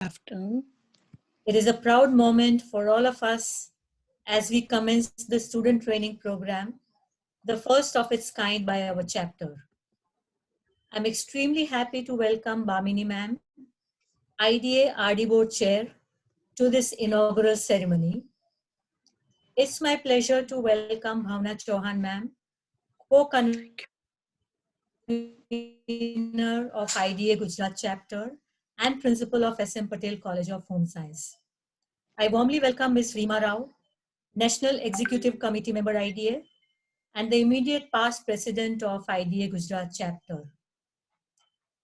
Afternoon. It is a proud moment for all of us as we commence the student training program, the first of its kind by our chapter. I'm extremely happy to welcome Bamini ma'am, IDA RD Board Chair, to this inaugural ceremony. It's my pleasure to welcome Bhavna Chauhan ma'am, co-convener of IDA Gujarat chapter and principal of SM Patel College of Home Science. I warmly welcome Ms. Reema Rao, National Executive Committee Member IDA, and the immediate past president of IDA Gujarat chapter.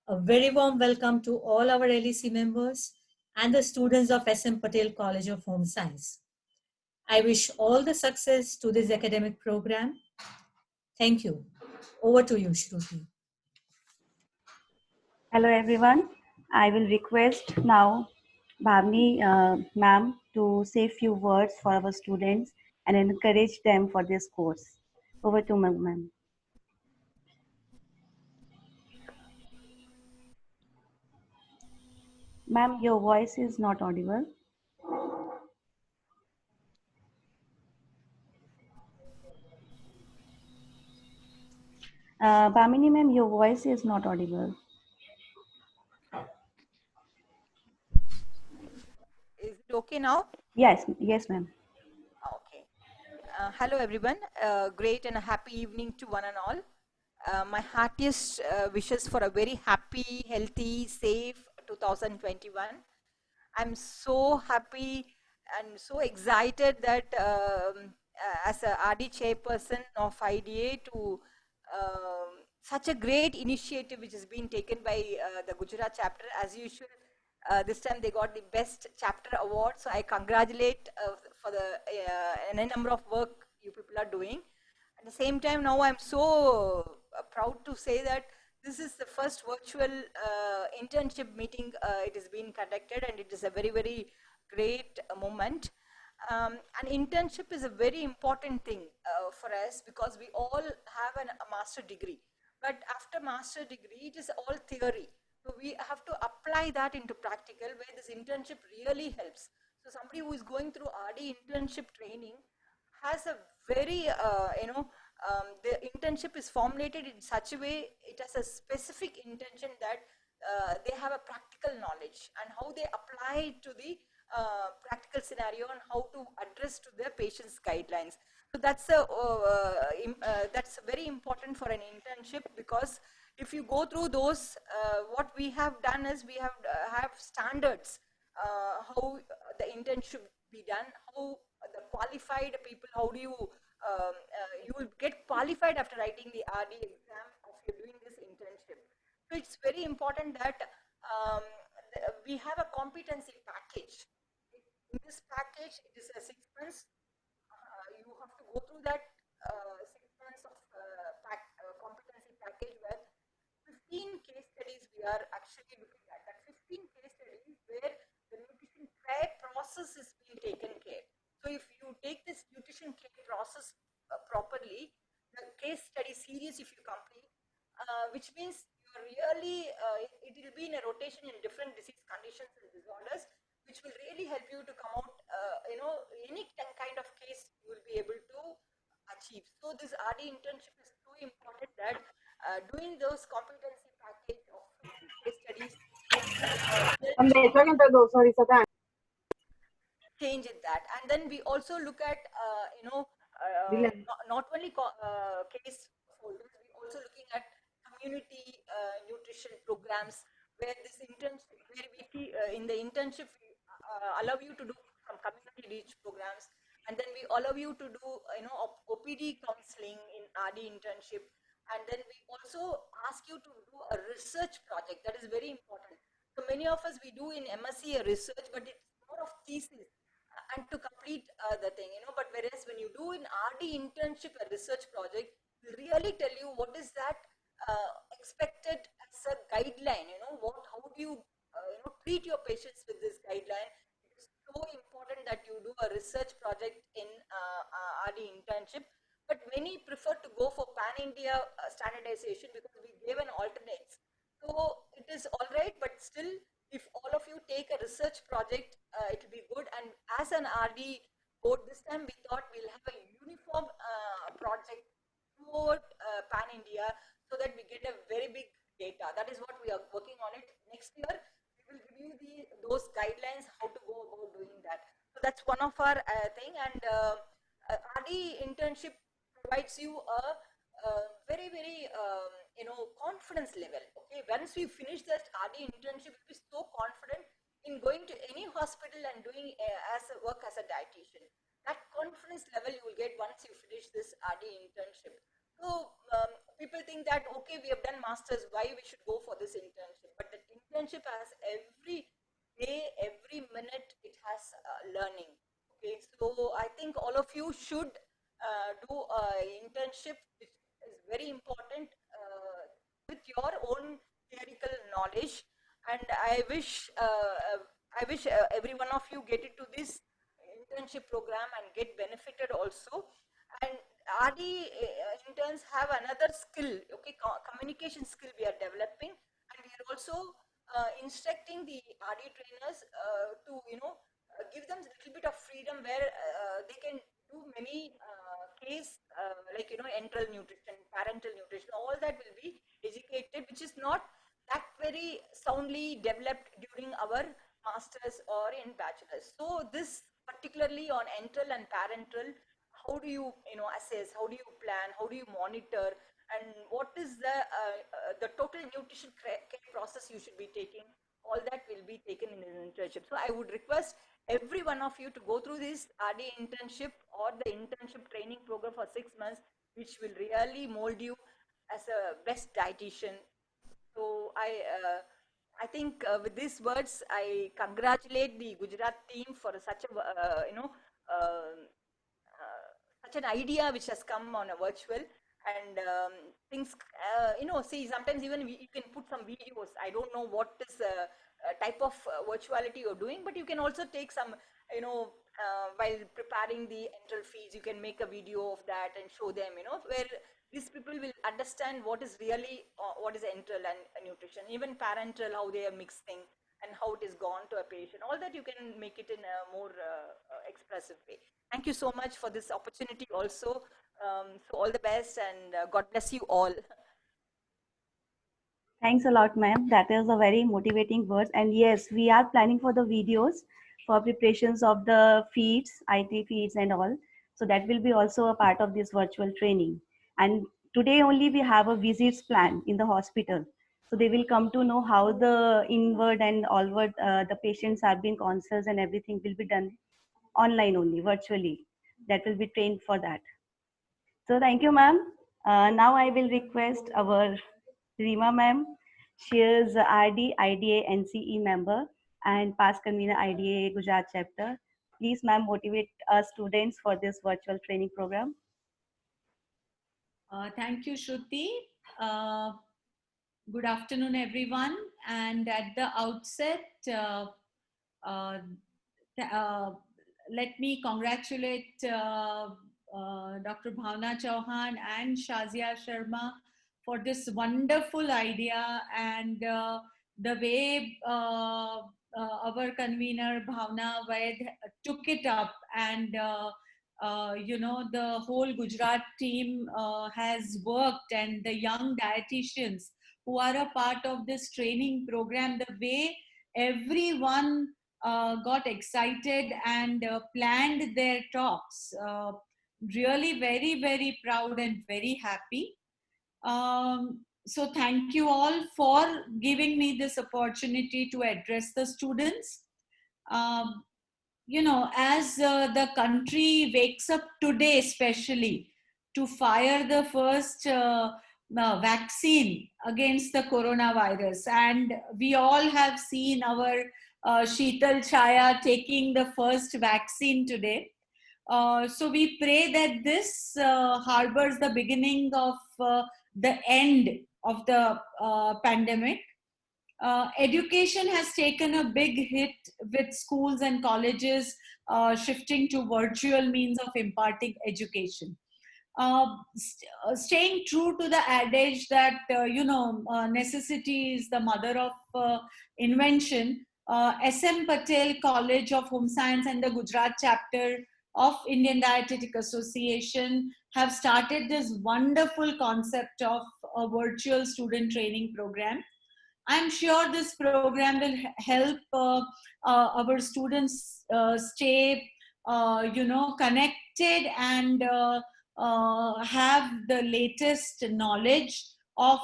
A very warm welcome to all our LEC members and the students of SM Patel College of Home Science. I wish all the success to this academic program. Thank you. Over to you, Shruti. Hello everyone. I will request now Bhavni ma'am to say few words for our students and encourage them for this course. Over to ma'am. Ma'am, your voice is not audible. Bhamini ma'am, your voice is not audible. Is it okay now? Yes, ma'am. Okay. Hello, everyone. Great and a happy evening to one and all. My heartiest wishes for a very happy, healthy, safe 2021. I'm so happy and so excited that as a RD chairperson of IDA to such a great initiative which has been taken by the Gujarat chapter. As usual, this time they got the best chapter award. So I congratulate for the number of work you people are doing. At the same time, now I'm so proud to say that this is the first virtual internship meeting it has been conducted, and it is a very, very great moment. An internship is a very important thing for us because we all have a master degree. But after master degree, it is all theory. So we have to apply that into practical where this internship really helps. So somebody who is going through RD internship training has a very, the internship is formulated in such a way, it has a specific intention that they have a practical knowledge and how they apply to the practical scenario and how to address to their patient's guidelines. So that's very important for an internship, because if you go through those, what we have done is we have standards, how the internship be done, how the qualified people, how do you you will get qualified after writing the RD exam if you're doing this internship. So it's very important that we have a competency package. In this package, it is a 6 months. You have to go through that 6 months of competency package where 15 case studies we are actually looking at. That 15 case studies where the nutrition care process is being taken care. So if you take this nutrition care process properly, the case study series if you complete, which means you're really, it will be in a rotation in different disease conditions and disorders, which will really help you to come out, any kind of case you will be able to achieve. So this RD internship is so important that doing those competency package of 50 case studies help you change in that. And then we also look at not only case folders, we also looking at community nutrition programs where this internship, where we in the internship we allow you to do some community reach programs, and then we allow you to do OPD counseling in RD internship, and then we also ask you to do a research project. That is very important. So many of us, we do in MSc a research, but it's more of thesis and to complete the thing, but whereas when you do in RD internship a research project, we really tell you what is that expected as a guideline, how do you treat your patients with this guideline. It is so important that you do a research project in RD internship, but many prefer to go for pan-India standardization because we gave an alternates. So it is all right, but still If all of you take a research project, it will be good. And as an RD board, this time we thought we'll have a uniform project throughout Pan India so that we get a very big data. That is what we are working on it. Next year, we will give you those guidelines how to go about doing that. So that's one of our thing. And RD internship provides you a very, very, confidence level. Okay, once we finish that RD internship, you'll be so confident in going to any hospital and doing as a work as a dietitian. That confidence level you will get once you finish this RD internship. So people think that okay, we have done masters, why we should go for this internship? But the internship has every day, every minute, it has learning. Okay, so I think all of you should do internship, which is very important with your own theoretical knowledge. And I wish every one of you get into this internship program and get benefited also. And RD interns have another skill, okay, communication skill we are developing, and we are also instructing the RD trainers to give them a little bit of freedom where they can do many case like enteral nutrition, parental nutrition, all that will be educated, which is not that very soundly developed during our masters or in bachelors. So this particularly on enteral and parental, how do you assess, how do you plan, how do you monitor, and what is the total nutrition care process you should be taking, all that will be taken in an internship. So I would request every one of you to go through this RD internship or the internship training program for 6 months, which will really mold you as a best dietitian. So I think with these words, I congratulate the Gujarat team for such a such an idea which has come on a virtual. And things see, sometimes even you can put some videos. I don't know what is type of virtuality you're doing, but you can also take some while preparing the enteral feeds, you can make a video of that and show them, where these people will understand what is really what is enteral and nutrition, even parental, how they are mixing and how it is gone to a patient. All that you can make it in a more expressive way. Thank you so much for this opportunity also. So all the best, and God bless you all. Thanks a lot, ma'am. That is a very motivating words. And yes, we are planning for the videos for preparations of the feeds, IT feeds and all. So that will be also a part of this virtual training. And today only we have a visits plan in the hospital. So they will come to know how the inward and outward the patients are being consults, and everything will be done online only, virtually. That will be trained for that. So thank you, ma'am. Now I will request our Rima ma'am. She is RD, IDA, NCE member and past convener IDA Gujarat chapter. Please, ma'am, motivate our students for this virtual training program. Thank you, Shruti. Good afternoon, everyone. And at the outset, uh, let me congratulate Dr. Bhavna Chauhan and Shazia Sharma for this wonderful idea, and the way our convener Bhavna Vaid took it up, and the whole Gujarat team has worked, and the young dietitians who are a part of this training program, the way everyone got excited and planned their talks. Really very, very proud and very happy. So thank you all for giving me this opportunity to address the students. As the country wakes up today, especially to fire the first vaccine against the coronavirus, and we all have seen our Sheetal Chaya taking the first vaccine today. So we pray that this harbors the beginning of the end of the pandemic. Education has taken a big hit with schools and colleges shifting to virtual means of imparting education. staying true to the adage that necessity is the mother of invention, SM Patel College of Home Science and the Gujarat chapter of Indian Dietetic Association have started this wonderful concept of a virtual student training program. I'm sure this program will help our students stay, connected and have the latest knowledge of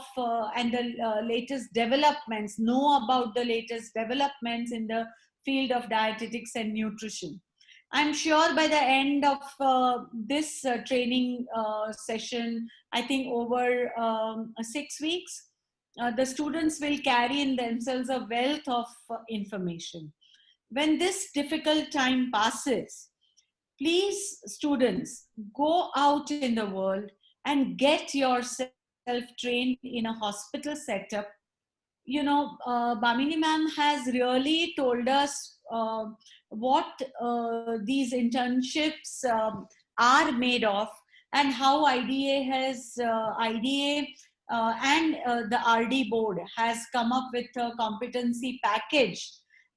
and the latest developments, know about the latest developments in the field of dietetics and nutrition. I'm sure by the end of this training session, I think over 6 weeks, the students will carry in themselves a wealth of information. When this difficult time passes, please, students, go out in the world and get yourself trained in a hospital setup. Bhamini ma'am has really told us what these internships are made of, and how IDA and the RD board has come up with a competency package.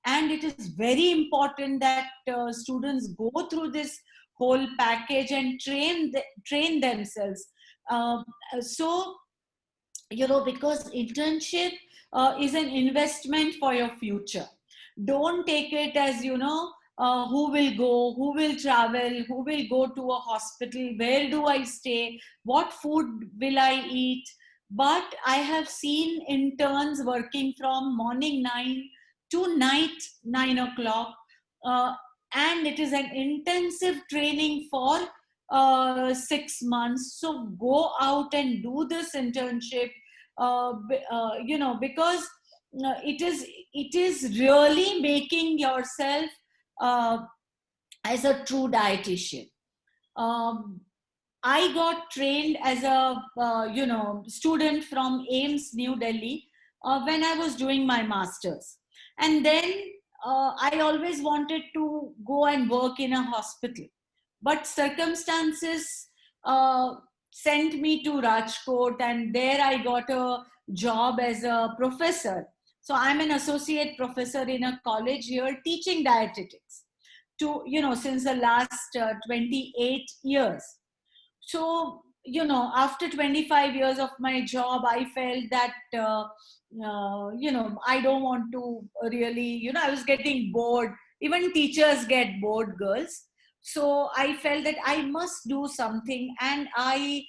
And it is very important that students go through this whole package and train themselves. So, because internship is an investment for your future. Don't take it as, who will go, who will travel, who will go to a hospital, where do I stay, what food will I eat. But I have seen interns working from morning 9 to night 9 o'clock. And it is an intensive training for 6 months. So go out and do this internship, because it is really making yourself as a true dietitian. I got trained as a student from AIMS New Delhi when I was doing my masters, and then I always wanted to go and work in a hospital, but circumstances sent me to Rajkot, and there I got a job as a professor. So I'm an associate professor in a college here teaching dietetics since the last 28 years. So, after 25 years of my job, I felt that, I don't want to really, I was getting bored. Even teachers get bored, girls. So I felt that I must do something. And I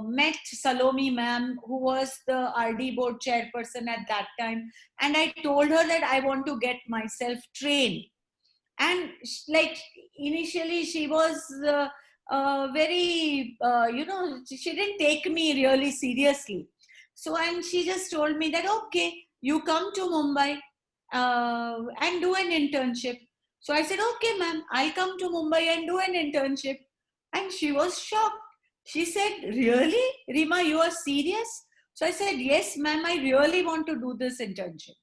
met Salome ma'am, who was the RD board chairperson at that time. And I told her that I want to get myself trained. And initially she was very, she didn't take me really seriously. So, and she just told me that, okay, you come to Mumbai and do an internship. So I said, okay, ma'am, I'll come to Mumbai and do an internship. And she was shocked. She said, really, Rima, you are serious? So I said, yes, ma'am, I really want to do this internship.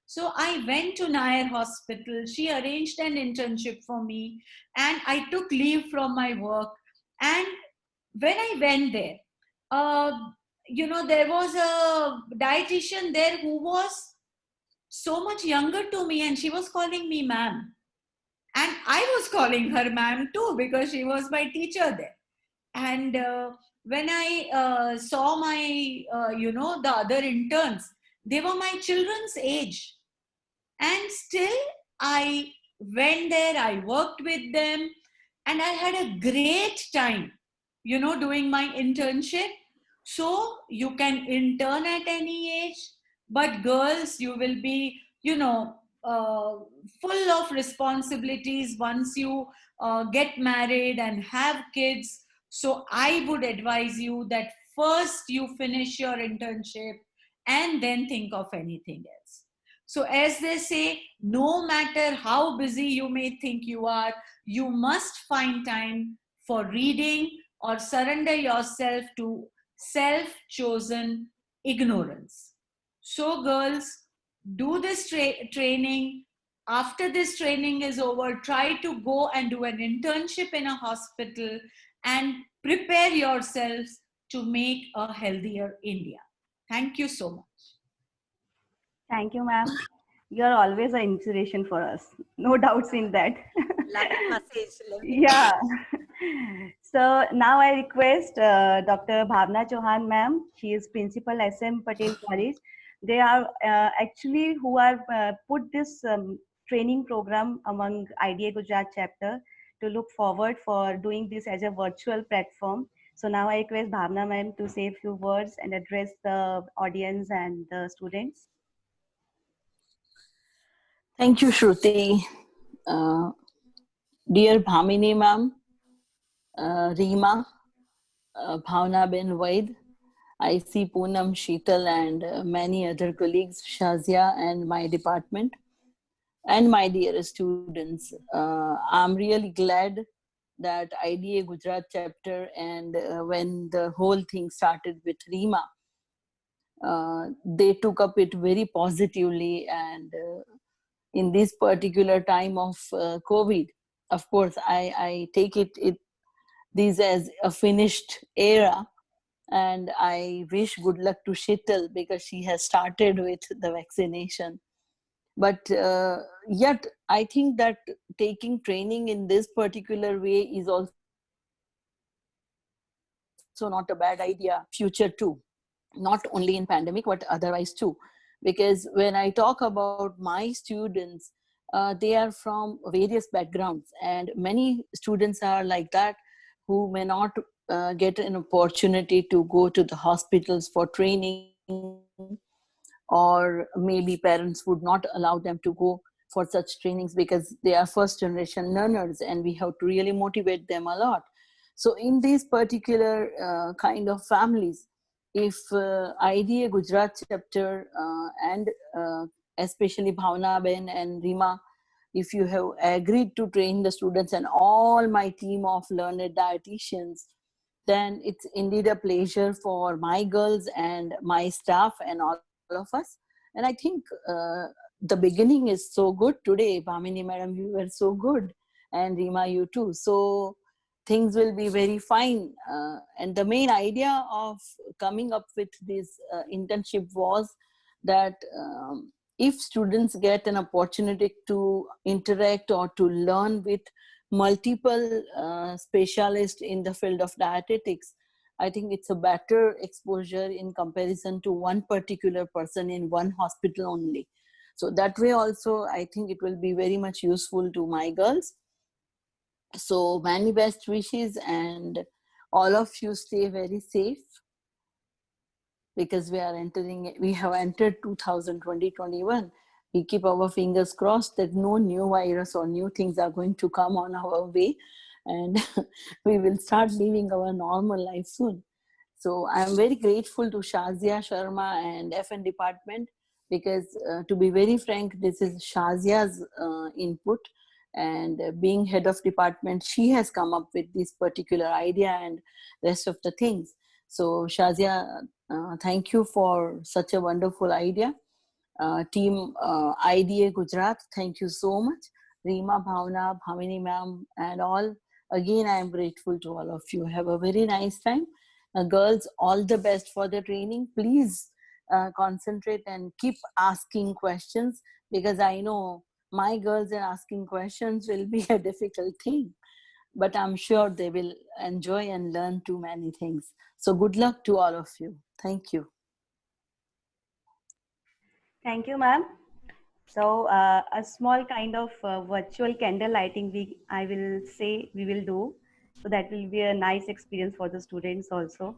So I went to Nair Hospital. She arranged an internship for me, and I took leave from my work. And when I went there, there was a dietitian there who was so much younger to me, and she was calling me ma'am. And I was calling her ma'am too, because she was my teacher there. And when I saw my, the other interns, they were my children's age. And still I went there, I worked with them, and I had a great time, doing my internship. So you can intern at any age, but girls, you will be, full of responsibilities once you get married and have kids. So I would advise you that first you finish your internship and then think of anything else. So as they say, no matter how busy you may think you are, you must find time for reading or surrender yourself to self-chosen ignorance. So girls, do this training. After this training is over, try to go and do an internship in a hospital and prepare yourselves to make a healthier India. Thank you so much. Thank you, ma'am. You're always an inspiration for us. No doubts in that. Lovely message. Lovely Yeah. message. So now I request Dr. Bhavna Chauhan, ma'am. She is principal SM Patel College. They are actually who are put this training program among IDA Gujarat chapter to look forward for doing this as a virtual platform. So now I request Bhavna ma'am to say a few words and address the audience and the students. Thank you, Shruti. Uh, Dear Bhamini ma'am, Reema, Bhavna Ben Vaid, I see Poonam, Sheetal, and many other colleagues, Shazia, and my department, and my dear students. I'm really glad that IDA Gujarat chapter, and when the whole thing started with Reema, they took up it very positively. And in this particular time of COVID, of course, I take it this as a finished era, and I wish good luck to Shital because she has started with the vaccination. But yet I think that taking training in this particular way is also not a bad idea for future too, not only in pandemic but otherwise too. Because when I talk about my students, they are from various backgrounds, and many students are like that who may not get an opportunity to go to the hospitals for training, or maybe parents would not allow them to go for such trainings because they are first generation learners, and we have to really motivate them a lot. So in these particular kind of families, if IDA Gujarat chapter and especially Bhavna Ben and Rima, if you have agreed to train the students and all my team of learned dietitians, then it's indeed a pleasure for my girls and my staff and all of us. And I think the beginning is so good today. Bhamini madam, you were so good, and Rima, you too. So things will be very fine. And the main idea of coming up with this internship was that if students get an opportunity to interact or to learn with multiple specialists in the field of dietetics, I think it's a better exposure in comparison to one particular person in one hospital only. So that way also, I think it will be very much useful to my girls. So many best wishes, and all of you stay very safe, because we have entered 2020-21. We keep our fingers crossed that no new virus or new things are going to come on our way, and we will start living our normal life soon. So I'm very grateful to Shazia Sharma and FN department, because to be very frank, this is Shazia's input, and being head of department, she has come up with this particular idea and rest of the things. So Shazia, thank you for such a wonderful idea. Team IDA Gujarat, thank you so much. Reema, Bhavna, Bhamini ma'am, and all. Again, I am grateful to all of you. Have a very nice time. Girls, all the best for the training. Please concentrate and keep asking questions, because I know my girls are asking questions will be a difficult thing. But I'm sure they will enjoy and learn too many things. So good luck to all of you. Thank you. Thank you, ma'am. So a small kind of virtual candle lighting I will say we will do. So that will be a nice experience for the students also.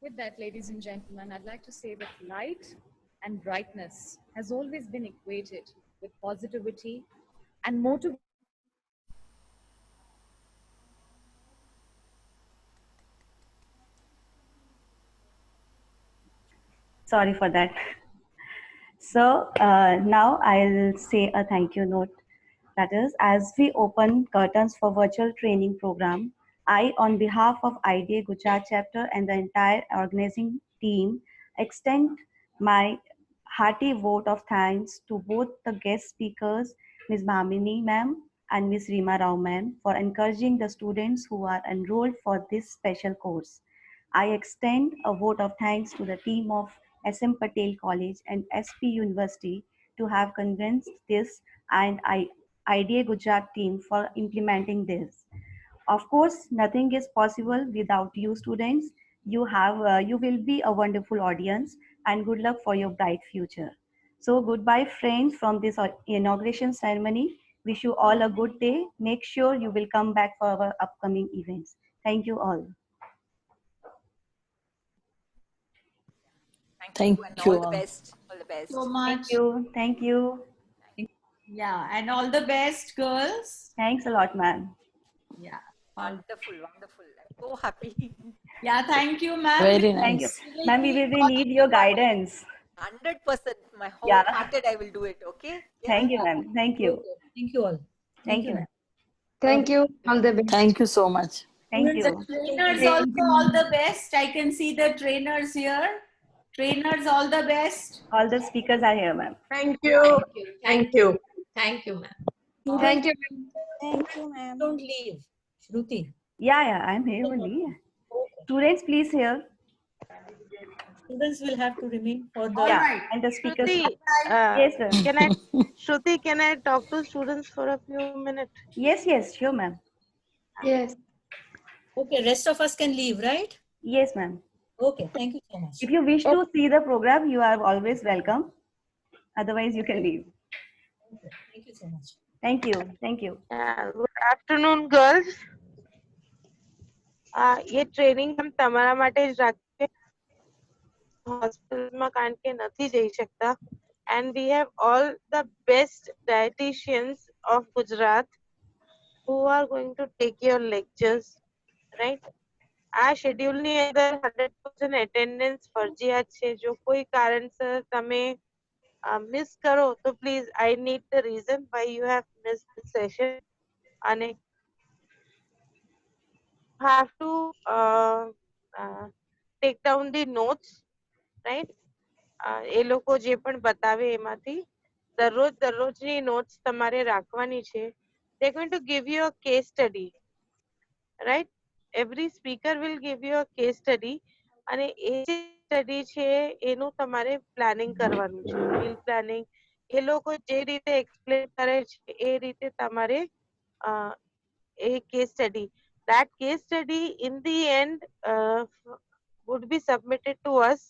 With that, ladies and gentlemen, I'd like to say that light and brightness has always been equated with positivity and motivation. Sorry for that. So now I'll say a thank you note. That is, as we open curtains for virtual training program, I, on behalf of IDA Gujarat chapter and the entire organizing team, extend my hearty vote of thanks to both the guest speakers, Ms. Bhamini ma'am and Ms. Rima Rao ma'am, for encouraging the students who are enrolled for this special course. I extend a vote of thanks to the team of SM Patel College and SP University to have convinced this, and IDA Gujarat team for implementing this. Of course, nothing is possible without you students. You will be a wonderful audience, and good luck for your bright future. So goodbye friends from this inauguration ceremony. Wish you all a good day. Make sure you will come back for our upcoming events. Thank you all. Thank Thank you and you all the all. best. All the best. So Thank much. you. Thank you. Yeah, and all the best, girls. Thanks a lot, ma'am. Yeah. Wonderful, wonderful. I'm so happy. Yeah, thank you, ma'am. Very Thank you. nice. Ma'am, we will need your guidance. 100%, my Yeah. wholehearted, I will do it. Okay? Yeah. Thank you, ma'am. Thank you. Okay. Thank you all. Thank you, ma'am. ma'am. Thank you. All the best. Thank you so much. Thank The you. trainers Thank also you. all the best. I can see the trainers here. Trainers all the best. All the speakers are here, ma'am. Thank you. Thank you. Thank you, ma'am. Thank you. Thank you, ma'am. Don't leave. Shruti. Yeah, I'm here only. Students, please here. Students will have to remain for the. All Yeah, right. and the speakers. Shruti, Yes, sir. Can I talk to students for a few minutes? Yes, sure, ma'am. Yes. Okay, rest of us can leave, right? Yes, ma'am. Okay, thank you so much. If you wish to see the program, you are always welcome. Otherwise, you can leave. Okay, thank you so much. Thank you. Thank you. Good afternoon, girls. ये training हम તમારા માટે જ રાખીએ હોસ્પિટલમાં કારણ કે નથી જઈ શકતા and we have all the best dietitians of Gujarat who are going to take your lectures, right? આ શેડ્યુલ ની અંદર 100% attendance ફરજિયાત છે. જો કોઈ કારણસર તમે મિસ કરો તો please I need the reason why you have missed the session અને have to take down the notes, right? એ લોકો જે પણ બતાવે એમાંથી દરરોજની notes તમારે રાખવાની છે. They're going to give you a case study, right? Every speaker will give you a case study અને એ જે સ્ટડી છે એનું તમારે પ્લાનિંગ કરવાનું છે. meal planning એ લોકો જે રીતે એક્સપ્લેન કરે છે એ રીતે તમારે a case study. That case study in the end would be submitted to us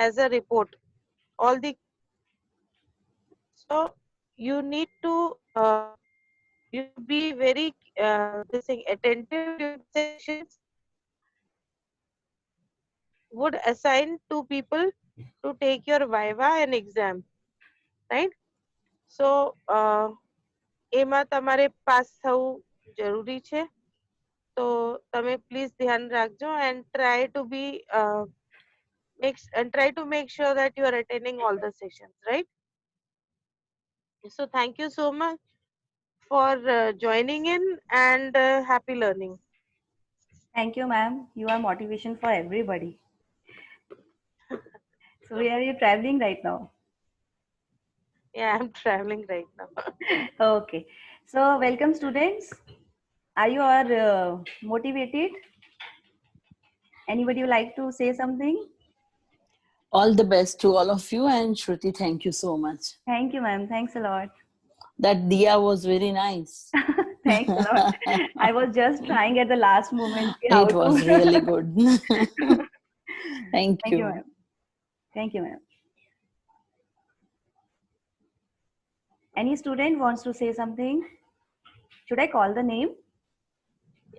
as a report. All the so you need to you be very attentive to the sessions. Would assign two people to take your viva and exam, right? So એમાં તમારે pass થવું જરૂરી છે. તો તમે please ધ્યાન રાખજો and try to be try to make sure that you are attending all the sessions, right? So thank you so much for joining in and happy learning. Thank you, ma'am. You are motivation for everybody. So where are you traveling right now? Yeah, I'm traveling right now. Okay. So welcome, students. Are you all motivated? Anybody would like to say something? All the best to all of you, and Shruti, thank you so much. Thank you, ma'am. Thanks a lot. That diya was very nice. Thanks a lot. I was just trying at the last moment. How It was to... really good. Thank Thank you, you. ma'am. Thank you, ma'am. Any student wants to say something? Should I call the name?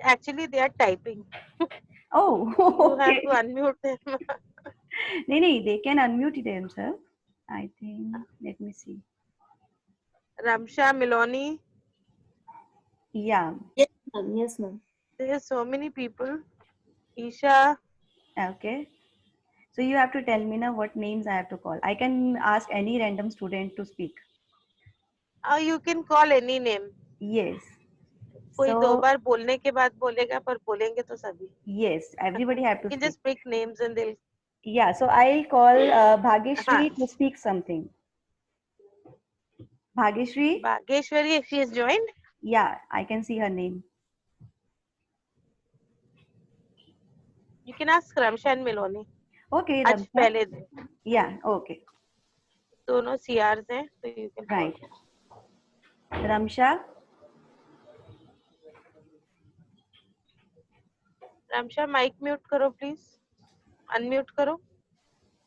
Actually, they are typing. Oh, You have okay. to unmute them. No, they can unmute themselves. I think. Let me see. Ramsha, Miloni. Yeah. Yes, ma'am. Yes, ma'am. There are so many people. Isha. Okay. So you have to tell me now what names I have to call. I can ask any random student to speak. You can call any name. Yes. कोई दो So बार बोलने के बाद बोलेगा पर बोलेंगे तो सभी. yes, everybody have You to can speak. just pick names and they'll. Yeah. So I'll call हाँ. Bhageshri to speak something. Bhageshri. Bhageshwari, she has joined. Yeah, I can see her name. You can ask Ramsha and Miloni. Okay, आज Ramsha. पहले दिन. Yeah. Okay. दोनों CRs हैं, so you can call. Right. Ramsha. Ramsha, mic mute करो please. Unmute करो.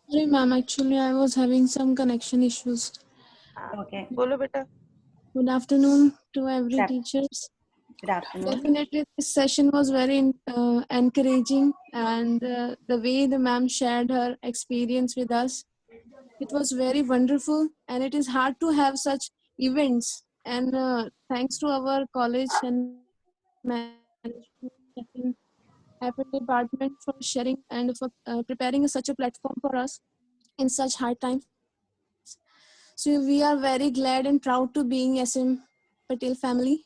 Sorry, ma'am. Actually, I was having some connection issues. Okay. बोलो बेटा. Good afternoon to every Good teachers. afternoon. Definitely, this session was very encouraging, and the way the ma'am shared her experience with us, it was very wonderful. And it is hard to have such events. And thanks to our college and management department for sharing and for preparing such a platform for us in such hard times. So we are very glad and proud to being SM Patel family,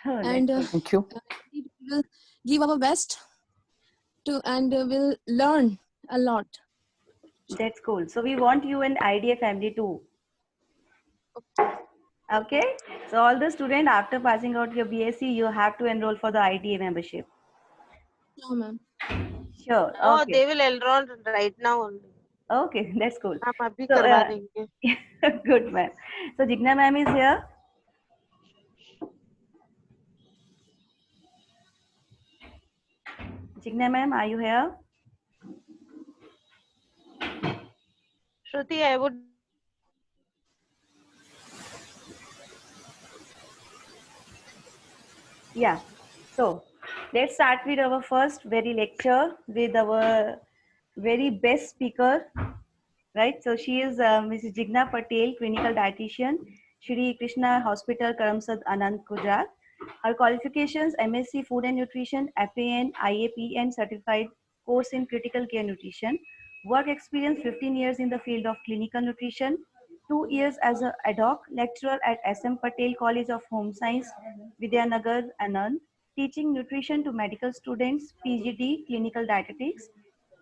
Oh, and that's good. Thank you. we will give our best to, and will learn a lot. That's cool. So we want you in IDA family too. Okay. So all the students after passing out your BSc, you have to enroll for the IDA membership. No, ma'am. Sure. No, Okay. they will enroll right now only. Okay, that's cool. हम अभी So करवा देंगे. good, ma'am. So Jigna ma'am is here. Jigna ma'am, are you here? Shruti, I would. Yeah. So let's start with our first very lecture with our very best speaker, right? So she is Mrs. Jigna Patel, clinical dietitian, Shri Krishna Hospital, Karamsad, Anand, Gujarat. Her qualifications: MSc Food and Nutrition, FAN, IAPN certified course in critical care nutrition. Work experience: 15 years in the field of clinical nutrition, 2 years as a ad hoc lecturer at SM Patel College of Home Science, Vidyanagar, Anand, teaching nutrition to medical students, PGD, clinical dietetics.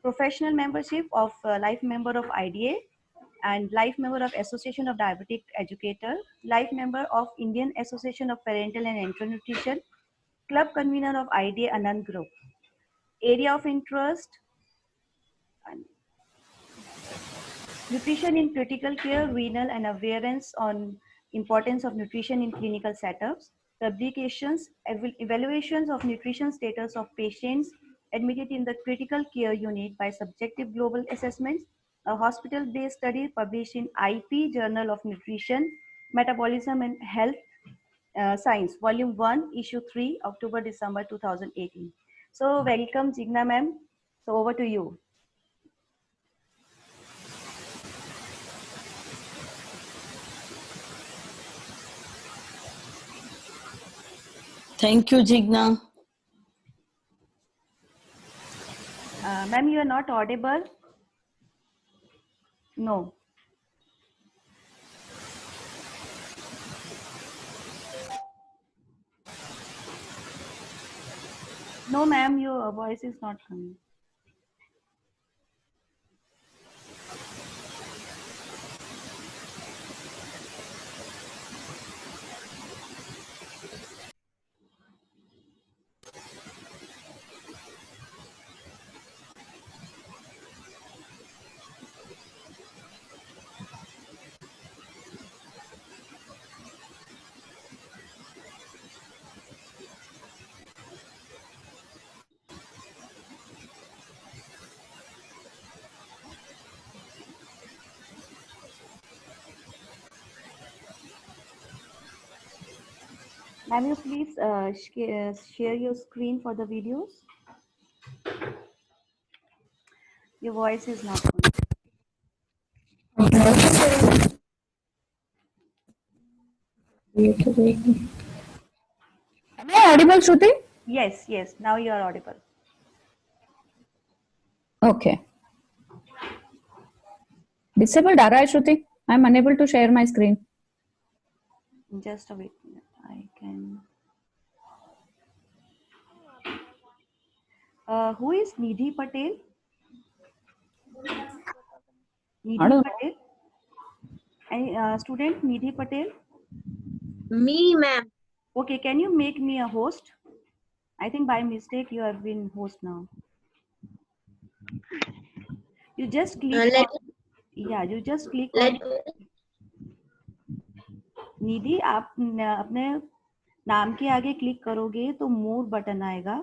Professional membership of life member of IDA and life member of Association of Diabetic Educator, life member of Indian Association of Parental and Enteral Nutrition, club convener of IDA Anand Group. Area of interest: nutrition in critical care, renal and awareness on importance of nutrition in clinical setups. Publications: evaluations of nutrition status of patients admitted in the critical care unit by subjective global assessments. A hospital-based study published in IP Journal of Nutrition, Metabolism and Health Science, Volume 1, Issue 3, October-December 2018. So welcome, Jigna ma'am. So over to you. Thank you, Jigna. Ma'am, you are not audible. No. No, ma'am, your voice is not coming. Ma'am, you please share your screen for the videos. Your voice is not on. Am I audible, Shruti? Yes, yes. Now you are audible. Okay. Disabled aa raha hai, Shruti? I'm unable to share my screen. Just a wait. I can. Who is Nidhi Patel? I Nidhi don't know. Patel? Any student Nidhi Patel? Me, ma'am. Okay, can you make me a host? I think by mistake you have been host now. You just click Let on, yeah, you just click let on निधि आप अपने नाम के आगे click करोगे तो मोर button आएगा,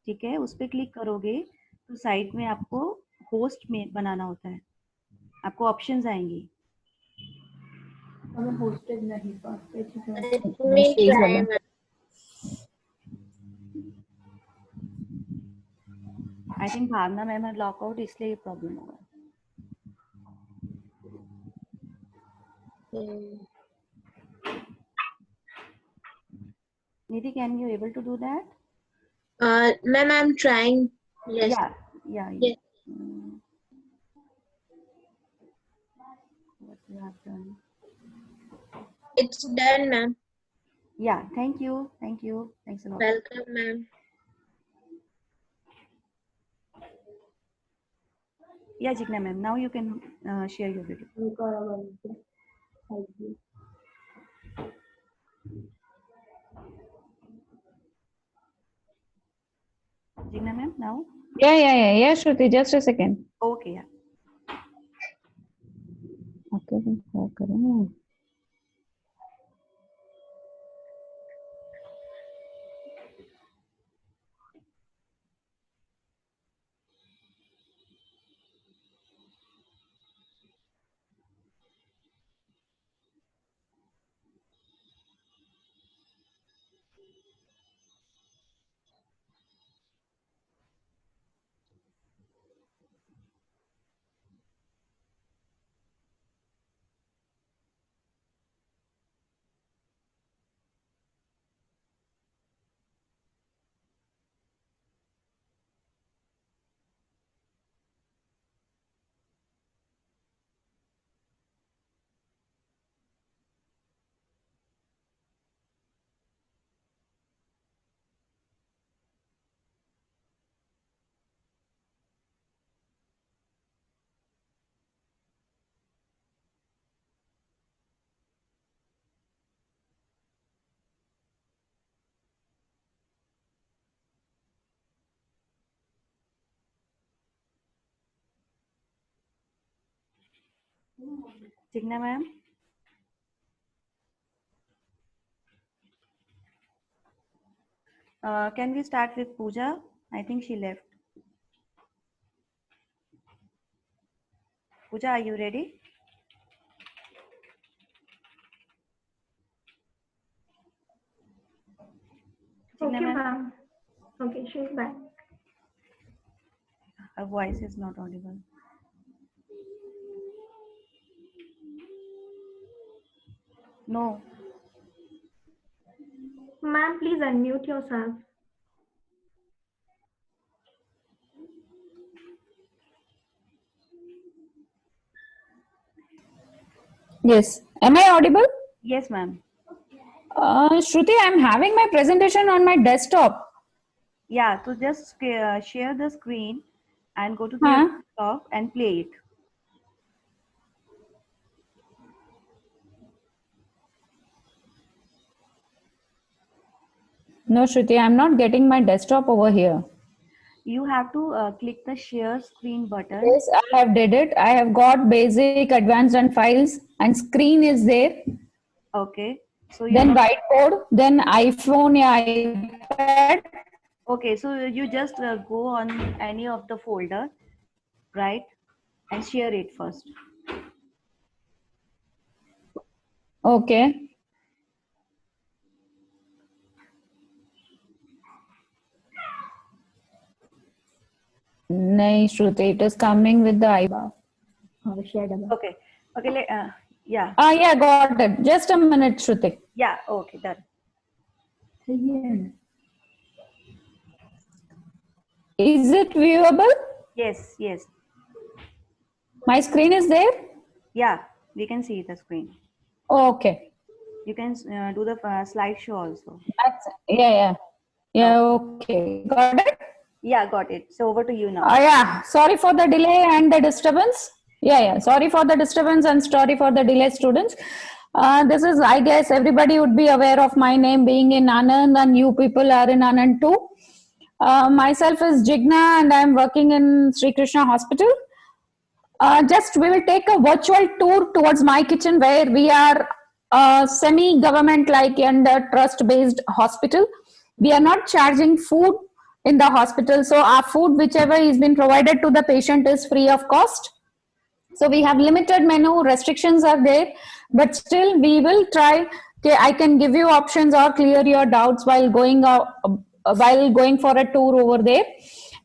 ठीक है, उस पर क्लिक करोगे तो साइड में आपको होस्ट में बनाना होता है, आपको ऑप्शंस आएंगी. me try, ma'am. I think Bhavna ma'am lockout इसलिए ये प्रॉब्लम होगा. Nidhi, can you able to do that? Ma'am, I'm trying. Yes. Yeah. Yes. What you have done? It's done, ma'am. Yeah, thank you. Thanks a lot. Welcome, ma'am. Yeah, Jigna ma'am, now you can share your video. Jigna ma'am, now? Yeah, Shruti, just a second. Okay, yeah. Okay, क्या करें? Jigna ma'am? Can we start with Pooja? I think she left. Pooja, are you ready? Jigna Okay, ma'am? ma'am. Okay, she's back. Her voice is not audible. No. Ma'am, please unmute yourself. Yes. Am I audible? Yes, ma'am. Shruti, I'm having my presentation on my desktop. Yeah, so just share the screen and go to the Huh? desktop and play it. No, Shruti, I'm not getting my desktop over here. You have to click the share screen button. Yes, I have did it. I have got basic, advanced and files and screen is there. Okay. So Then whiteboard, then iPhone or iPad. Okay, so you just go on any of the folder, right? And share it first. Okay. Nahi, Shruti, it is coming with the IBA. Okay. Okay. Yeah. Yeah, got it. Just a minute, Shruti. Yeah. Okay. Done. Is it viewable? Yes. Yes. My screen is there? Yeah. We can see the screen. Okay. You can do the slideshow also. That's it. Yeah, okay. Got it? Yeah. Got it. So over to you now. Yeah, sorry for the delay and the disturbance. Yeah, sorry for the disturbance and sorry for the delay, students. This is, I guess, everybody would be aware of my name being in Anand, and you people are in Anand too. Myself is Jigna, and I'm working in Sri Krishna Hospital. Just we will take a virtual tour towards my kitchen, where we are semi-government like and trust-based hospital. We are not charging food in the hospital, so our food, whichever is been provided to the patient, is free of cost. So we have limited menu, restrictions are there, but still we will try. Okay, I can give you options or clear your doubts while going for a tour over there.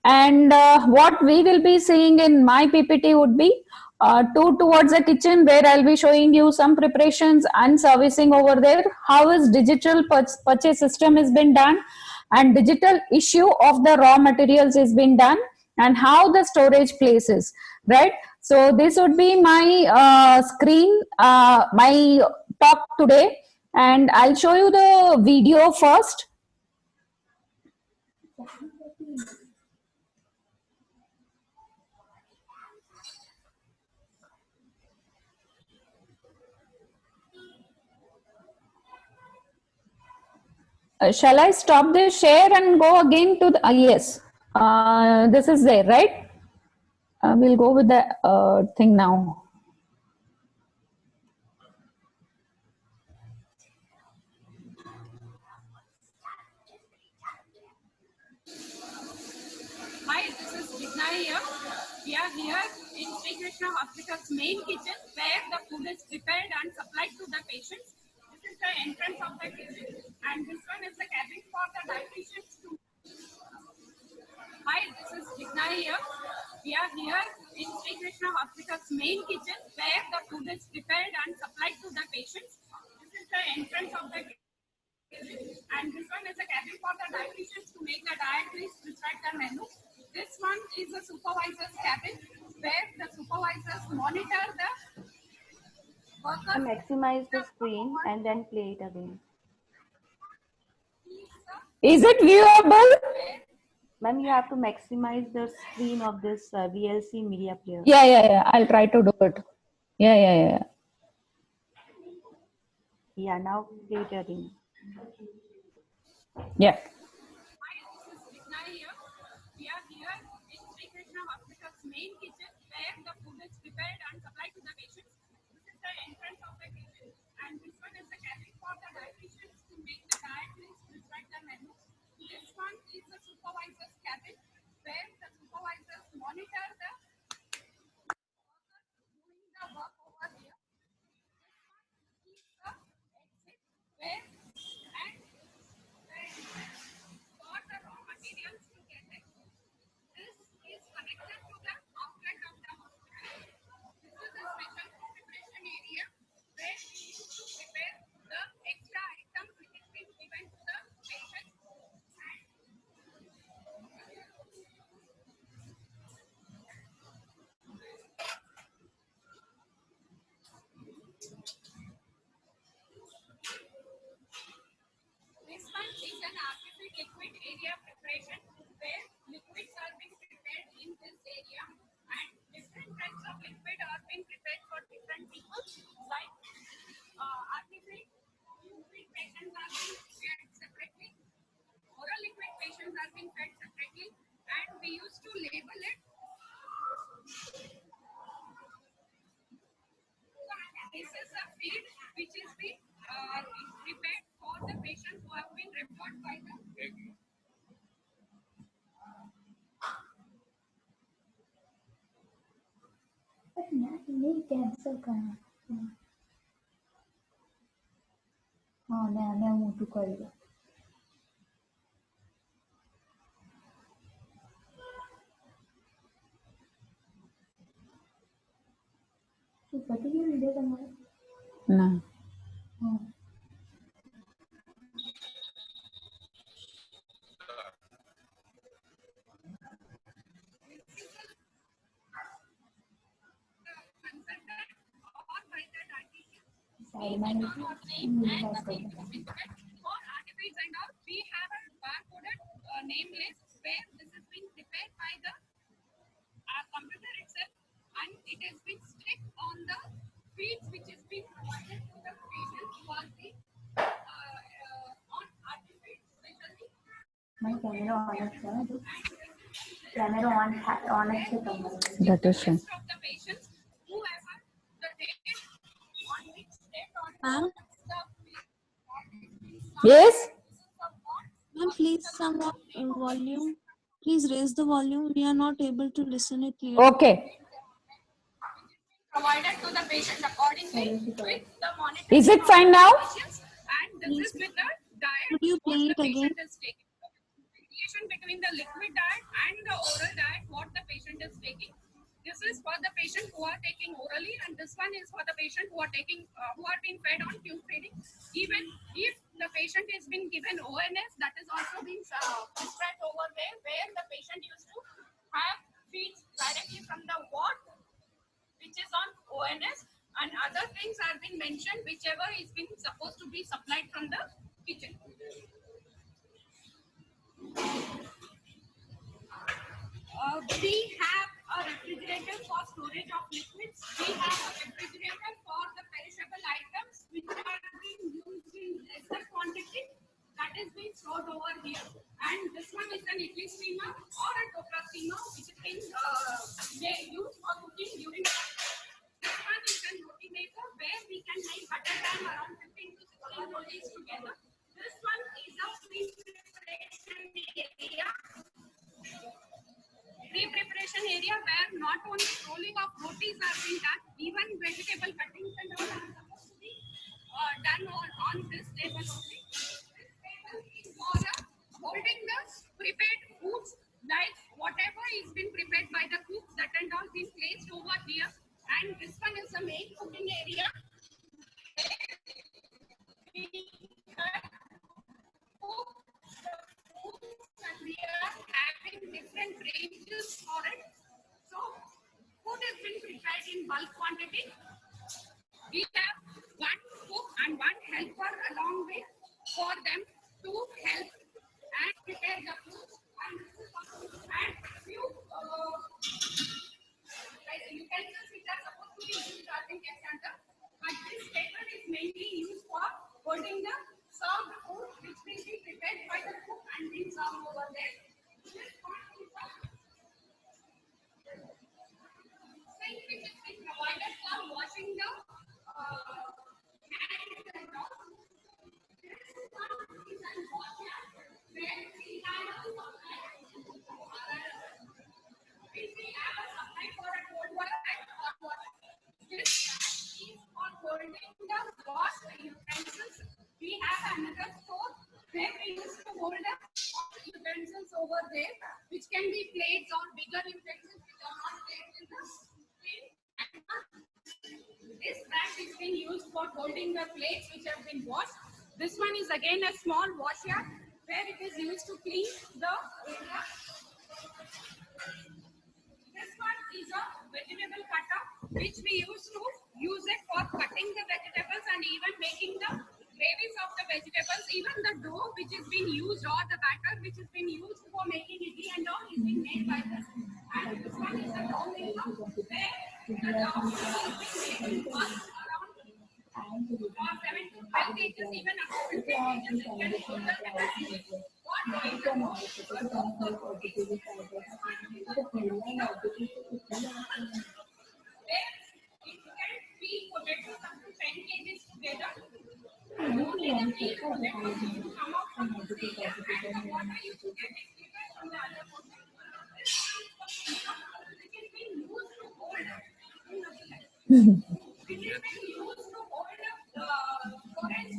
And what we will be seeing in my PPT would be tour towards the kitchen, where I'll be showing you some preparations and servicing over there. How is digital purchase system has been done, and digital issue of the raw materials is been done, and how the storage places, right? So this would be my screen, my talk today, and I'll show you the video first. Shall I stop the share and go again to the, yes, this is there, right? We'll go with the thing now. Hi, this is Jigna here. We are here in Sri Krishna Hospital's main kitchen, where the food is prepared and supplied to the patients. This is the entrance of the kitchen, and this one is the cabin for the dietitians to. Hi, this is Jigna here. We are here in Sri Krishna Hospital's main kitchen, where the food is prepared and supplied to the patients. This is the entrance of the kitchen, and this one is the cabin for the dietitians to make the dietaries prescribe the menu. This one is the supervisor's cabin, where the supervisors monitor the workers. Maximize the screen and then play it again. Is it viewable? Ma'am, you have to maximize the screen of this VLC media player. Yeah. I'll try to do it. Yeah. Yeah, now play it again. Yeah. We are here in Sri Krishna Hospital's main kitchen, where the food is prepared and supplied to the patients. This is the entrance of the kitchen, and this one is the cabin for the dietitians to make the dietaries prescribe the menu. This one is the supervisor's cabin, where the supervisors monitor the workers doing the work over here. This one is the exit, where and for the raw materials to get it. This is connected to the outlet of the hospital. This is a special preparation area, where we used to prepare the extra items which is being given to the patients. This one is an artificial liquid area preparation, where liquids are being prepared in this area, and different types of liquid are being prepared for different people. Like artificial liquid patients are being fed separately, oral liquid patients are being fed separately, and we used to label it. This is a feed which is being prepared for the patients who have been referred by the. नहीं cancel करना हाँ मैं मोटू कर लिया No. For artifacts and all, we have a barcoded name list where this has been prepared by the computer itself, and it has been stick on the feeds which is being provided to the patient who are the on artifacts especially. My camera on है camera on है That is fine. Of the patients, whoever the date on which date on Ma'am, Yes? ma'am, please some more volume. Please raise the volume. We are not able to listen it clearly. Okay. provided to the patient accordingly with the monitoring. Is it fine now? And this is with the diet Could you play what the it again? patient is taking. Variation between the liquid diet and the oral diet what the patient is taking. This is for the patient who are taking orally, and this one is for the patient who are taking who are being fed on tube feeding. Even if the patient is being given ONS, that is also being prescribed over there, where the patient used to have feeds directly from the ward, which is on ONS, and other things are being mentioned, whichever is being supposed to be supplied from the kitchen. We have a refrigerator for storage of liquids. We have a refrigerator for the perishable items which are being used in lesser quantity, that is being stored over here. And this one is an idli steamer or a dhokla steamer which is being used for cooking during the this one is a roti maker where we can make butter time around 15 to 16 rotis together. This one is a pre-preparation area. Pre-preparation area where not only rolling of rotis are being done, even vegetable cuttings and all are supposed to be done on this table only. This table is for holding the prepared foods, like whatever is being prepared by the cooks, that and all being placed over here. And this one is the main cooking area. We are having different ranges for it. So, food has been prepared in bulk quantity. We have one cook and one helper along with for them to help and prepare the food. And few utensils which are supposed to be used are being kept under. But this table is mainly used for holding the served food which will be prepared by the cook and being served over there. This one is a sink which is being provided for washing the hands and all. This one is a washing where we have a supply for a cold water and hot water. This is for holding the washed utensils. We have another store where we used to hold the utensils over there, which can be plates or bigger utensils which are not placed in the screen. This rack is being used for holding the plates which have been washed. This one is again a small wash yard where it is used to clean the area. This one is a vegetable cutter which we used to use it for cutting the vegetables and even making the gravies of the vegetables. Even the dough which is being used or the batter which is being used for making idli and all is being made by this. And this one is a dough maker where the dough is being made around 7 to 12 kgs, even up to 50 kgs. It can hold the capacity. Potatoes up to 10 kgs together. Only the peak potatoes used to come out from this area, and the water used to get extracted from the other potatoes. This is being used to hold which is being used to hold storage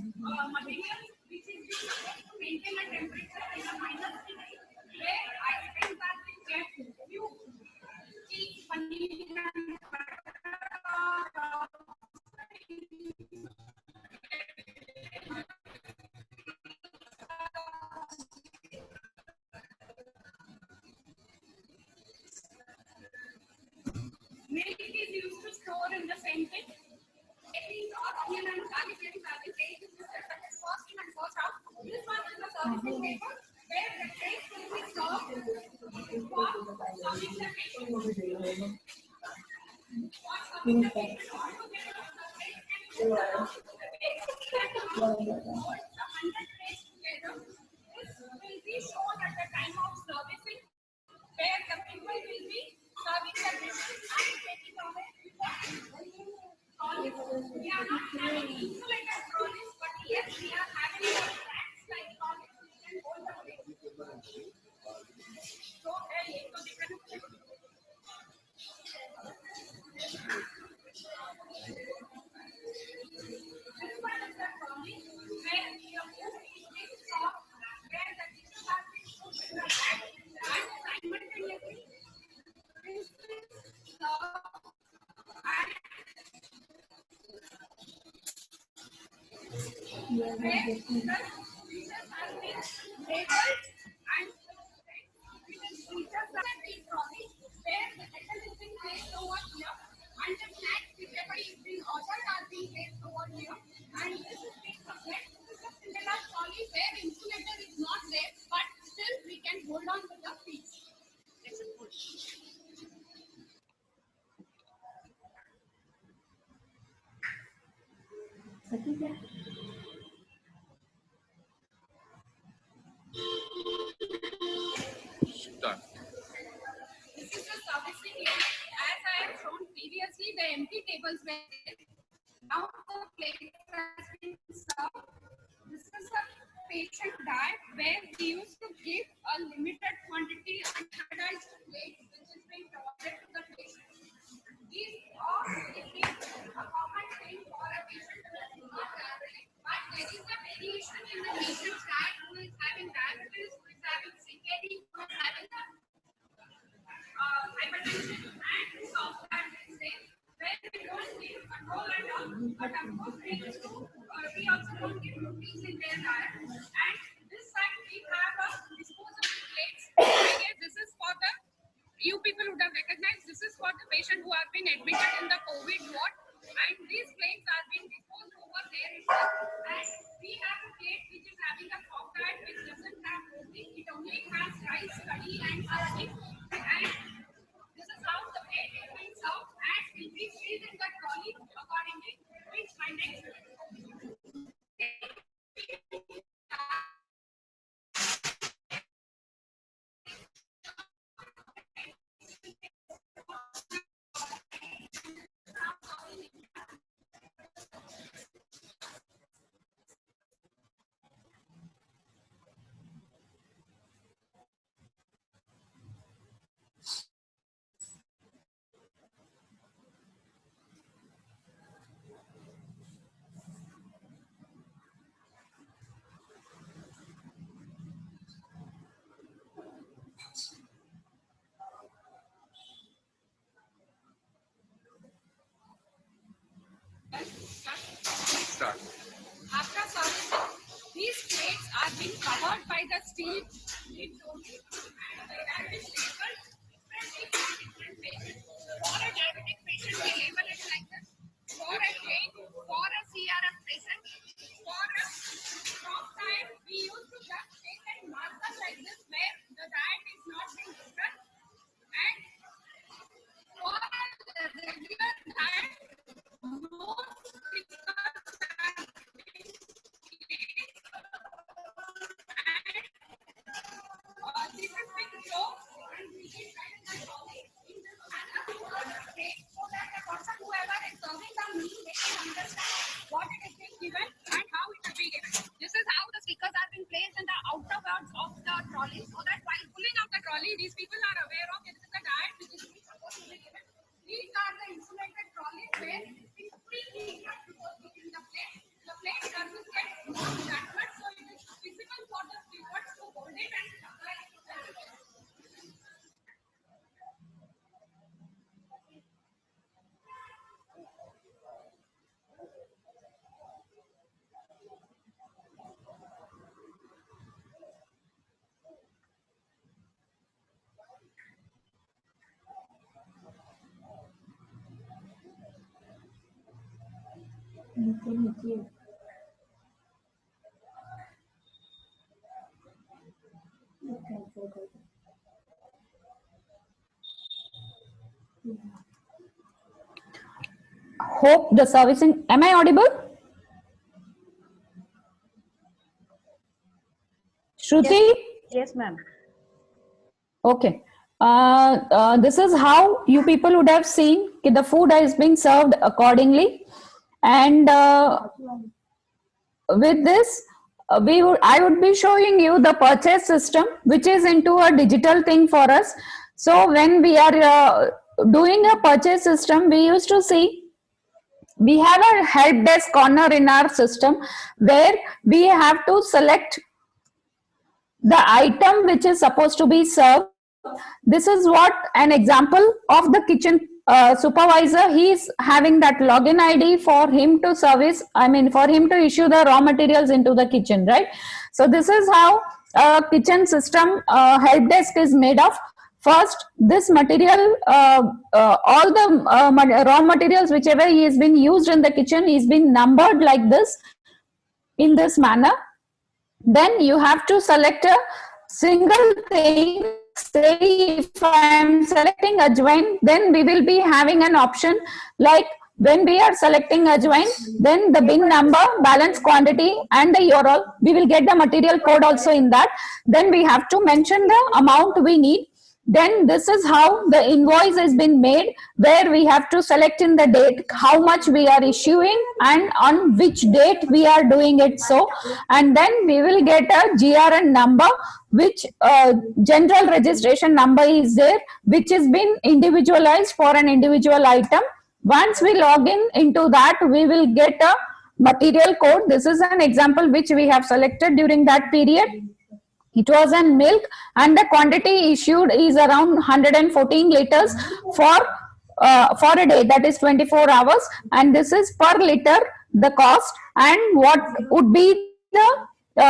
materials, which is used to maintain a temperature in a minus degree, where ice creams are being kept. Few cheese, paneer, and butter, same thing. Eggs or onion and garlic eggs are the same. First in and first out. This one is the servicing table where the eggs will be served for serving the patient. Where the people will be serving the dishes and taking away. We are not having insulated trolleys, but yes, we are having racks like trolleys which can hold the weight. So, hold on to the feet. This is the servicing area. As I have shown previously, the empty tables were there. Now the plate has been served. This is a patient diet where we used to give a limited quantity unanodized plate which is being provided to the patient. These are a common thing for a patient who is not diabetic, but there is a variation in the patient's diet who is having diabetes, who is having CKD, who is having hypertension and soft disease, where we don't give control at all, but of course we also don't give proteins in their diet. And this side we have a disposable plates. I guess this is for the you people would have recognized this is for the patient who have been admitted in the COVID ward, and these plates are being disposed over there itself. And we have a plate which is having a soft diet which doesn't have protein, it only has rice, curry and chutney. And this is how the plate is being served and will be filled in the trolley accordingly, which my next After servicing, these plates are being covered by the steel lids only, and they have been labeled differently for different patients. For a diabetic patient, we label it like this. For a plain, for a CRF patient, for a soft diet, we used to just take and marker like this where the diet is not being different. And for a regular diet, no stickers are this is big flow and we can write the trolley in this manner so that the person whoever is serving the meal they can understand what it is being given and how it will be given. This is how the stickers are being placed in the outer parts of the trolley so that while pulling out the trolley, these people are aware of this is the diet which is supposed to be given. These are the insulated trolleys where it is being pre-heated before putting the plate. The plate doesn't get moved that much, so it is visible for the stewards to hold it and apply it to the patient. Hope the servicing. Am I audible? Shruti? Yes, ma'am. Okay. This is how you people would have seen the food is being served accordingly. And with this, I would be showing you the purchase system, which is into a digital thing for us. So when we are doing a purchase system, we used to see we have a help desk corner in our system where we have to select the item which is supposed to be served. This is what an example of the kitchen supervisor. He is having that login ID for him to service, I mean for him to issue the raw materials into the kitchen, right? So this is how a kitchen system help desk is made of. First, this material, all the raw materials whichever he has been used in the kitchen is been numbered like this, in this manner. Then you have to select a single thing. Say if I am selecting ajwain, then we will be having an option like when we are selecting ajwain, then the bin number, balance quantity and the URL, we will get the material code also in that. Then we have to mention the amount we need. Then this is how the invoice has been made, where we have to select in the date how much we are issuing and on which date we are doing it. So, and then we will get a GRN number, which general registration number is there, which has been individualized for an individual item. Once we log in into that, we will get a material code. This is an example which we have selected during that period. It was in milk and the quantity issued is around 114 liters for a day, that is 24 hours, and this is per liter the cost. And what would be the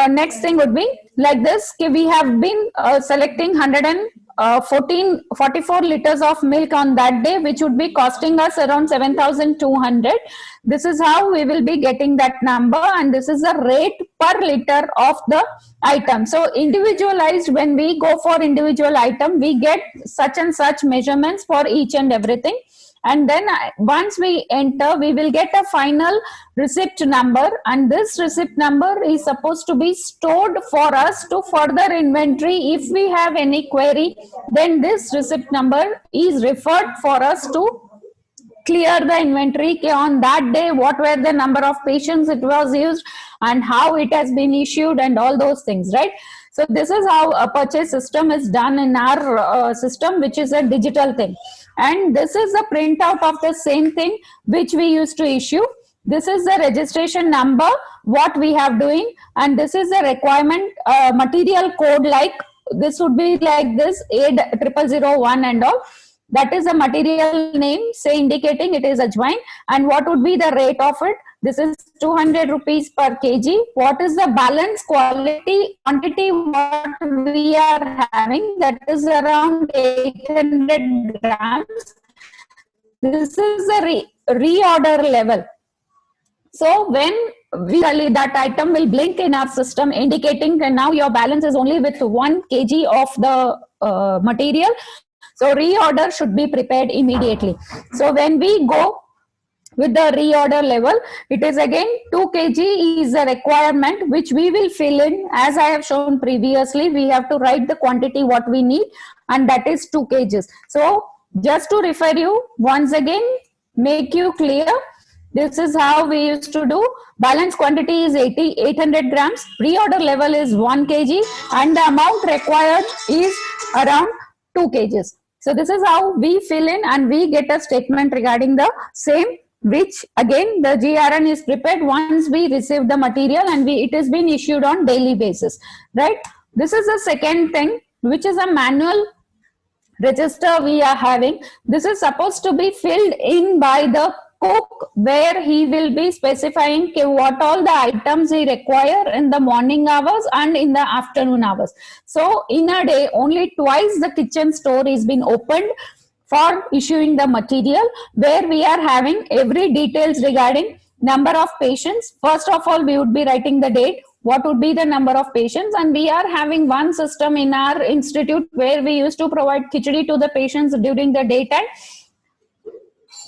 next thing would be like this. We have been selecting 44 liters of milk on that day, which would be costing us around 7,200. This is how we will be getting that number, and this is the rate per liter of the item. So individualized, when we go for individual item, we get such and such measurements for each and everything. And then once we enter, we will get a final receipt number, and this receipt number is supposed to be stored for us to further inventory. If we have any query, then this receipt number is referred for us to clear the inventory. On that day, what were the number of patients it was used and how it has been issued and all those things, right? So this is how a purchase system is done in our system, which is a digital thing. And this is a printout of the same thing which we used to issue. This is the registration number, what we have doing, and this is the requirement material code. Like this would be like this, 8001 and all. That is a material name, say indicating it is ajwain. And what would be the rate of it? This is 200 rupees per kg. What is the balance quantity what we are having? That is around 800 grams. This is the reorder level. So when that item will blink in our system, indicating that now your balance is only with 1 kg of the material. So reorder should be prepared immediately. So when we go with the reorder level, it is again 2 kg is the requirement which we will fill in. As I have shown previously, we have to write the quantity what we need, and that is 2 kgs. So just to refer you once again, make you clear, this is how we used to do. Balance quantity is 800 grams, reorder level is 1 kg, and the amount required is around 2 kgs. So this is how we fill in, and we get a statement regarding the same, which again the GRN is prepared once we receive the material, and it has been issued on daily basis, right? This is the second thing, which is a manual register we are having. This is supposed to be filled in by the cook, where he will be specifying what all the items he require in the morning hours and in the afternoon hours. So in a day, only twice the kitchen store is been opened for issuing the material, where we are having every details regarding number of patients. First of all, we would be writing the date, what would be the number of patients, and we are having one system in our institute where we used to provide khichdi to the patients during the daytime.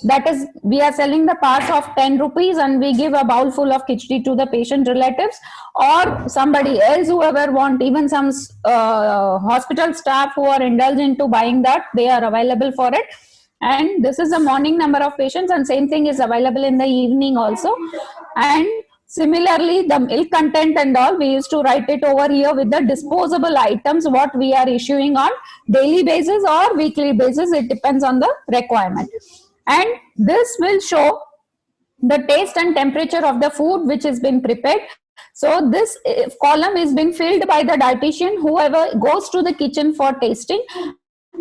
That is, we are selling the pass of 10 rupees and we give a bowl full of khichdi to the patient relatives or somebody else, whoever want, even some hospital staff who are indulged into buying that, they are available for it. And this is the morning number of patients, and same thing is available in the evening also. And similarly, the milk content and all, we used to write it over here with the disposable items, what we are issuing on daily basis or weekly basis, it depends on the requirement. And this will show the taste and temperature of the food which has been prepared. So this column is being filled by the dietitian, whoever goes to the kitchen for tasting,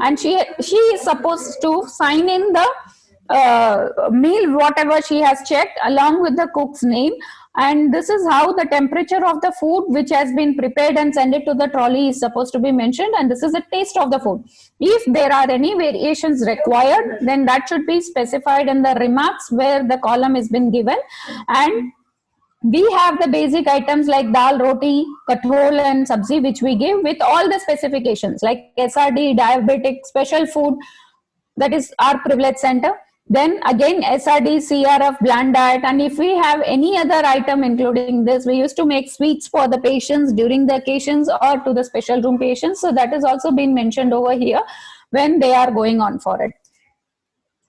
and she is supposed to sign in the meal whatever she has checked along with the cook's name. And this is how the temperature of the food which has been prepared and sent it to the trolley is supposed to be mentioned, and this is the taste of the food. If there are any variations required, then that should be specified in the remarks where the column has been given. And we have the basic items like dal, roti, kathol and sabzi, which we give with all the specifications like SRD, diabetic, special food, that is our privilege center. Then again SRD, CRF, bland diet, and if we have any other item including this, we used to make sweets for the patients during the occasions or to the special room patients. So that is also been mentioned over here when they are going on for it.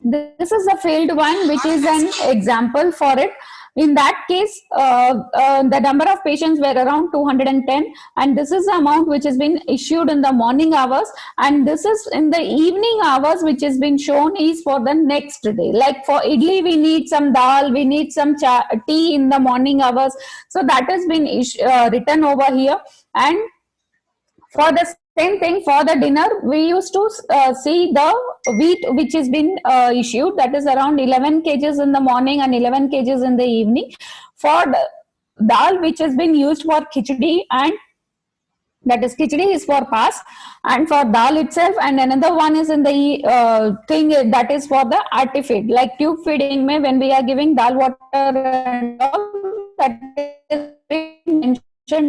This is the field one, which is an example for it. In that case, the number of patients were around 210, and this is the amount which has been issued in the morning hours, and this is in the evening hours which has been shown is for the next day. Like for idli, we need some dal, we need some tea in the morning hours. So that has been written over here. And for the same thing for the dinner, we used to see the wheat which has been issued, that is around 11 kgs in the morning and 11 kgs in the evening. For the dal which has been used for khichdi, and that is khichdi is for pass, and for dal itself, and another one is in the thing that is for the artifeed, like tube feeding mein when we are giving dal water and all, that is mentioned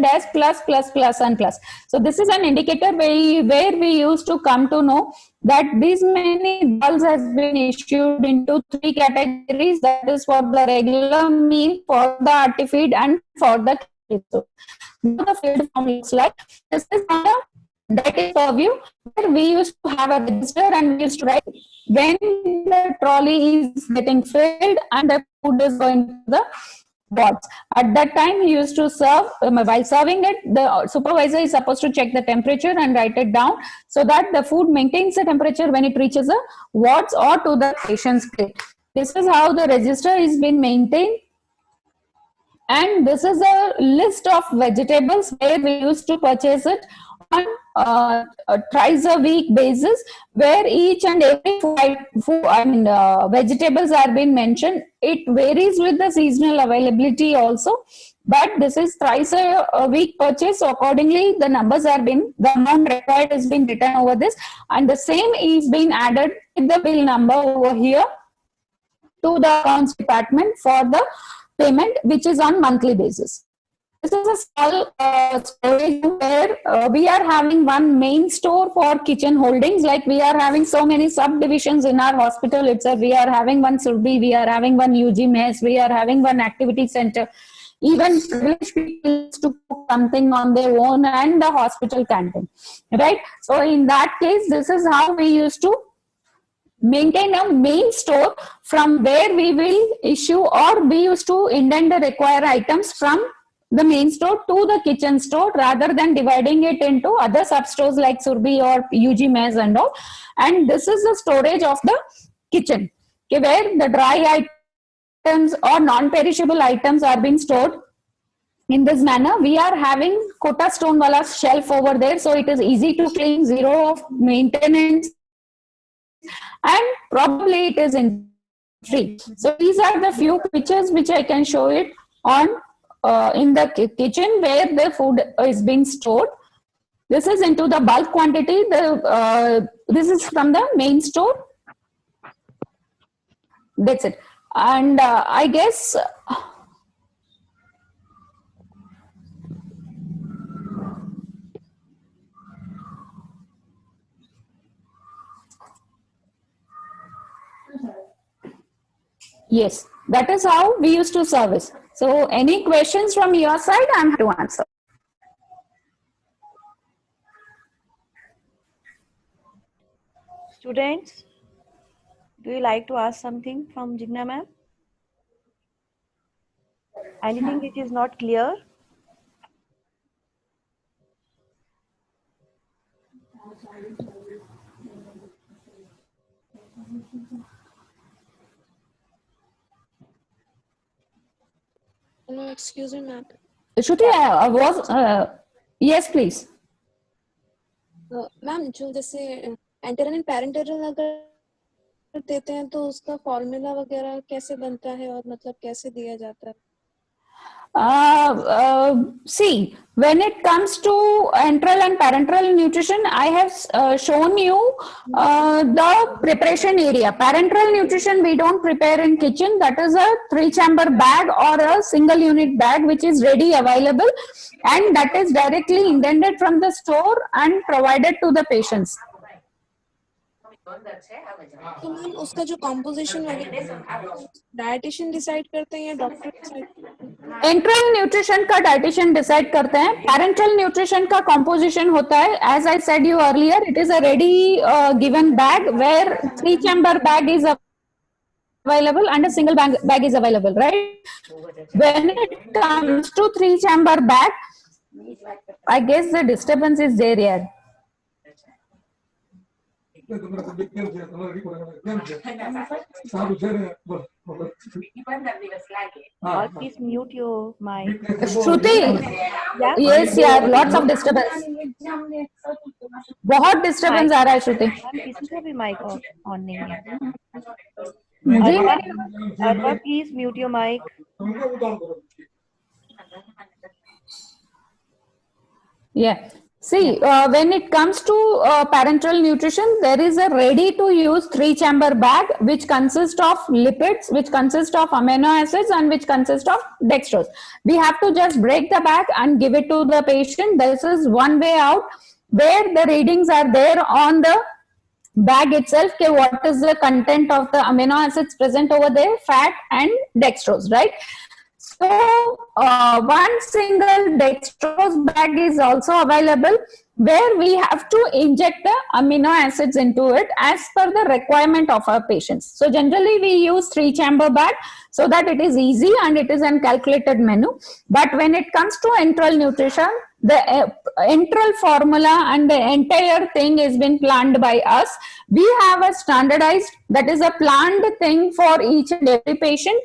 as plus, plus, plus and plus. So this is an indicator where we used to come to know that these many dals has been issued into 3 categories, that is for the regular meal, for the artifeed and for the khichdi. Now the field form looks like this is on a dietary purview where we used to have a register and we used to write when the trolley is getting filled and the food is going to the wards. At that time, he used to serve, while serving it, the supervisor is supposed to check the temperature and write it down so that the food maintains the temperature when it reaches the wards or to the patient's plate. This is how the register is being maintained. And this is a list of vegetables where we used to purchase it on a thrice a week basis, where each and every vegetables are being mentioned. It varies with the seasonal availability also, but this is thrice a week purchase. So accordingly, the numbers are being, the amount required has been written over this, and the same is being added with the bill number over here to the accounts department for the payment, which is on monthly basis. This is a small storage where we are having one main store for kitchen holdings. Like we are having so many subdivisions in our hospital itself. We are having one Surbi, we are having one UG mess, we are having one activity center. Even privileged people used to cook something on their own, and the hospital canteen, right? So in that case, this is how we used to maintain a main store from where we will issue, or we used to indent the required items from the main store to the kitchen store rather than dividing it into other sub stores like Surbi or UG mess and all. And this is the storage of the kitchen, okay, where the dry items or non-perishable items are being stored. In this manner, we are having Kota stone wala shelf over there, so it is easy to clean, zero of maintenance, and probably it is in free. So these are the few pictures which I can show it on in the kitchen where the food is being stored. This is into the bulk quantity. This is from the main store. That's it. And I guess yes, that is how we used to service. So any questions from your side, I'm happy to answer. Students, do you like to ask something from Jigna ma'am? Anything which is not clear? Hello, excuse me, ma'am. Shruti, I was, yes, please. Ma'am जो जैसे enteral and parental अगर देते हैं तो उसका formula वगैरह कैसे बनता है और मतलब कैसे दिया जाता है? See, when it comes to enteral and parenteral nutrition, I have shown you the preparation area. Parenteral nutrition we don't prepare in kitchen. That is a 3-chamber bag or a single unit bag which is ready available, and that is directly intended from the store and provided to the patients. तो ma'am उसका जो composition वगैरह dietitian decide करते हैं या doctor decide करते हैं? Enteral nutrition का डाइटिशियन डिसाइड करते हैं. पैरेंटल न्यूट्रिशन का कॉम्पोजिशन होता है, as I said you earlier, it is a ready given bag where 3-chamber bag is available and a single bag is available, right? When it comes to 3-chamber bag, I guess the disturbance is there here. Please mute your mic. Shruti, yes यार, lots of disturbance. बहुत disturbance आ रहा है श्रुति. किसी का भी mic on नहीं है. मुझे Arpa, please mute your mic. Yeah. See, when it comes to parenteral nutrition, there is a ready-to-use 3-chamber bag which consists of lipids, which consists of amino acids, and which consists of dextrose. We have to just break the bag and give it to the patient. This is one way out, where the readings are there on the bag itself. Okay, what is the content of the amino acids present over there, fat and dextrose, right? So one single dextrose bag is also available, where we have to inject the amino acids into it as per the requirement of our patients. So generally we use 3-chamber bag so that it is easy and it is an calculated menu. But when it comes to enteral nutrition, the enteral formula and the entire thing has been planned by us. We have a standardized, that is a planned thing for each and every patient,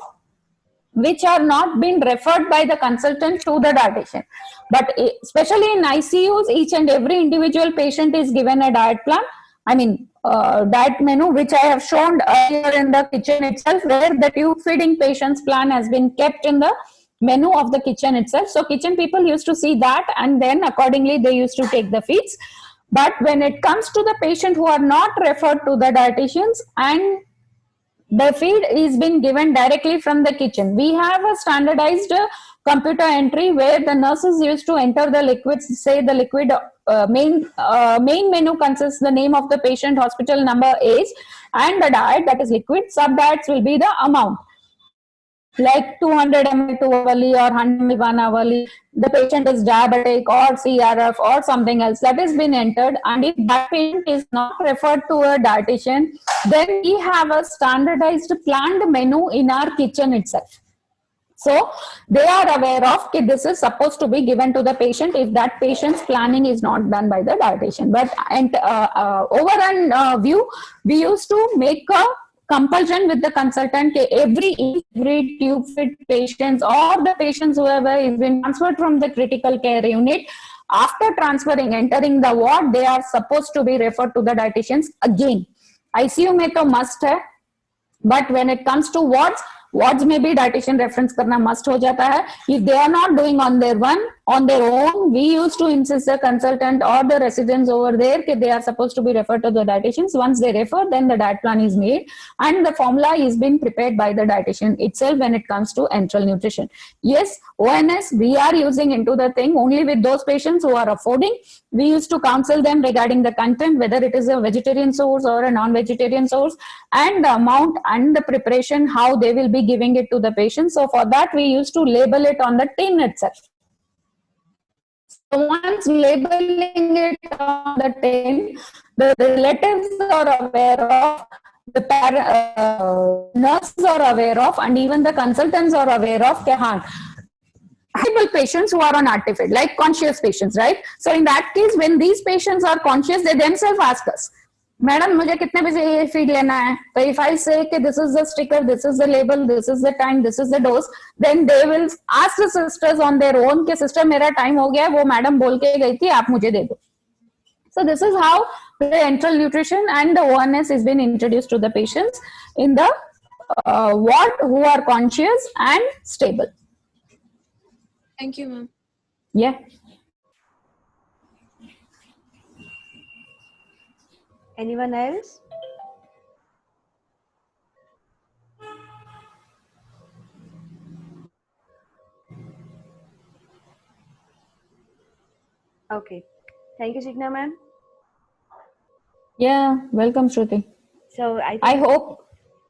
which are not been referred by the consultant to the dietitian. But especially in ICUs, each and every individual patient is given a diet plan. I mean, diet menu, which I have shown earlier in the kitchen itself, where the tube feeding patient's plan has been kept in the menu of the kitchen itself. So kitchen people used to see that, and then accordingly they used to take the feeds. But when it comes to the patient who are not referred to the dietitians and the feed is being given directly from the kitchen, we have a standardized computer entry where the nurses used to enter the liquids. Say the liquid main menu consists the name of the patient, hospital number, age, and the diet, that is liquid. Sub diets will be the amount, like 200 ml 2 hourly or 100 ml 1 hourly. The patient is diabetic or CRF or something else, that has been entered. And if that patient is not referred to a dietitian, then we have a standardized planned menu in our kitchen itself. So they are aware of that this is supposed to be given to the patient if that patient's planning is not done by the dietitian. But overall view, we used to make a compulsion with the consultant that every tube feed patients or the patients whoever is been transferred from the critical care unit, after transferring, entering the ward, they are supposed to be referred to the dietitians again. ICU में तो must है, but when it comes to wards में भी dietitian reference करना must हो जाता है. If they are not doing on their on their own. We used to insist the consultant or the residents over there that they are supposed to be referred to the dietitians. Once they refer, then the diet plan is made and the formula is being prepared by the dietitian itself when it comes to enteral nutrition. Yes, ONS we are using into the thing only with those patients who are affording. We used to counsel them regarding the content, whether it is a vegetarian source or a non-vegetarian source, and the amount and the preparation, how they will be giving it to the patient. So for that, we used to label it on the tin itself. So once labeling it on the tin, the relatives are aware of, the nurses are aware of, and even the consultants are aware of. Patients who are on active, like conscious patients, right? So in that case, when these patients are conscious, they themselves ask us, Madam, मुझे कितने बजे ये feed लेना है? So if I say कि this is the sticker, this is the label, this is the time, this is the dose, then they will ask the sisters on their own कि sister मेरा time हो गया है, वो madam बोल के गई थी, आप मुझे दे दो. So this is how the enteral nutrition and the ONS is being introduced to the patients in the ward who are conscious and stable. Thank you, ma'am. Yeah. Anyone else? Okay. Thank you, Signa ma'am. Yeah, welcome, Shruti. So I hope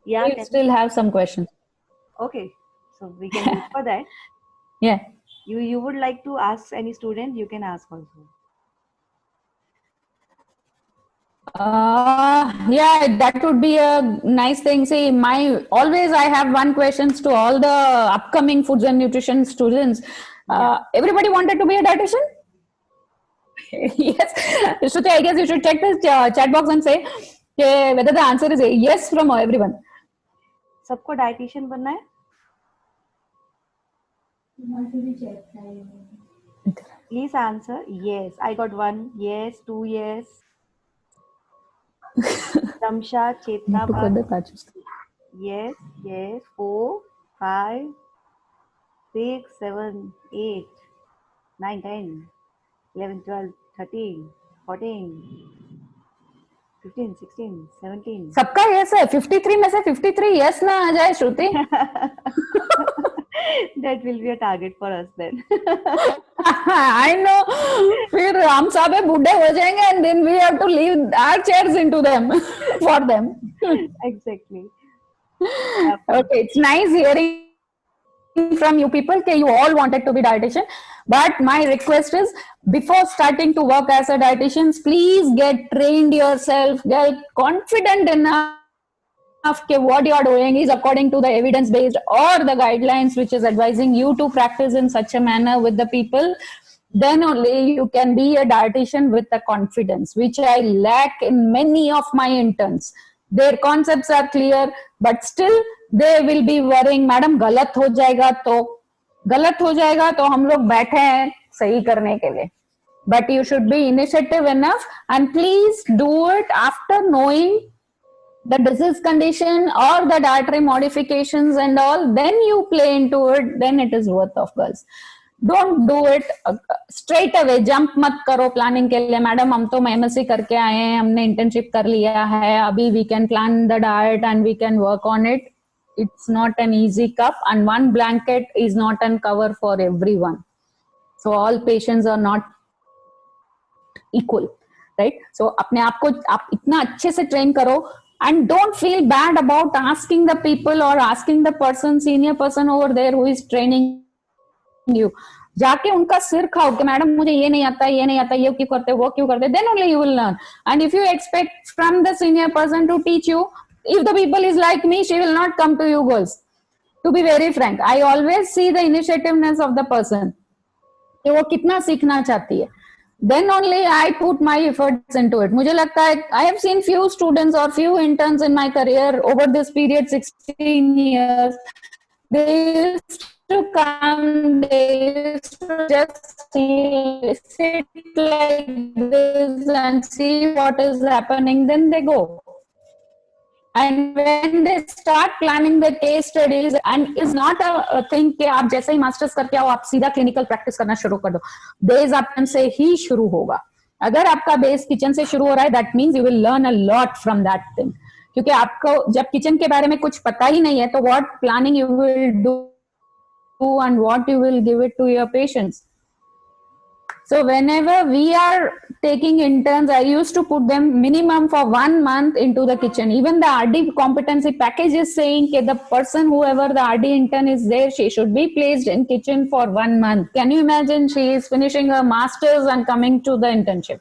you still have some questions. Okay, so we can look for that. Yeah. You would like to ask any student, you can ask also. Yeah, that would be a nice thing. See, always I have one questions to all the upcoming foods and nutrition students. Everybody wanted to be a dietitian? Yes. Shruti, I guess you should check this chat box and say whether the answer is a yes from everyone. सबको dietitian बनना है? Please answer. Yes, I got one. Yes, 2 yes. Ramsha, Chetna, yes, yes. 4, 5, 6, 7, 8, 9, 10, 11, 12, 13, 14, 15, 16, 17. सबका yes है. 53 में से 53 yes ना आ जाए, Shruti. That will be a target for us then. I know. फिर हम सब बूढ़े हो जाएंगे and then we have to leave our chairs into them for them. Exactly. Okay, it's nice hearing from you people that you all wanted to be dietitian, but my request is before starting to work as a dietitian, please get trained yourself, get confident enough that what you are doing is according to the evidence based or the guidelines which is advising you to practice in such a manner with the people. Then only you can be a dietitian with the confidence, which I lack in many of my interns. Their concepts are clear, but still they will be worrying, madam गलत हो जाएगा तो हम लोग बैठे हैं सही करने के लिए. But you should be initiative enough and please do it after knowing the disease condition or the dietary modifications and all. Then you play into it, then it is worth of girls. Don't do it straight away. Jump मत करो planning के लिए. Madam हम तो MSc करके आए हैं, हमने internship कर लिया है, अभी we can plan the diet and we can work on it. It's not an easy cup and one blanket is not an cover for everyone. So all patients are not equal, right? So अपने आप को आप इतना अच्छे से train करो and don't feel bad about asking the people or asking the person, senior person over there who is training you. जाके उनका सिर खाओ कि मैडम मुझे ये नहीं आता, ये क्यों करते, वो क्यों करते. Then only you will learn. And if you expect from the senior person to teach you, if the people is like me, she will not come to you girls. To be very frank, I always see the initiativeness of the person. कि वो कितना सीखना चाहती है. Then only I put my efforts into it. मुझे लगता है I have seen few students or few interns in my career over this period 16 years. They used to come, they used to just sit like this and see what is happening. Then they go. And when they start planning the case studies, and is not a thing कि आप जैसे ही masters करके आओ आप सीधा clinical practice करना शुरू कर दो. बेस आपन से ही शुरू होगा. अगर आपका बेस किचन से शुरू हो रहा है, that means you will learn a lot from that thing. क्योंकि आपको जब किचन के बारे में कुछ पता ही नहीं है, तो what planning you will do and what you will give it to your patients. So whenever we are taking interns, I used to put them minimum for 1 month into the kitchen. Even the RD competency package is saying that the person, whoever the RD intern is there, she should be placed in kitchen for 1 month. Can you imagine? She is finishing her masters and coming to the internship,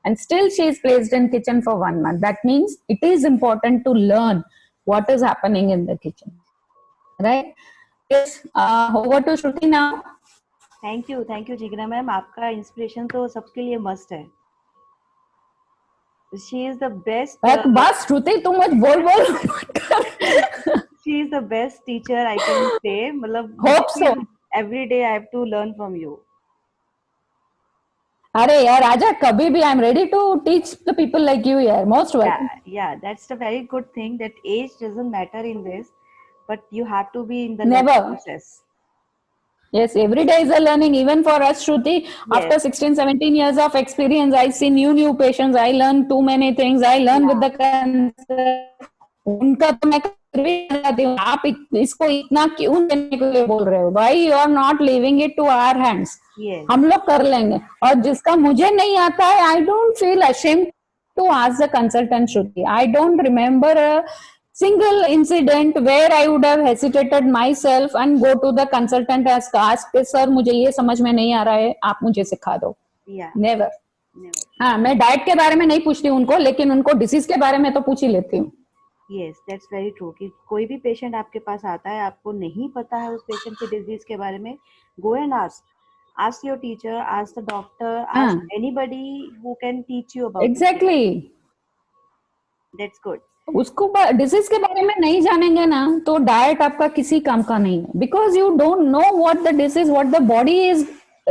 and still she is placed in kitchen for 1 month. That means it is important to learn what is happening in the kitchen, right? Yes, over to Shruti now. Thank you Jigna ma'am. आपका inspiration तो सबके लिए must है. She is the best. बस श्रुति तुम मुझ बोल she is the best teacher I can say. मतलब hope so. Every day I have to learn from you. अरे यार आजा कभी भी. I am ready to teach the people like you यार. Most welcome. Yeah, that's a very good thing that age doesn't matter in this, but you have to be in the Never. learning process. Yes, every day is a learning. Even for us, Shruti, after 16, 17 years of experience, I see new patients. I learn too many things. I learn with the cancer. उनका तो मैं करती हूँ. आप इसको इतना क्यों देने के लिए बोल रहे हो? Why you are not leaving it to our hands? हम लोग कर लेंगे. और जिसका मुझे नहीं आता है, I don't feel ashamed to ask the consultant, Shruti. I don't remember a single incident where I would have hesitated myself and go to the consultant as ask, sir मुझे ये समझ में नहीं आ रहा है, आप मुझे सिखा दो. Never. हाँ, मैं डाइट के बारे में नहीं पूछती उनको, लेकिन उनको डिसीज के बारे में तो पूछ ही लेती हूँ. Yes, that's very true. कि कोई भी पेशेंट आपके पास आता है, आपको नहीं पता है उस पेशेंट के डिजीज के बारे में, go and ask your teacher, ask the doctor, ask anybody who can teach you about exactly it. That's good. उसको डिसीज के बारे में नहीं जानेंगे ना तो डाइट आपका किसी काम का नहीं है. Because you don't know what the disease, what the body is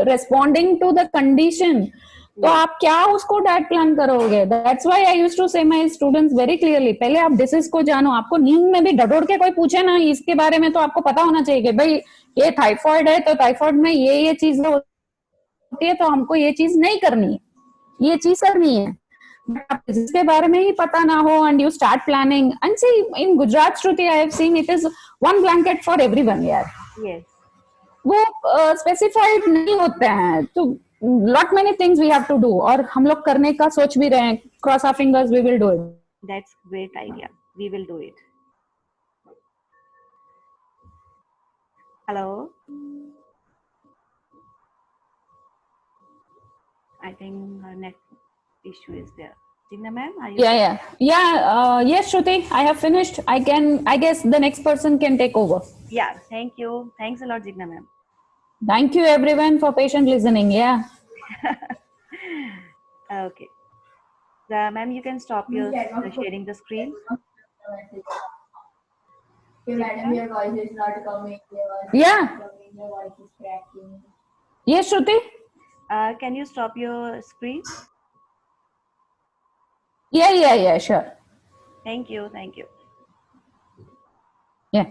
responding to the condition. तो आप क्या उसको डाइट प्लान करोगे? That's why I used to say my students very clearly, पहले आप डिसीज को जानो. आपको नींद में भी डडोड़ के कोई पूछे ना इसके बारे में, तो आपको पता होना चाहिए कि भाई ये थाइफॉइड है तो थाइफॉइड में ये चीज होती है, तो हमको ये चीज नहीं करनी है, ये चीज करनी है. जिसके बारे में ही पता ना हो and you start planning and see in Gujarat, Shruti, I have seen it is one blanket for everyone यार. Yes. वो specified नहीं होते हैं, तो lot many things we have to do. और हम लोग करने का सोच भी रहे हैं. Cross our fingers, we will do it. That's great idea. We will do it. Hello. I think net issue is there. Jigna ma'am, are you? Yes, Shruti, I have finished. I guess the next person can take over. Yeah, thank you. Thanks a lot, Jigna ma'am. Thank you everyone for patient listening. Yeah. Okay. Ma'am, you can stop your sharing the screen. Madam, your voice is not coming. Yeah. Your voice is cracking. Yes, Shruti. Can you stop your screen? Yeah, sure. Thank you. Yeah.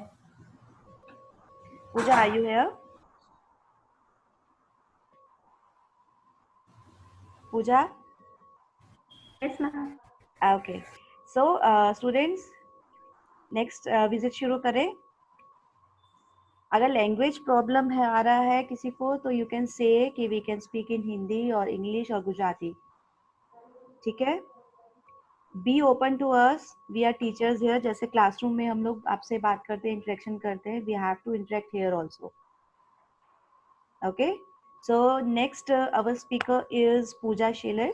Pooja, are you here? Pooja? Yes, ma'am. Okay. So, students, next visit शुरू करें. अगर language problem है आ रहा है किसी को, तो you can say कि we can speak in Hindi और इंग्लिश और गुजराती. ठीक है? Be open to us. We are teachers here. जैसे क्लासरूम में हम लोग आपसे बात करते हैं, इंटरेक्शन करते हैं, we have to interact here also. Okay. So next our speaker is Pooja शीलर.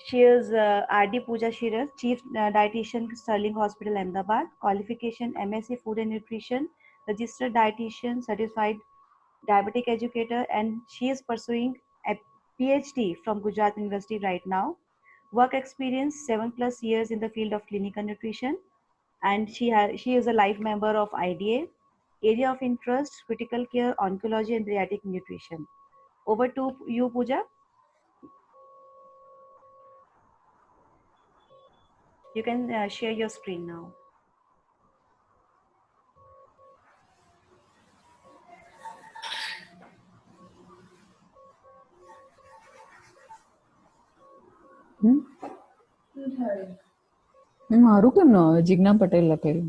She is RD Pooja Shiras, Chief Dietitian, Sterling Hospital, Ahmedabad. Qualification MSc Food and Nutrition, Registered Dietitian, Certified Diabetic Educator, and she is pursuing a PhD from Gujarat University right now. Work experience 7+ years in the field of clinical nutrition, and she is a life member of IDA. Area of interest: critical care, oncology, and pediatric nutrition. Over to you, Pooja. You can share your screen now. મારું કેમ ન આવે? જિજ્ઞા પટેલ લખેલું.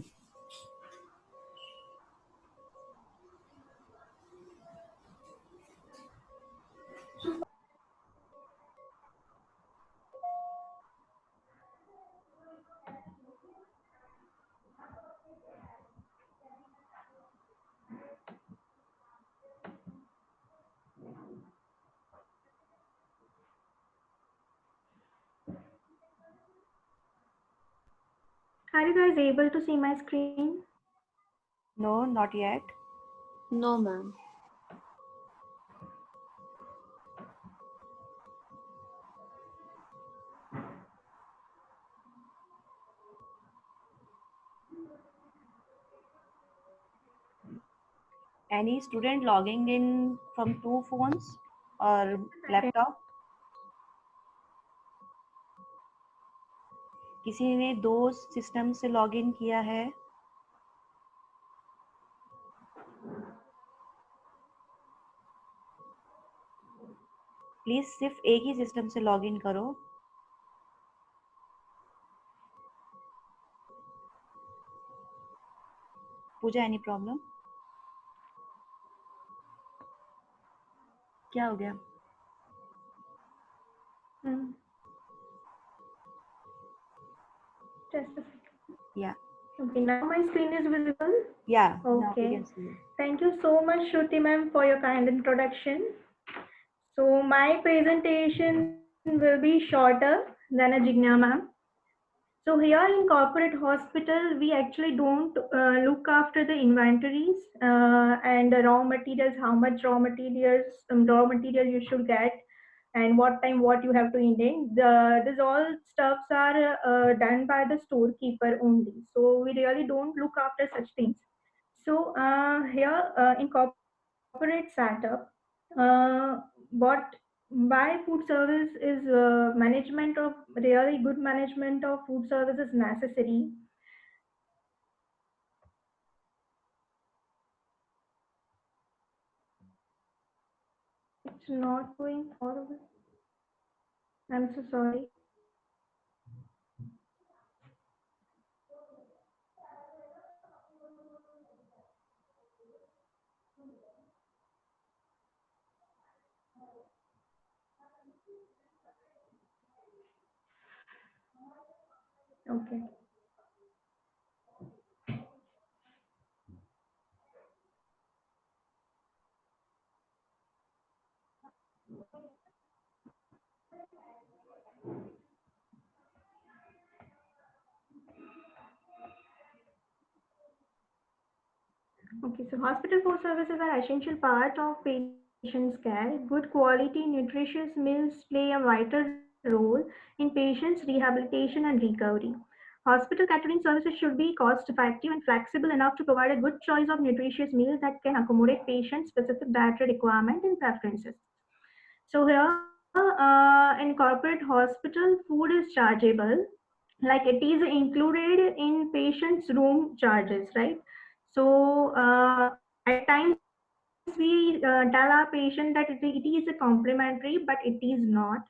Are you guys able to see my screen? No, not yet. No, ma'am. Any student logging in from 2 phones or laptop? किसी ने 2 system से login किया है? प्लीज सिर्फ एक ही सिस्टम से लॉगिन करो. पूजा, एनी प्रॉब्लम? क्या हो गया? Just a second. Yeah. Okay, now my screen is visible? Yeah. Now we Okay. can see it. Thank you so much, Shruti ma'am, for your kind introduction. So my presentation will be shorter than a Jigna ma'am. So here in corporate hospital, we actually don't look after the inventories and the raw materials, how much raw material you should get, and what time what you have to indent. These all stuffs are done by the storekeeper only. So we really don't look after such things. So here in corporate setup, what why food service is management of really good management of food service is necessary. It's not going forward. I'm so sorry. Okay. Okay, so hospital food services are essential part of patient's care. Good quality, nutritious meals play a vital role in patients' rehabilitation and recovery. Hospital catering services should be cost effective and flexible enough to provide a good choice of nutritious meals that can accommodate patients' specific dietary requirement and preferences. So here in corporate hospital, food is chargeable, like it is included in patient's room charges, right? So at times we tell our patient that it is a complimentary, but it is not.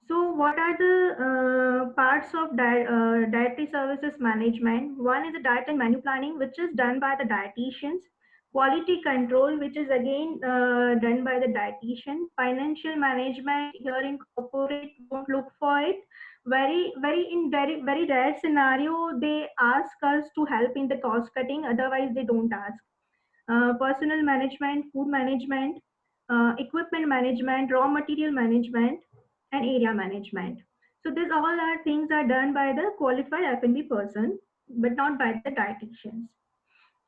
So what are the parts of dietary services management? One is the diet and menu planning, which is done by the dietitians. Quality control, which is again done by the dietitian. Financial management, here in corporate, don't look for it. Very rare scenario, they ask us to help in the cost cutting. Otherwise, they don't ask. Personal management, food management, equipment management, raw material management, and area management. So these all are things are done by the qualified F&B person, but not by the dietitians.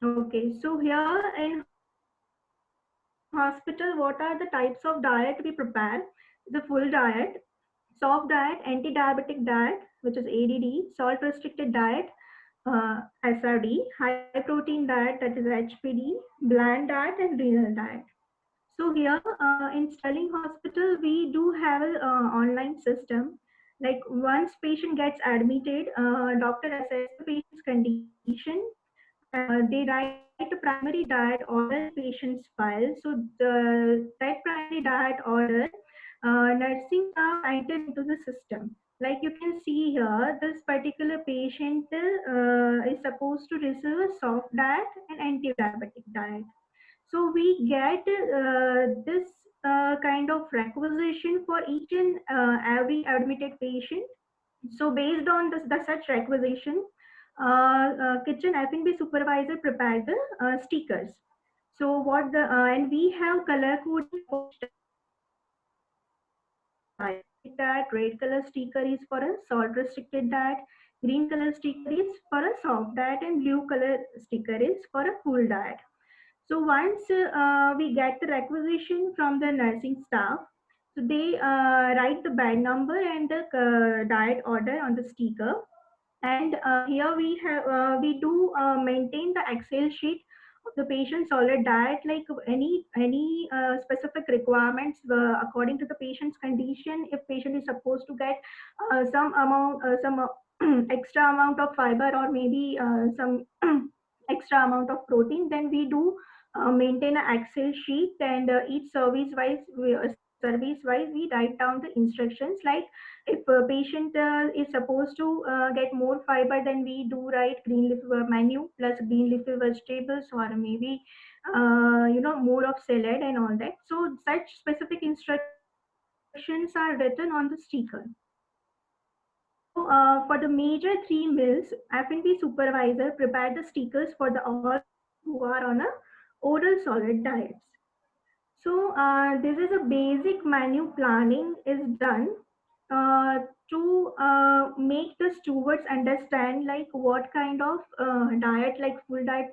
Okay, so here in hospital, what are the types of diet we prepare? The full diet, soft diet, anti-diabetic diet, which is ADD, salt-restricted diet, SRD, high protein diet, that is HPD, bland diet, and renal diet. So here in Sterling Hospital, we do have an online system Like once patient gets admitted, doctor assess the patient's condition. They write a primary diet order in patient's file. So that primary diet order, nursing staff enter into the system. Like you can see here, this particular patient is supposed to receive a soft diet and anti-diabetic diet. So we get this kind of requisition for each and every admitted patient. So based on the such requisition, kitchen F&B supervisor prepared the stickers. So what the and we have color coding for each diet. Yellow color sticker is for a diet, red color sticker is for a salt restricted diet, green color sticker is for a soft diet, and blue color sticker is for a full diet. So once we get the requisition from the nursing staff, so they write the bed number and the diet order on the sticker. And here we do maintain the Excel sheet of the patient's solid diet, like any specific requirements according to the patient's condition. If patient is supposed to get some extra amount of fiber, or maybe some extra amount of protein, then we do maintain an Excel sheet, and each service wise we write down the instructions. Like if a patient is supposed to get more fiber, then we do write green leaf menu plus green leafy vegetables, or maybe more of salad and all that. So such specific instructions are written on the sticker. So for the major three meals, F&B supervisor prepared the stickers for the all patients who are on a oral solid diets. So this is a basic menu planning is done to make the stewards understand like what kind of diet, like full diet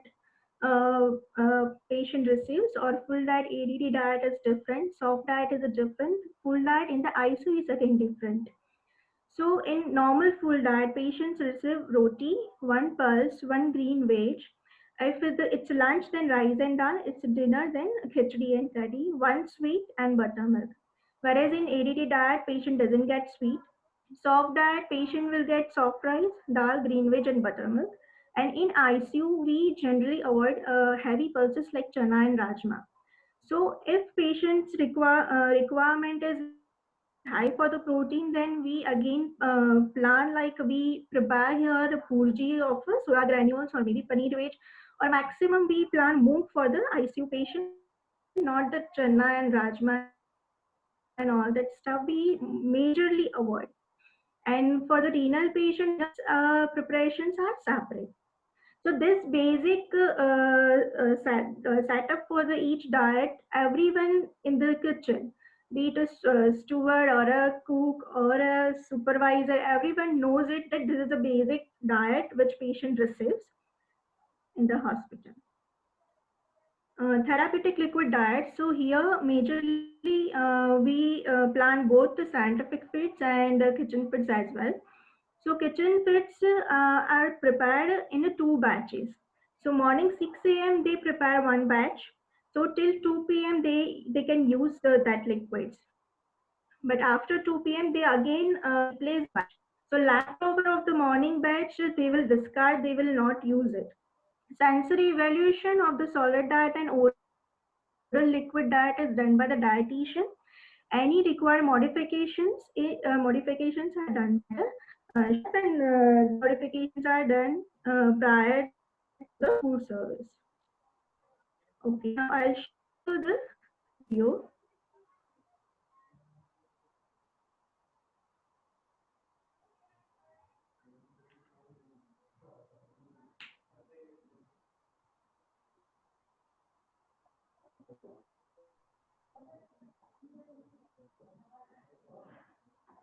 patient receives, or full diet ADD diet is different, soft diet is a different, full diet in the ICU is again different. So in normal full diet, patients receive roti, one pulse, one green veg. If it's lunch, then rice and dal. It's dinner, then khichdi and curry, one sweet and buttermilk. Whereas in ADD diet, patient doesn't get sweet. Soft diet, patient will get soft rice, dal, green veg and buttermilk. And in ICU, we generally avoid heavy pulses like chana and rajma. So if patient's requirement is very high for the protein, then we again plan, like we prepare here the purji of soya granules or maybe paneer veg, or maximum we plan moong for the ICU patient, not the chana and rajma and all that stuff. We majorly avoid. And for the renal patient, preparations are separate. So this basic setup for the each diet, everyone in the kitchen, be it a steward or a cook or a supervisor, everyone knows it that this is a basic diet which patient receives in the hospital. Therapeutic liquid diet. So here majorly we plan both the scientific feeds and kitchen feeds as well. So kitchen feeds are prepared in two batches. So morning 6 a.m. they prepare one batch. So till 2 p.m. they can use that liquids. But after 2 p.m. they again replace batch. So leftover of the morning batch they will discard. They will not use it. Sensory evaluation of the solid diet and oral liquid diet is done by the dietitian. Any required modifications are done by the chef, and the modifications are done prior to the food service. Okay, now I'll show you the video.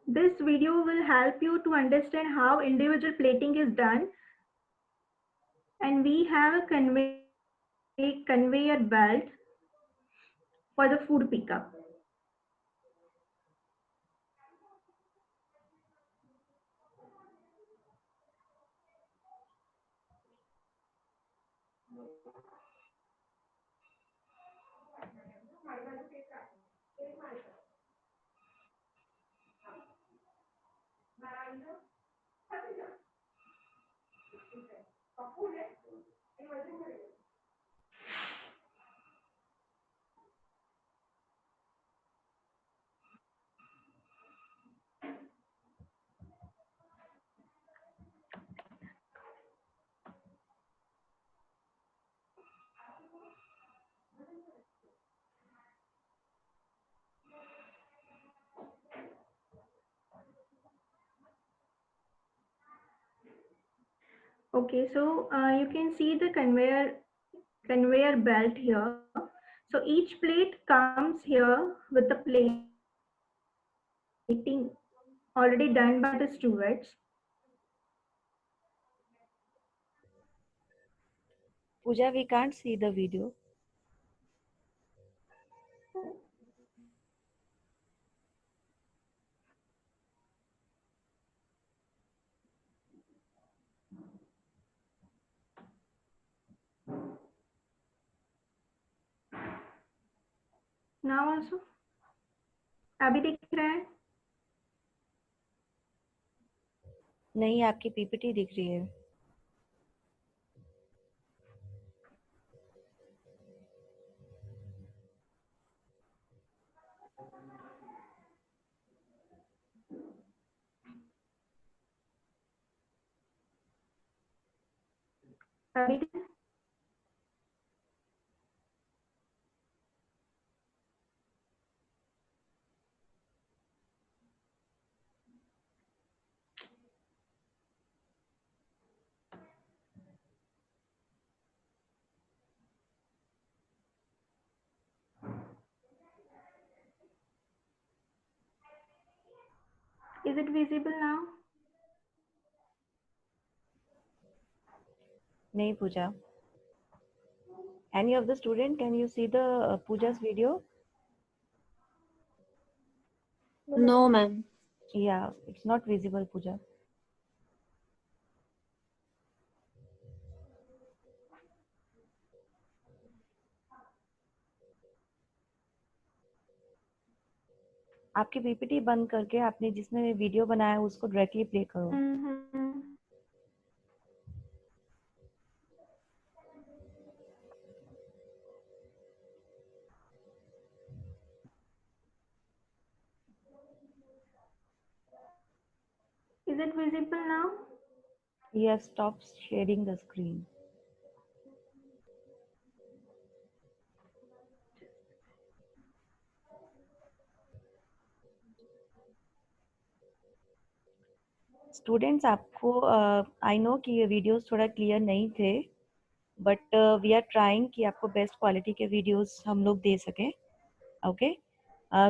This video will help you to understand how individual plating is done. And we have a conveyor belt for the food pickup. Okay, so you can see the conveyor belt here. So each plate comes here with the plating already done by the stewards. Pooja, we can't see the video. Now also, अभी दिख रहा है? नहीं, आपकी PPT दिख रही है. अभी दिख रहा है? Is it visible now? नहीं पूजा. Any of the student, can you see the Pooja's video? No, ma'am. Yeah, it's not visible, Pooja. आपकी पीपीटी बंद करके आपने जिसमें वीडियो बनाया है उसको डायरेक्टली प्ले करो. Is it visible now? Yes, stop sharing the screen. Students आपको आई नो कि ये वीडियोस थोड़ा क्लियर नहीं थे, बट वी आर ट्राइंग कि आपको बेस्ट क्वालिटी के वीडियोस हम लोग दे सकें. ओके,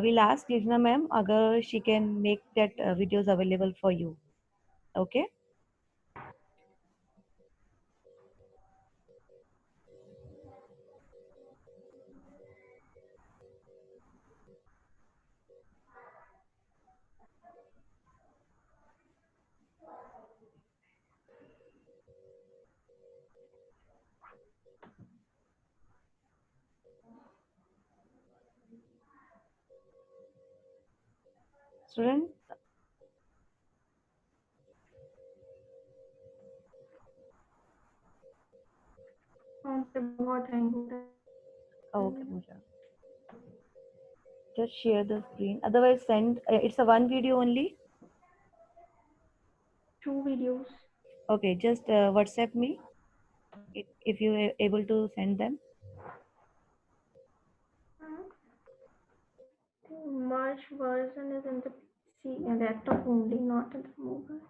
विल आस्क लिजना मैम अगर she can make that videos available for you. Okay. Student, बहुत हैंग हो रहा है. okay Pooja, just share the screen, otherwise send it's a one video only. 2 videos. Okay, just WhatsApp me if you are able to send them. Merge version is in the PC laptop only, not in the mobile.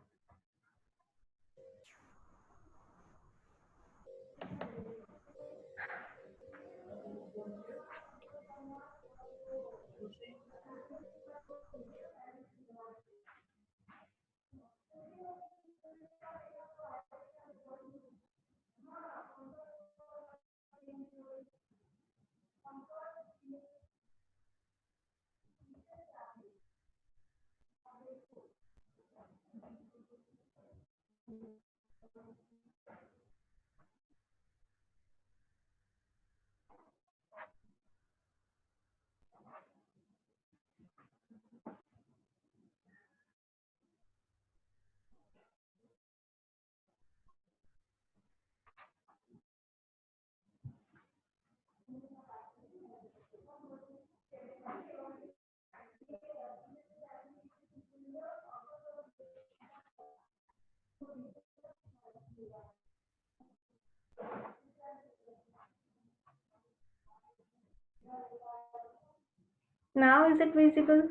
Now is it visible?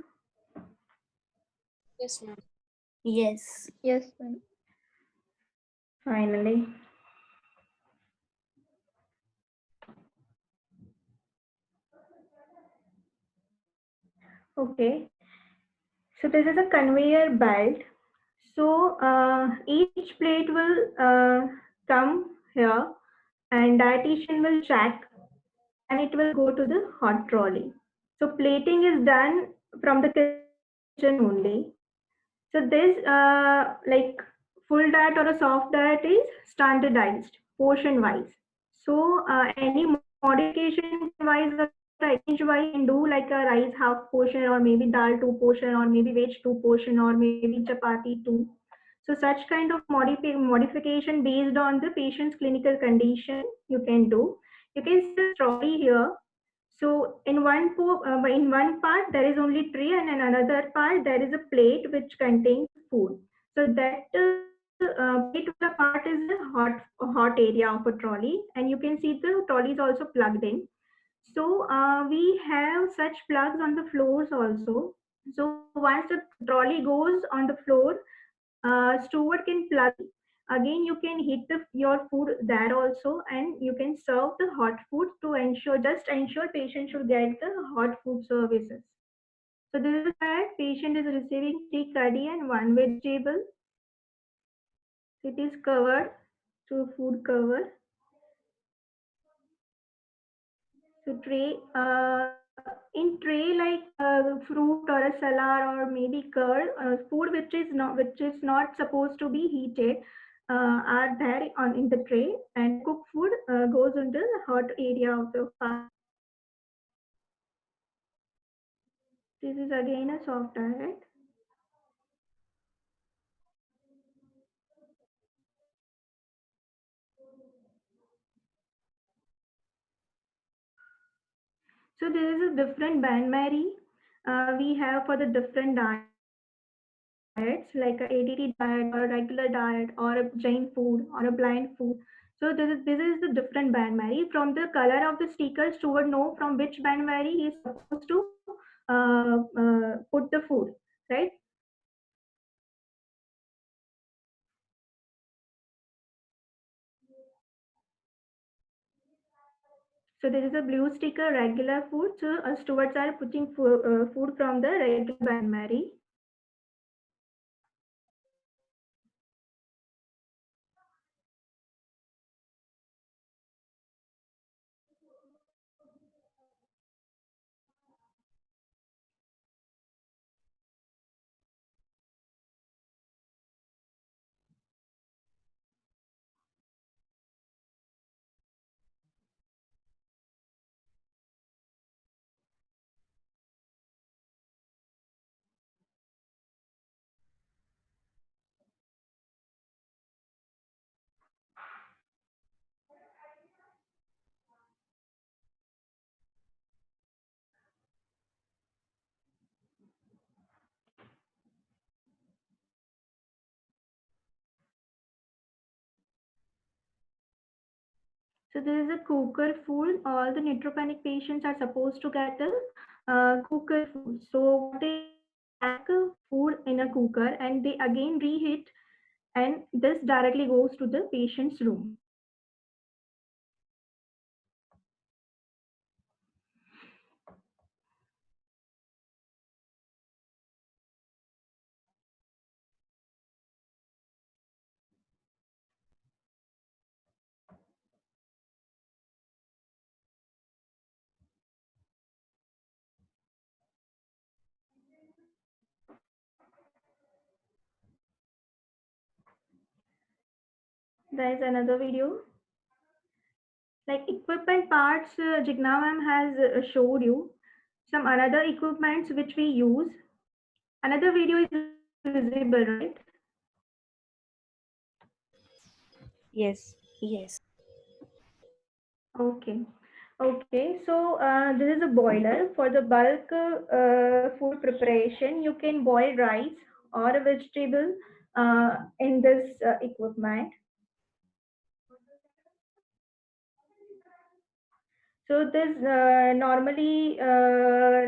Yes, ma'am. Yes. Yes, ma'am. Finally. Okay. So this is a conveyor belt. So each plate will come here, and dietitian will check, and it will go to the hot trolley. So plating is done from the kitchen only. So this like full diet or a soft diet is standardized portion wise. So any modification wise or arrange wise you can do like a rice half portion or maybe dal two portion or maybe veg two portion or maybe chapati two. So such kind of modification based on the patient's clinical condition you can do. You can see the trolley here. So in one part there is only tray, and in another part there is a plate which contains food. So that plate wala part is the hot area of a trolley, and you can see the trolley is also plugged in. So we have such plugs on the floors also. So once the trolley goes on the floor, steward can plug it. Again, you can heat your food there also, and you can serve the hot food to ensure patient should get the hot food services. So this is that patient is receiving 3 curry and 1 vegetable. It is covered through food cover. So tray, in tray like fruit or a salad or maybe curd, food which is not supposed to be heated are there on in the tray, and cooked food goes into the hot area of the part. This is again a soft diet. So there is a different band Mary we have for the different diets like a ADD diet or a regular diet or a Jain food or a blind food. So this is the different band Mary. From the color of the sticker, steward know from which band Mary he is supposed to put the food, right? So there is a blue sticker regular food. So stewards are putting food from the regular band Mary. So there is a cooker food. All the neutropenic patients are supposed to get a cooker food. So what they do, they pack food in a cooker and they again reheat, and this directly goes to the patient's room. There is another video. Like equipment parts, Jigna ma'am has showed you some another equipments which we use. Another video is visible, right? Yes. Okay. Okay, so this is a boiler for the bulk food preparation. You can boil rice or a vegetable in this equipment. So this normally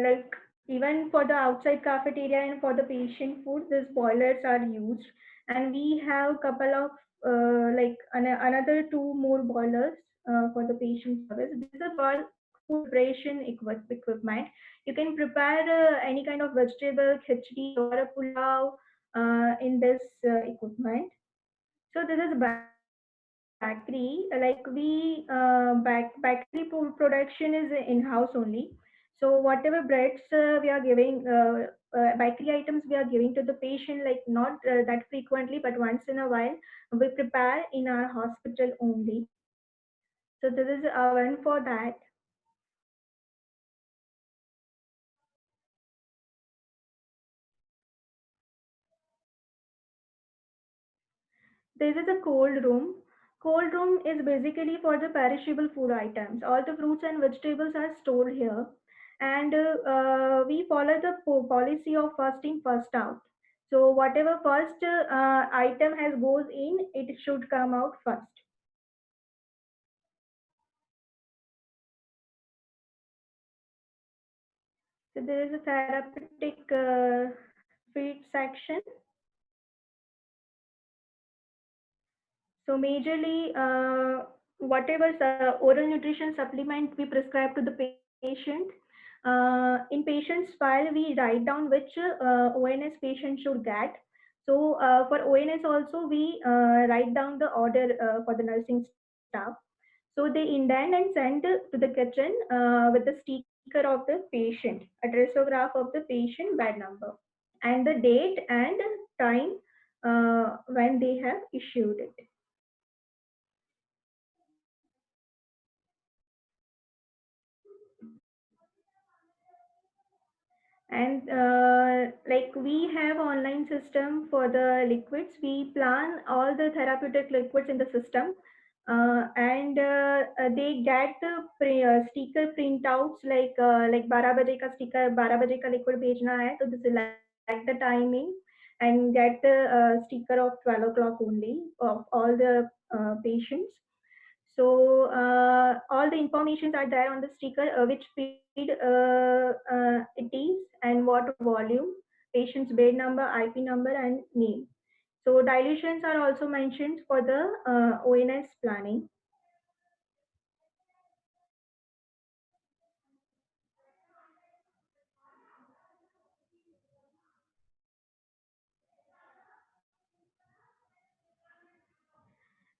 like even for the outside cafeteria and for the patient food, these boilers are used, and we have couple of like another two more boilers for the patient service. This is a bulk food preparation equipment. You can prepare any kind of vegetable, khichdi or a pulao in this equipment. So this is bakery. Like bakery production is in house only. So whatever breads we are giving, bakery items we are giving to the patient, like not that frequently, but once in a while, we prepare in our hospital only. So this is a one for that. This is a cold room. Cold room is basically for the perishable food items. All the fruits and vegetables are stored here, and we follow the policy of first in, first out. So whatever first item has goes in, it should come out first. So there is a therapeutic feed section. So majorly, whatever oral nutrition supplement we prescribe to the patient, in patient's file we write down which ONS patient should get. So for ONS also we write down the order for the nursing staff. So they indent and send to the kitchen with the sticker of the patient, addressograph of the patient, bed number, and the date and time when they have issued it. And like we have online system for the liquids, we plan all the therapeutic liquids in the system, and they get the sticker printouts like 12 baje ka sticker, 12 baje ka liquid bhejna hai, so they select the timing and get the sticker of 12 o'clock only of all the patients. So all the informations are there on the sticker, which feed it is and what volume, patient's bed number, IP number, and name. So dilutions are also mentioned for the ONS planning.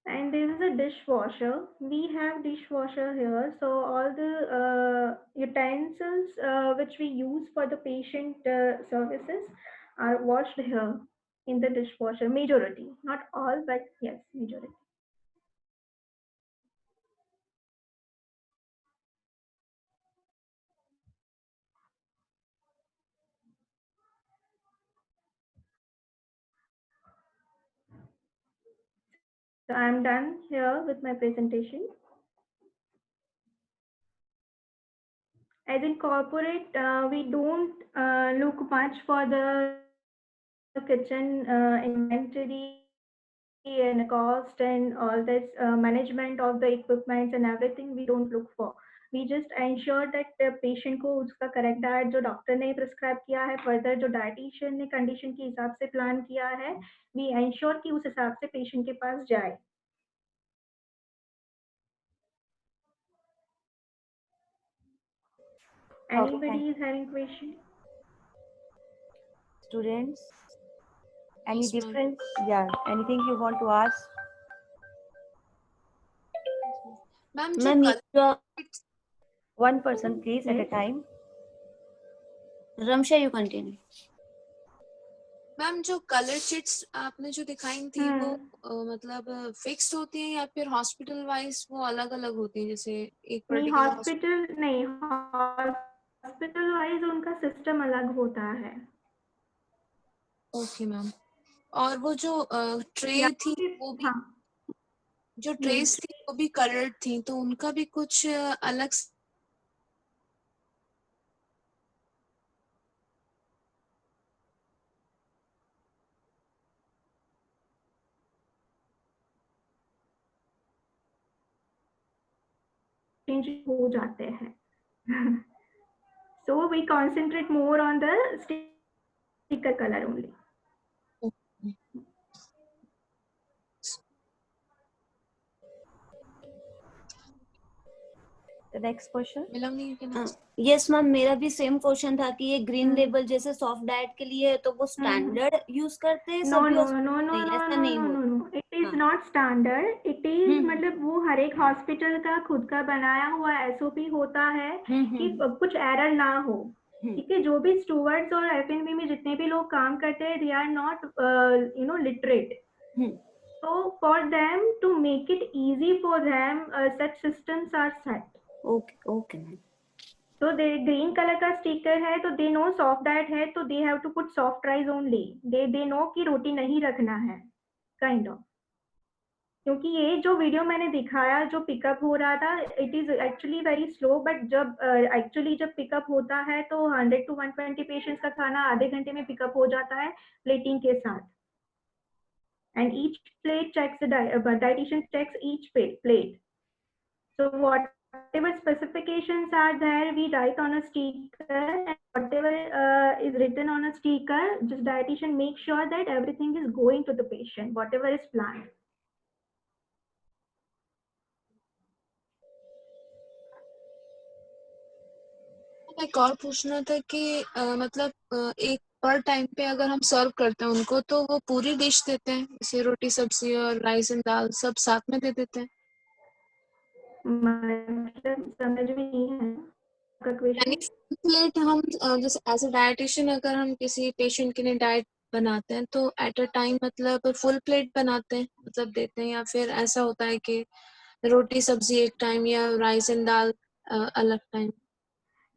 And there is a dishwasher. We have dishwasher here. So all the utensils which we use for the patient services are washed here in the dishwasher. Majority, not all, but yes, majority. So I'm done here with my presentation. As in corporate, we don't look much for the kitchen inventory and cost and all this management of the equipments and everything. We don't look for. We just ensure that the patient को उसका correct diet जो doctor ने prescribe किया है, further जो dietitian ने condition के हिसाब से plan किया है, we ensure कि उस हिसाब से patient के पास जाए. Okay, Anybody thank is having question? students. Any Yes, ma'am. difference? Yeah, anything you want to ask? Ma'am जो Ma'am, colour One person, please, at a Yes. time. Ramsha, you continue. Ma'am जो colour sheets आपने जो दिखाई थी वो मतलब fixed होती हैं या फिर हॉस्पिटल वाइज वो अलग अलग होती हैं, जैसे एक नहीं पर्टिकुलर हॉस्पिटल वाइज उनका सिस्टम अलग होता है. Okay ma'am. और वो जो ट्रे या थी फिर वो भी हाँ जो ट्रेस थी वो भी कलर्ड थी, तो उनका भी कुछ अलग चेंज हो जाते हैं. So we concentrate more on the sticker color only. The next question. Yes ma'am, मेरा भी सेम क्वेश्चन था कि ये ग्रीन लेबल जैसे सॉफ्ट डाइट के लिए है तो वो स्टैंडर्ड यूज करते हैं नो सभी नो हॉस्पिटल नो नो में, नो ऐसा नो नहीं नो नो होता? No it is not standard, it is मतलब वो हर एक हॉस्पिटल का खुद का बनाया हुआ एसओपी होता है कि कुछ एरर ना हो। ठीक है, जो भी स्टूवर्ड्स और एफएनबी में जितने भी लोग काम करते हैं, they are not literate, so for them to make it easy for them, such systems are set. Okay ma'am. So the green color का स्टिकर है तो they know soft diet है तो they have to put soft rice only. They know कि रोटी नहीं रखना है, kind of. क्योंकि ये जो वीडियो मैंने दिखाया जो पिकअप हो रहा था, it is actually very slow, but जब एक्चुअली जब पिकअप होता है तो 100 to 120 पेशेंट्स का खाना आधे घंटे में पिकअप हो जाता है प्लेटिंग के साथ। And each plate checks the dietitian checks each plate. So whatever specifications are there, we write on a sticker, and whatever is written on a sticker, just dietitian make sure that everything is going to the patient, whatever is planned. एक और पूछना था कि मतलब एक पर time पे अगर हम सर्व करते हैं उनको तो वो पूरी डिश देते हैं, जैसे रोटी सब्जी और राइस एंड दाल सब साथ में दे देते हैं? मतलब समझ में नहीं है आपका क्वेश्चन। प्लेट हम जैसे एज अ डायटिशियन अगर हम किसी पेशेंट के लिए डाइट बनाते हैं तो एट अ टाइम मतलब फुल प्लेट बनाते हैं, मतलब देते हैं, या फिर ऐसा होता है कि रोटी सब्जी एक टाइम या राइस एंड दाल अलग टाइम?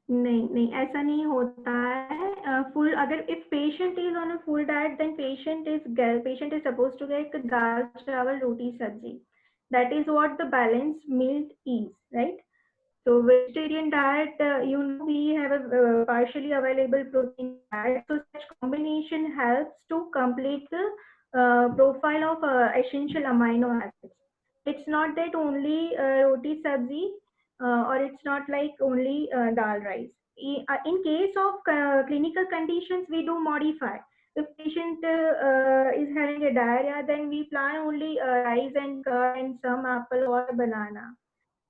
नहीं नहीं, ऐसा नहीं होता है। फुल अगर if patient is on a full diet then patient is suppose to get dal chawal roti सब्जी, that is what the balanced meal is, right? So vegetarian diet, we have a partially available protein diet, so such combination helps to complete the profile of essential amino acids. It's not that only roti sabzi, or it's not like only dal rice. In case of clinical conditions, we do modify. If patient is having a diarrhea, then we plan only rice and curd and some apple or banana,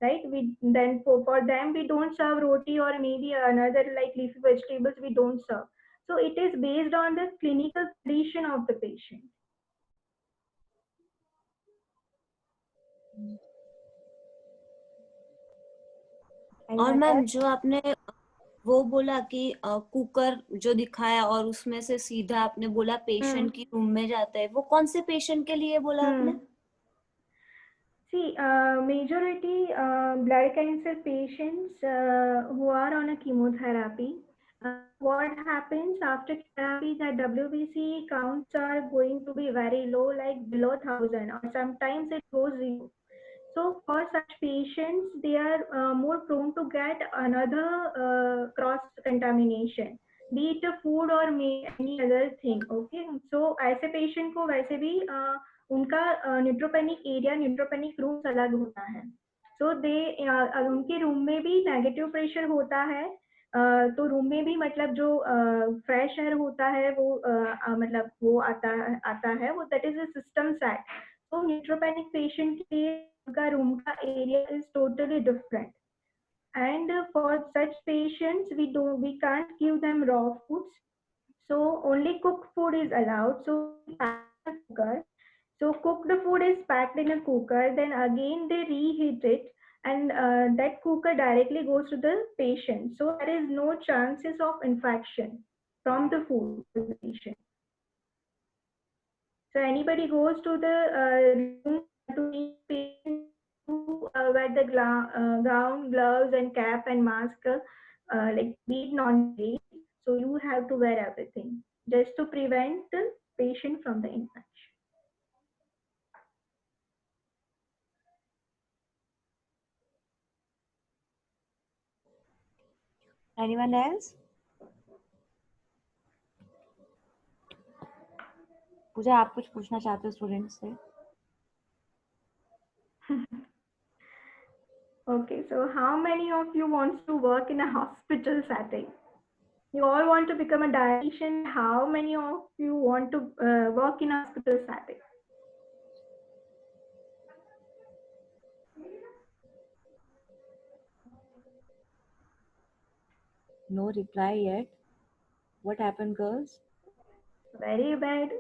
right? We then for them we don't serve roti or maybe another like leafy vegetables we don't serve. So it is based on the clinical condition of the patient. और ma'am जो आपने वो बोला कि cooker जो दिखाया और उसमें से सीधा आपने बोला पेशेंट की रूम में जाता है, वो कौन से पेशेंट के लिए बोला आपने? See, majority blood cancer patients who are on a chemotherapy, what happens after therapy, that WBC counts are going to be very low, like below 1000, or sometimes it goes zero. So for such patients, they are more prone to get another cross contamination, be it a food or any other thing. Okay, so ऐसे patient को वैसे भी उनका neutropenic area, neutropenic rooms अलग होता है। सो दे उनके room में भी नेगेटिव प्रेशर होता है, तो रूम में भी मतलब जो फ्रेश एयर होता है वो मतलब वो आता है वो, that is a system set. तो न्यूट्रोपेनिक पेशेंट के लिए उनका रूम का area is totally different, and for such patients we can't give them raw foods, so only cooked food is allowed. So we pack in a cooker, so cooked food is packed in a cooker, then again they reheat it, and that cooker directly goes to the patient, so there is no chances of infection from the food to the patient. So anybody goes to the room to meet patient to wear the gown, gloves, and cap and mask, like be it non-invasive. So you have to wear everything just to prevent the patient from the infection. Anyone else? पूजा, आप कुछ पूछना चाहते हो students से? Okay, so how many of you wants to work in a hospital setting? You all want to become a dietitian. How many of you want to work in a hospital setting? No reply yet. What happened, girls? Very bad.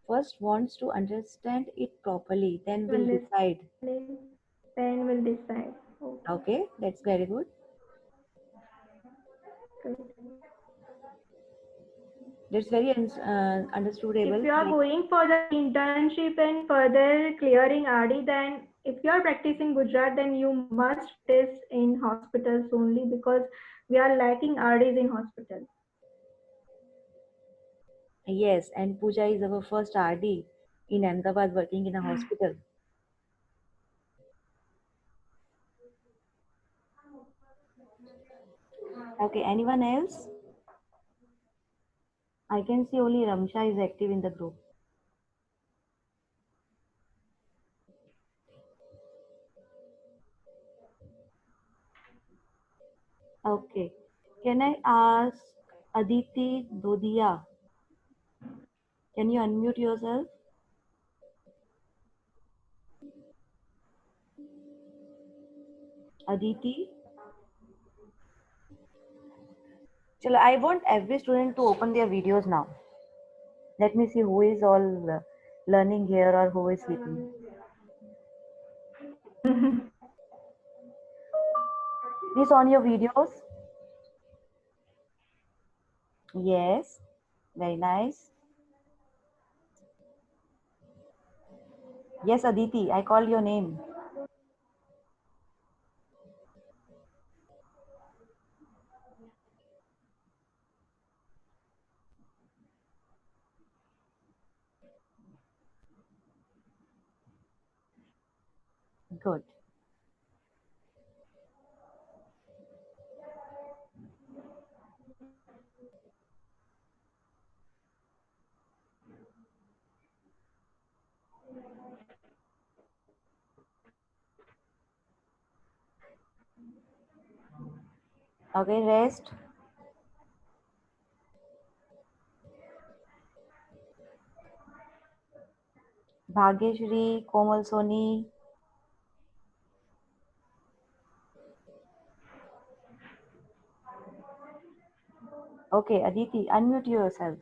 First wants to understand it properly, then we'll decide. Then we'll decide. Okay. Okay, that's very good. Good. That's very understandable. If you are Like, going for the internship and further clearing RD, then if you are practicing Gujarat, then you must practice in hospitals only, because we are lacking RDs in hospitals. yes, and Pooja is our first RD in Ahmedabad working in a hospital. Okay, anyone else? I can see only Ramsha is active in the group. Okay. Can I ask Aditi Dodia? Can you unmute yourself? Aditi? Chalo, I want every student to open their videos now. Let me see who is all learning here or who is sleeping. Please on your videos. Yes. Very nice. Yes, Aditi, I called your name. Good. Okay, rest. Bhagyashri, Komal Soni. Okay, Aditi, unmute yourself.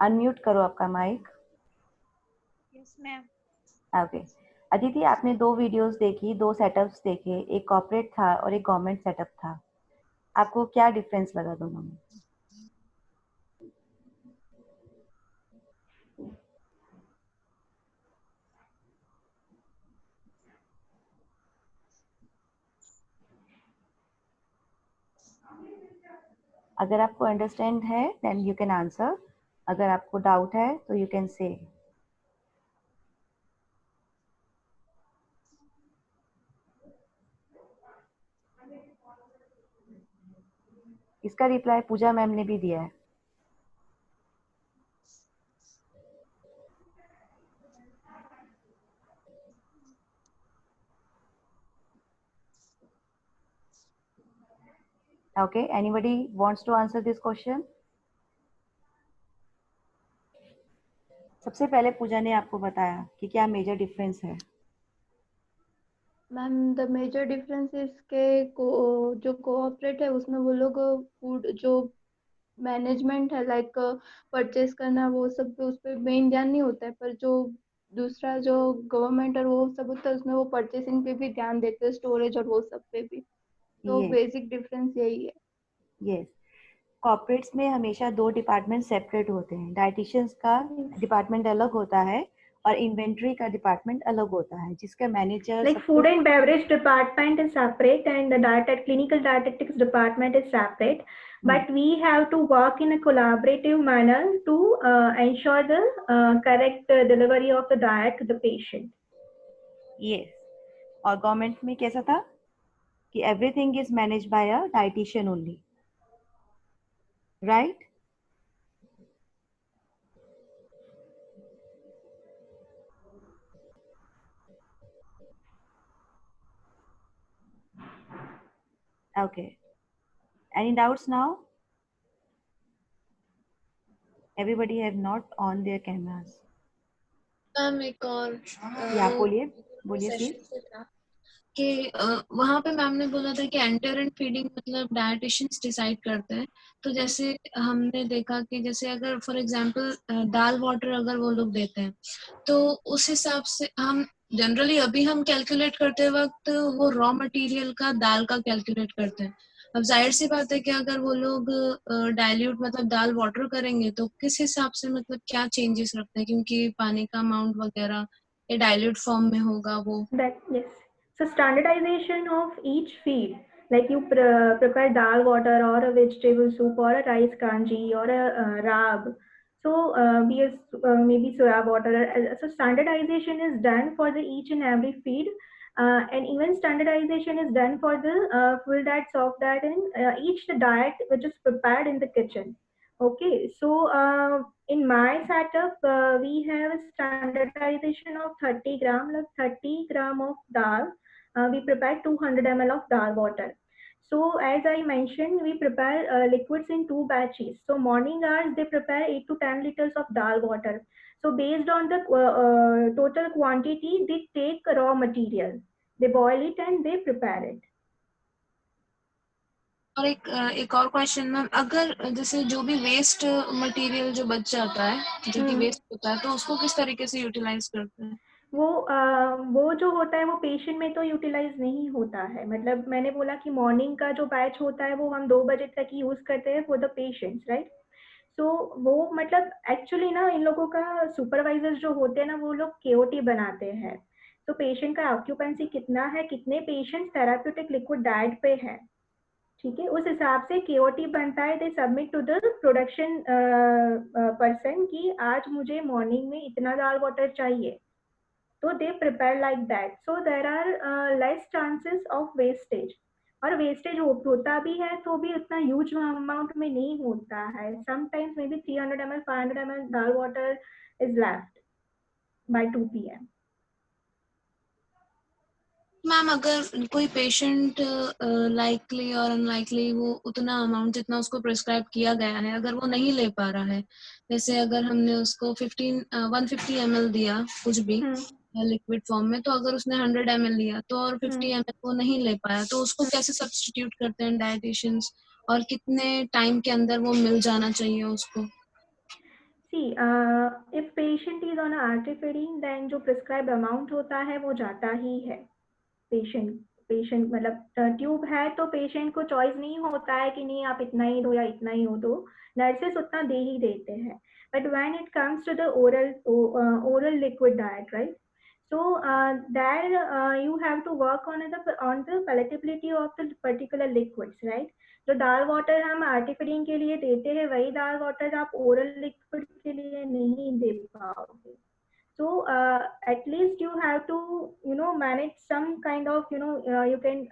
Unmute करो आपका mike. Yes ma'am. Okay. Aditi, आपने दो videos देखी, दो setups देखे, एक corporate था और एक गवर्नमेंट सेटअप था. आपको क्या डिफरेंस लगा दोनों में? अगर आपको अंडरस्टैंड है देन यू कैन आंसर. अगर आपको डाउट है तो यू कैन से. इसका रिप्लाई पूजा मैम ने भी दिया है. Okay, anybody wants to answer this question? सबसे पहले पूजा ने आपको बताया कि क्या मेजर डिफरेंस है. Ma'am the major difference is के जो कोऑपरेट है उसमें वो लोग फूड जो मैनेजमेंट है लाइक परचेस करना वो सब उस पर मेन ध्यान नहीं होता है, पर जो दूसरा जो गवर्नमेंट और वो सब होता है उसमें वो परचेसिंग पे भी ध्यान देते हैं, स्टोरेज और वो सब पे भी. तो बेसिक डिफरेंस यही है. यस. कॉर्पोरेट्स में हमेशा दो डिपार्टमेंट सेपरेट होते हैं. डाइटिशियंस का डिपार्टमेंट अलग होता है और इन्वेंट्री का डिपार्टमेंट अलग होता है, जिसका manager like food and beverage department is separate and the clinical dietetics department is separate, but we have to work in a collaborative manner to ensure the correct delivery of the diet to the patient. Yes. और government में कैसा था कि everything is managed by a dietitian only, right? Okay. Any doubts now? Everybody have not on their cameras. Ma'am एक और या वो बोलिए बोलिए सेशन प्लीज। से था कि वहाँ पे मैम ने बोला था कि एंटर फीडिंग मतलब डायटिशियंस डिसाइड करते हैं। तो जैसे हमने देखा कि जैसे अगर फॉर एग्जांपल दाल वाटर अगर वो लोग देते हैं तो उस हिसाब से हम जनरली अभी हम कैलकुलेट करते वक्त वो रॉ मटेरियल का दाल का कैलकुलेट करते हैं। अब जाहिर सी बात है कि अगर वो लोग डाइल्यूट मतलब दाल वाटर करेंगे तो किस हिसाब से मतलब क्या चेंजेस रखते हैं क्योंकि पानी का अमाउंट वगैरह ये डाइल्यूट फॉर्म में होगा वो। That yes. So standardization of each feed, like you prepare dal water or a vegetable soup or a rice kanji or a rab. So be a, maybe soya water. So standardization is done for the each and every feed, and even standardization is done for the full diet, soft diet, and each the diet which is prepared in the kitchen. Okay, so in my setup, we have a standardization of 30 gram, like 30 gram of dal. We prepare 200 ml of dal water. So as I mentioned, we prepare liquids in two batches. So morning hours, they prepare 8 to 10 liters of dal water. So based on the total quantity, they take raw material. They boil it and they prepare it. और एक और question ma'am अगर जैसे जो भी waste material जो बच जाता है जो कि वेस्ट होता है तो उसको किस तरीके से यूटिलाइज करते हैं। वो जो होता है वो पेशेंट में तो यूटिलाइज नहीं होता है। मतलब मैंने बोला कि मॉर्निंग का जो बैच होता है वो हम 2 बजे तक यूज करते हैं फॉर द पेशेंट्स, राइट। सो वो मतलब एक्चुअली ना इन लोगों का सुपरवाइजर्स जो होते हैं ना वो लोग केओटी बनाते हैं। तो पेशेंट का ऑक्यूपेंसी कितना है, कितने पेशेंट थेराप्यूटिक लिक्विड डाइट पे है, ठीक है, उस हिसाब से केओटी बनता है। They submit to the production person कि आज मुझे मॉर्निंग में इतना दाल वाटर चाहिए, तो they prepare like that. So there are less chances of wastage, और वेस्टेज होता भी है तो भी उतना ह्यूज अमाउंट में नहीं होता है। Sometimes may be 300 ml 500 ml dal water is left by 2 PM। Ma'am अगर कोई पेशेंट लाइकली और अनलाइकली वो उतना अमाउंट जितना उसको प्रिस्क्राइब किया गया है अगर वो नहीं ले पा रहा है, जैसे अगर हमने उसको 150 ml दिया कुछ भी लिक्विड फॉर्म में, तो अगर उसने 100 ml लिया तो और 50 ml वो नहीं ले पाया तो उसको कैसे सब्स्टिट्यूट करते हैं डायटिशियंस और कितने टाइम के अंदर वो मिल जाना चाहिए उसको। See, if patient is on a artefaring, then जो prescribed amount होता है वो जाता ही है। पेशेंट पेशेंट मतलब ट्यूब है तो पेशेंट को चॉइस नहीं होता है कि नहीं आप इतना ही दो या इतना ही हो, दो नर्सेस उतना दे ही देते हैं। But when it comes to the oral liquid diet, right, so there you have to work on the palatability of the particular liquids, right। जो दाल वाटर हम आर्टिफिडिंग के लिए देते हैं वही दाल वाटर आप ओरल लिक्विड के लिए नहीं दे पाओगे। So at least you have to manage some kind of you can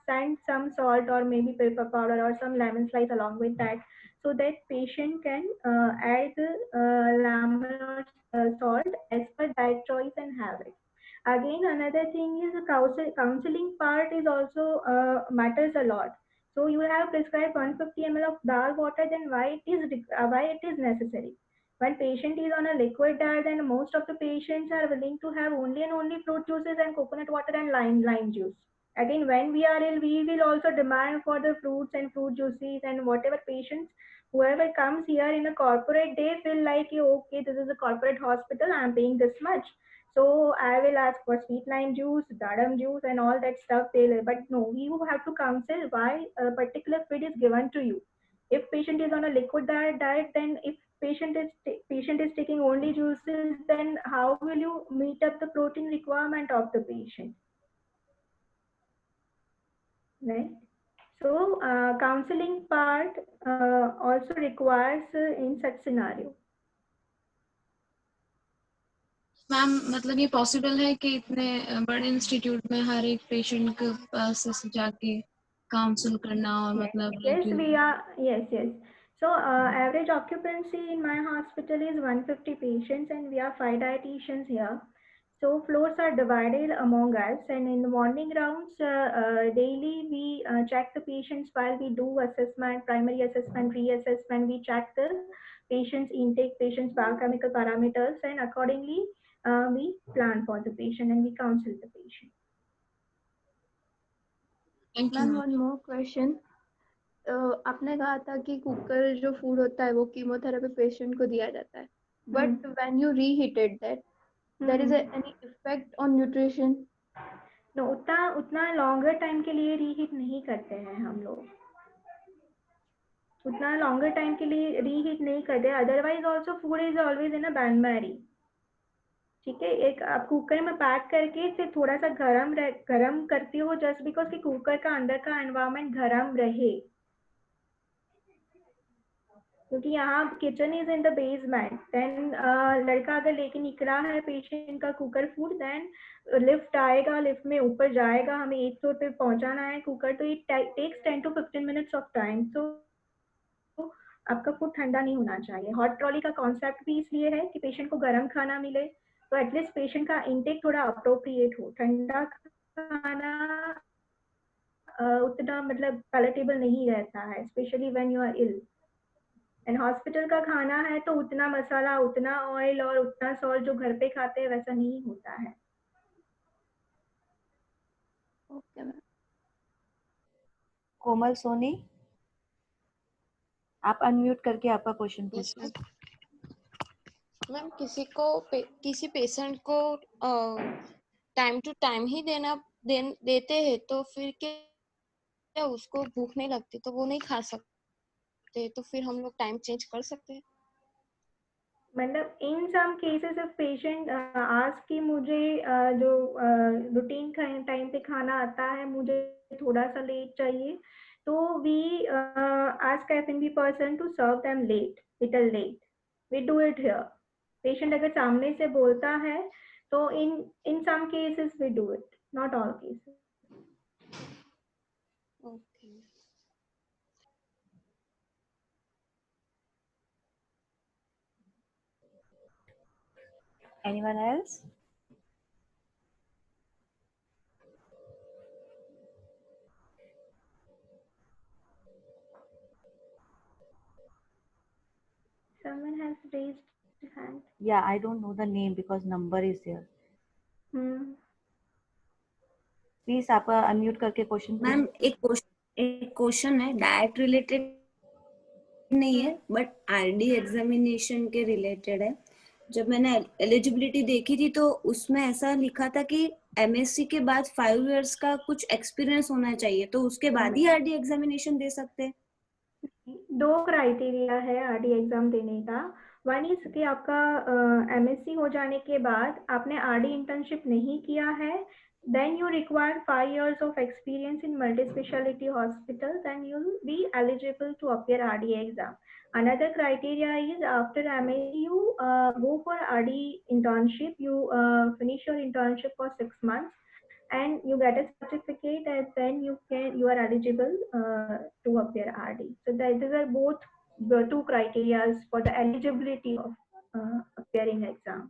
send some salt or maybe pepper powder or some lemon slice along with that, so that patient can add lemon or salt as per that choice and have it. Again, another thing is the counseling part is also matters a lot. So you have prescribed 150 ml of dal water, then why it is necessary? When patient is on a liquid diet, then most of the patients are willing to have only and only fruit juices and coconut water and lime juice. Again, when we are ill, we will also demand for the fruits and fruit juices, and whatever patients, whoever comes here in a corporate, they feel like, okay, this is a corporate hospital, I'm paying this much. So I will ask for sweet lime juice, dadam juice, and all that stuff. But no, you have to counsel why a particular feed is given to you. If patient is on a liquid diet, then if patient is taking only juices, then how will you meet up the protein requirement of the patient, right? So counseling part also requires in such scenario. Ma'am मतलब ये possible है कि इतने बड़े institute में हर एक patient के पास जाके काउंसिल करना और मतलब Yes, we are. Yes. So average occupancy in my hospital is 150 patients, and we are 5 dietitians here. So floors are divided among us, and in the morning rounds, daily we check the patients while we do assessment, primary assessment, reassessment. We check the patient's intake, patient's biochemical parameters, and accordingly we plan for the patient and we counsel the patient. Ma'am one more question, आपने कहा था कि cooker जो food होता है वो chemotherapy patient को दिया जाता है, but when you reheated that there is any effect on nutrition? No, उतना लॉन्गर टाइम के लिए रीहीट नहीं करते हैं हम लोग, उतना लॉन्गर टाइम के लिए रीहीट नहीं करते, otherwise also food is always in a bain marie. ठीक है, एक आप कुकर में पैक करके फिर थोड़ा सा गरम करती हो जस्ट बिकॉज कि कुकर का अंदर का एनवायरनमेंट गरम रहे, क्योंकि यहाँ kitchen is in the basement. Then लड़का अगर लेके निकला है पेशेंट का कुकर फूड, देन लिफ्ट आएगा, लिफ्ट में ऊपर जाएगा, हमें 1 फ्लोर पे पहुंचाना है कुकर, तो it takes 10 to 15 minutes of time. तो आपका फूड ठंडा नहीं होना चाहिए। हॉट ट्रॉली का कॉन्सेप्ट भी इसलिए है कि पेशेंट को गर्म खाना मिले, तो एटलीस्ट पेशेंट का इनटेक थोड़ा अप्रोप्रिएट हो। ठंडा खाना उतना मतलब पैलेटेबल नहीं रहता है, specially when you are ill. And hospital का खाना है तो उतना मसाला, उतना ऑयल और उतना सॉल्ट जो घर पे खाते हैं वैसा नहीं होता है। Okay ma'am. कोमल सोनी, आप अनम्यूट करके आपका क्वेश्चन पूछिए। मैम किसी पेशेंट को टाइम टू टाइम ही देते हैं, तो फिर क्या उसको भूख नहीं लगती तो वो नहीं खा सकते, तो फिर हम लोग टाइम चेंज कर सकते हैं? मतलब in some cases of patient ask कि मुझे जो रूटीन टाइम पे खाना आता है मुझे थोड़ा सा लेट चाहिए, तो we ask F&B person to serve them late, little late. We do it here. Patient अगर सामने से बोलता है तो in some cases we do it, not all cases. Okay. Anyone else? Someone has raised hand. Yeah, I don't know the name because number is there. Please आप unmute करके question ma'am एक question है, diet related नहीं है but RD examination के related है। जब मैंने एलिजिबिलिटी देखी थी तो उसमें ऐसा लिखा था कि एमएससी के बाद 5 इयर्स का कुछ एक्सपीरियंस होना चाहिए, तो उसके बाद ही आरडी एग्जामिनेशन दे सकते हैं? 2 क्राइटेरिया है आरडी एग्जाम देने का। वन इज कि आपका एमएससी हो जाने के बाद आपने आरडी इंटर्नशिप नहीं किया है, then you require 5 years of experience in multi-specialty hospital, then you'll be eligible to appear RD exam. Another criteria is after MSc you go for RD internship, you finish your internship for 6 months and you get a certificate, and then you are eligible to appear RD. So these are both the 2 criteria for the eligibility of appearing exam.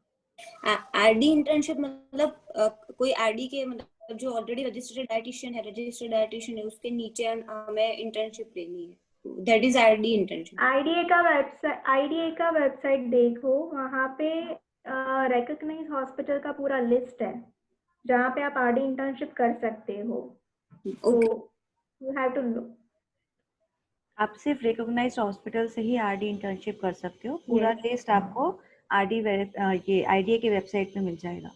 RD internship मतलब कोई RD के मतलब जो already registered dietitian है उसके नीचे हमें internship लेनी है, that is RD internship. IDA का वेबसाइट देखो, वहाँ पे रिकॉग्नाइज्ड हॉस्पिटल का पूरा लिस्ट है जहाँ पे आप आरडी इंटर्नशिप कर सकते हो। तो यू हैव टू लुक। आप सिर्फ रिकॉग्नाइज्ड हॉस्पिटल से ही आरडी इंटर्नशिप कर सकते हो। पूरा लिस्ट आपको आरडी ये आईडीए की वेबसाइट पे मिल जाएगा।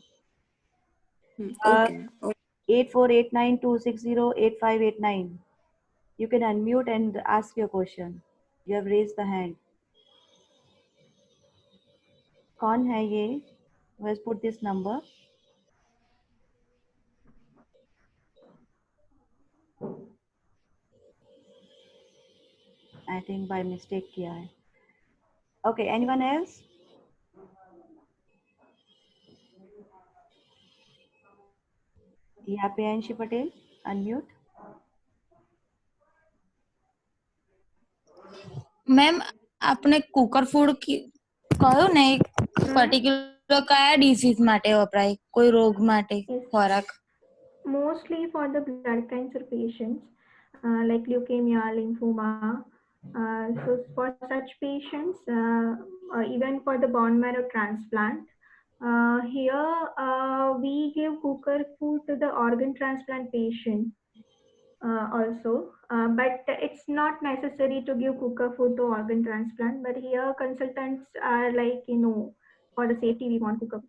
8489260858 you can unmute and ask your question. You have raised the hand. कौन है ये? Who has put this number? I think by mistake किया है। Okay, anyone else? यहाँ पे अंशी पटेल, unmute. મેમ આપણે કુકર ફૂડ કયો ને એક પર્ટિક્યુલર કયા ડિસીઝ માટે વપરાય, કોઈ રોગ માટે ખોરાક? Mostly for the blood cancer patients like leukemia, lymphoma, So for such patients, even for the bone marrow transplant, here we give cooker food to the organ transplant patient also, but it's not necessary to give cooker food to organ transplant. But here consultants are like, for the safety, we want cooker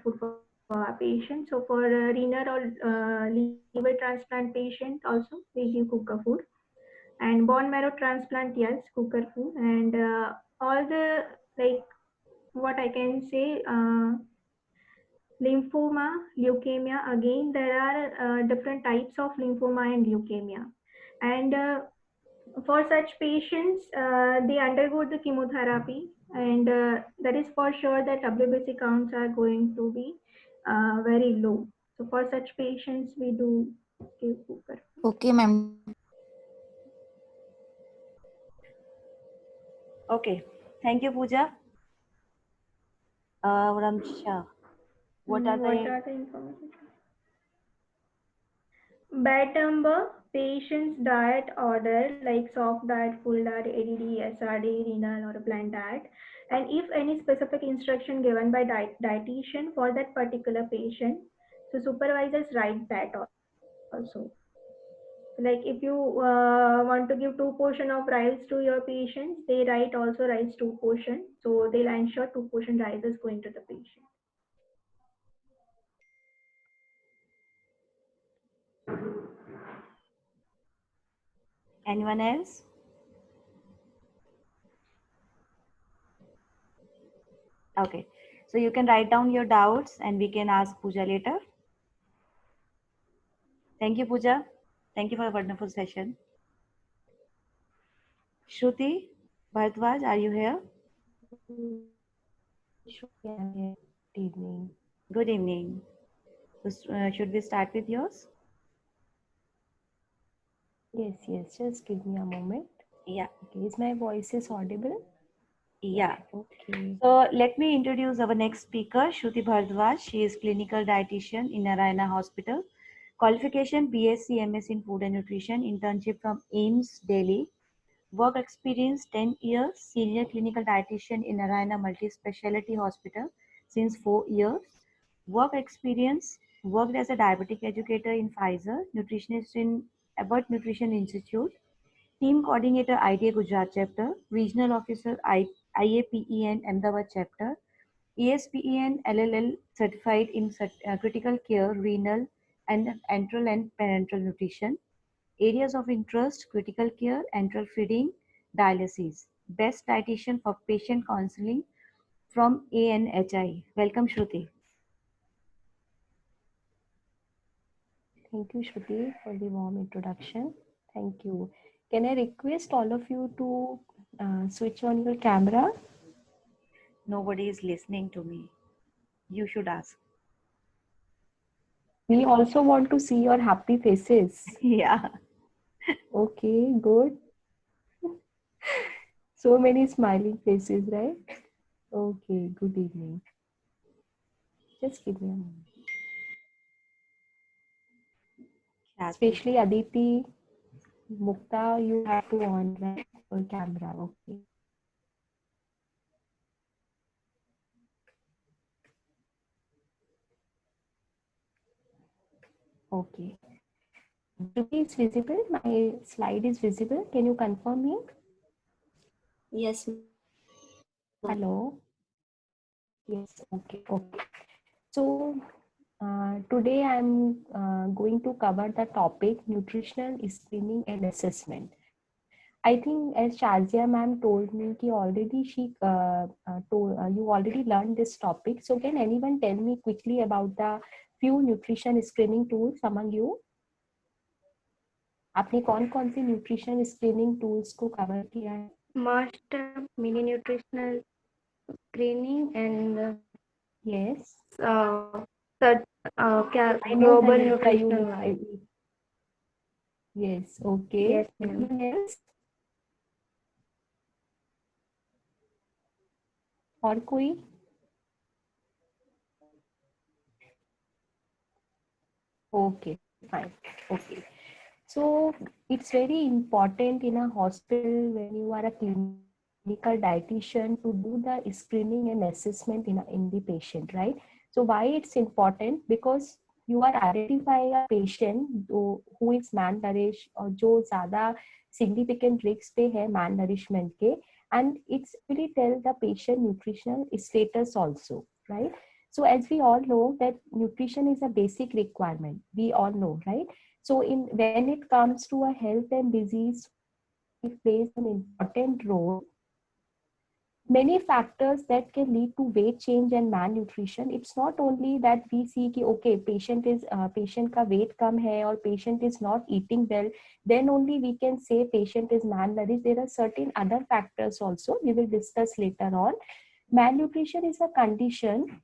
food for our patient. So for renal or liver transplant patient also, we give cooker food. And bone marrow transplant, yes, cooker food. And all the, like, what I can say, lymphoma, leukemia, again there are different types of lymphoma and leukemia. And for such patients, they undergo the chemotherapy, and that is for sure that WBC counts are going to be very low. So for such patients, we do give cooker. Okay, ma'am. Okay, thank you, Pooja. Ramsha, what are What the are the information? Bed number, patient's diet order like soft diet, full diet, ADD, SRD, renal or bland diet, and if any specific instruction given by dietitian for that particular patient, so supervisors write that also. Like if you want to give 2 portion of rice to your patients, they write also rice 2 portion, so they'll ensure 2 portion rice is going to the patient. anyone else? Okay, so you can write down your doubts and we can ask Pooja later. Thank you, Pooja. Thank you for a wonderful session. Shruti Bharadwaj, are you here? Good evening. Good evening. So, should we start with yours? Yes, just give me a moment. Yeah. Okay, is my voice is audible? Yeah. Okay. So let me introduce our next speaker, Shruti Bharadwaj. She is clinical dietitian in Narayana Hospital. Qualification BSc MS in Food and Nutrition. Internship from AIMS Delhi. Work experience 10 years. Senior clinical dietitian in Narayana Multi Speciality Hospital since 4 years. Work experience, worked as a diabetic educator in Pfizer, nutritionist in Abbott Nutrition Institute, team coordinator IDA Gujarat chapter, regional officer IAPEN Ahmedabad chapter, ESPEN LLL certified in critical care, renal and enteral and parenteral nutrition. Areas of interest, critical care, enteral feeding, dialysis. Best dietitian for patient counseling from ANHI. Welcome, Shruti. Thank you, Shruti, for the warm introduction. Thank you. Can I request all of you to switch on your camera? Nobody is listening to me. You should ask. We also want to see your happy faces. Yeah. Okay, good. So many smiling faces, right? Okay, good evening. Just give me a moment. Especially Aditi, Mukta, you have to on, right? Your camera, okay. Okay. Shruti, it's visible? My slide is visible. Can you confirm me? Yes. Hello. Yes. Okay. So today I'm going to cover the topic nutritional screening and assessment. I think as Shazia ma'am told me, ki already she told you already learned this topic. So can anyone tell me quickly about the few nutrition screening tools among you? आपने कौन सी nutrition screening tools को cover किया है? Master mini nutritional screening and Yes. Global nutritional. Yes. Okay. Yes, ma'am. Anyone else? और कोई? Okay, fine. Okay. So it's very important in a hospital when you are a clinical dietitian to do the screening and assessment in the patient, right? So why it's important? Because you are identifying a patient who is malnourished or जो ज़्यादा significant risk पे है malnourishment के, and it's actually tell the patient nutritional status also, right? So as we all know that nutrition is a basic requirement, we all know, right? So in when it comes to a health and disease, it plays an important role. Many factors that can lead to weight change and malnutrition. It's not only that we see कि okay patient का weight कम है or patient is not eating well, then only we can say patient is malnourished. There are certain other factors also we will discuss later on. Malnutrition is a condition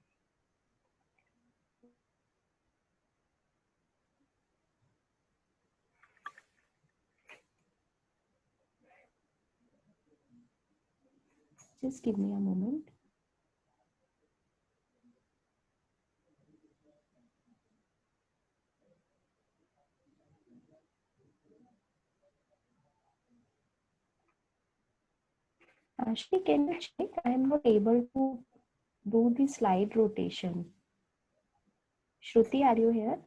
just give me a moment. Ashli, can you check? I am not able to do the slide rotation. Shruti, are you here?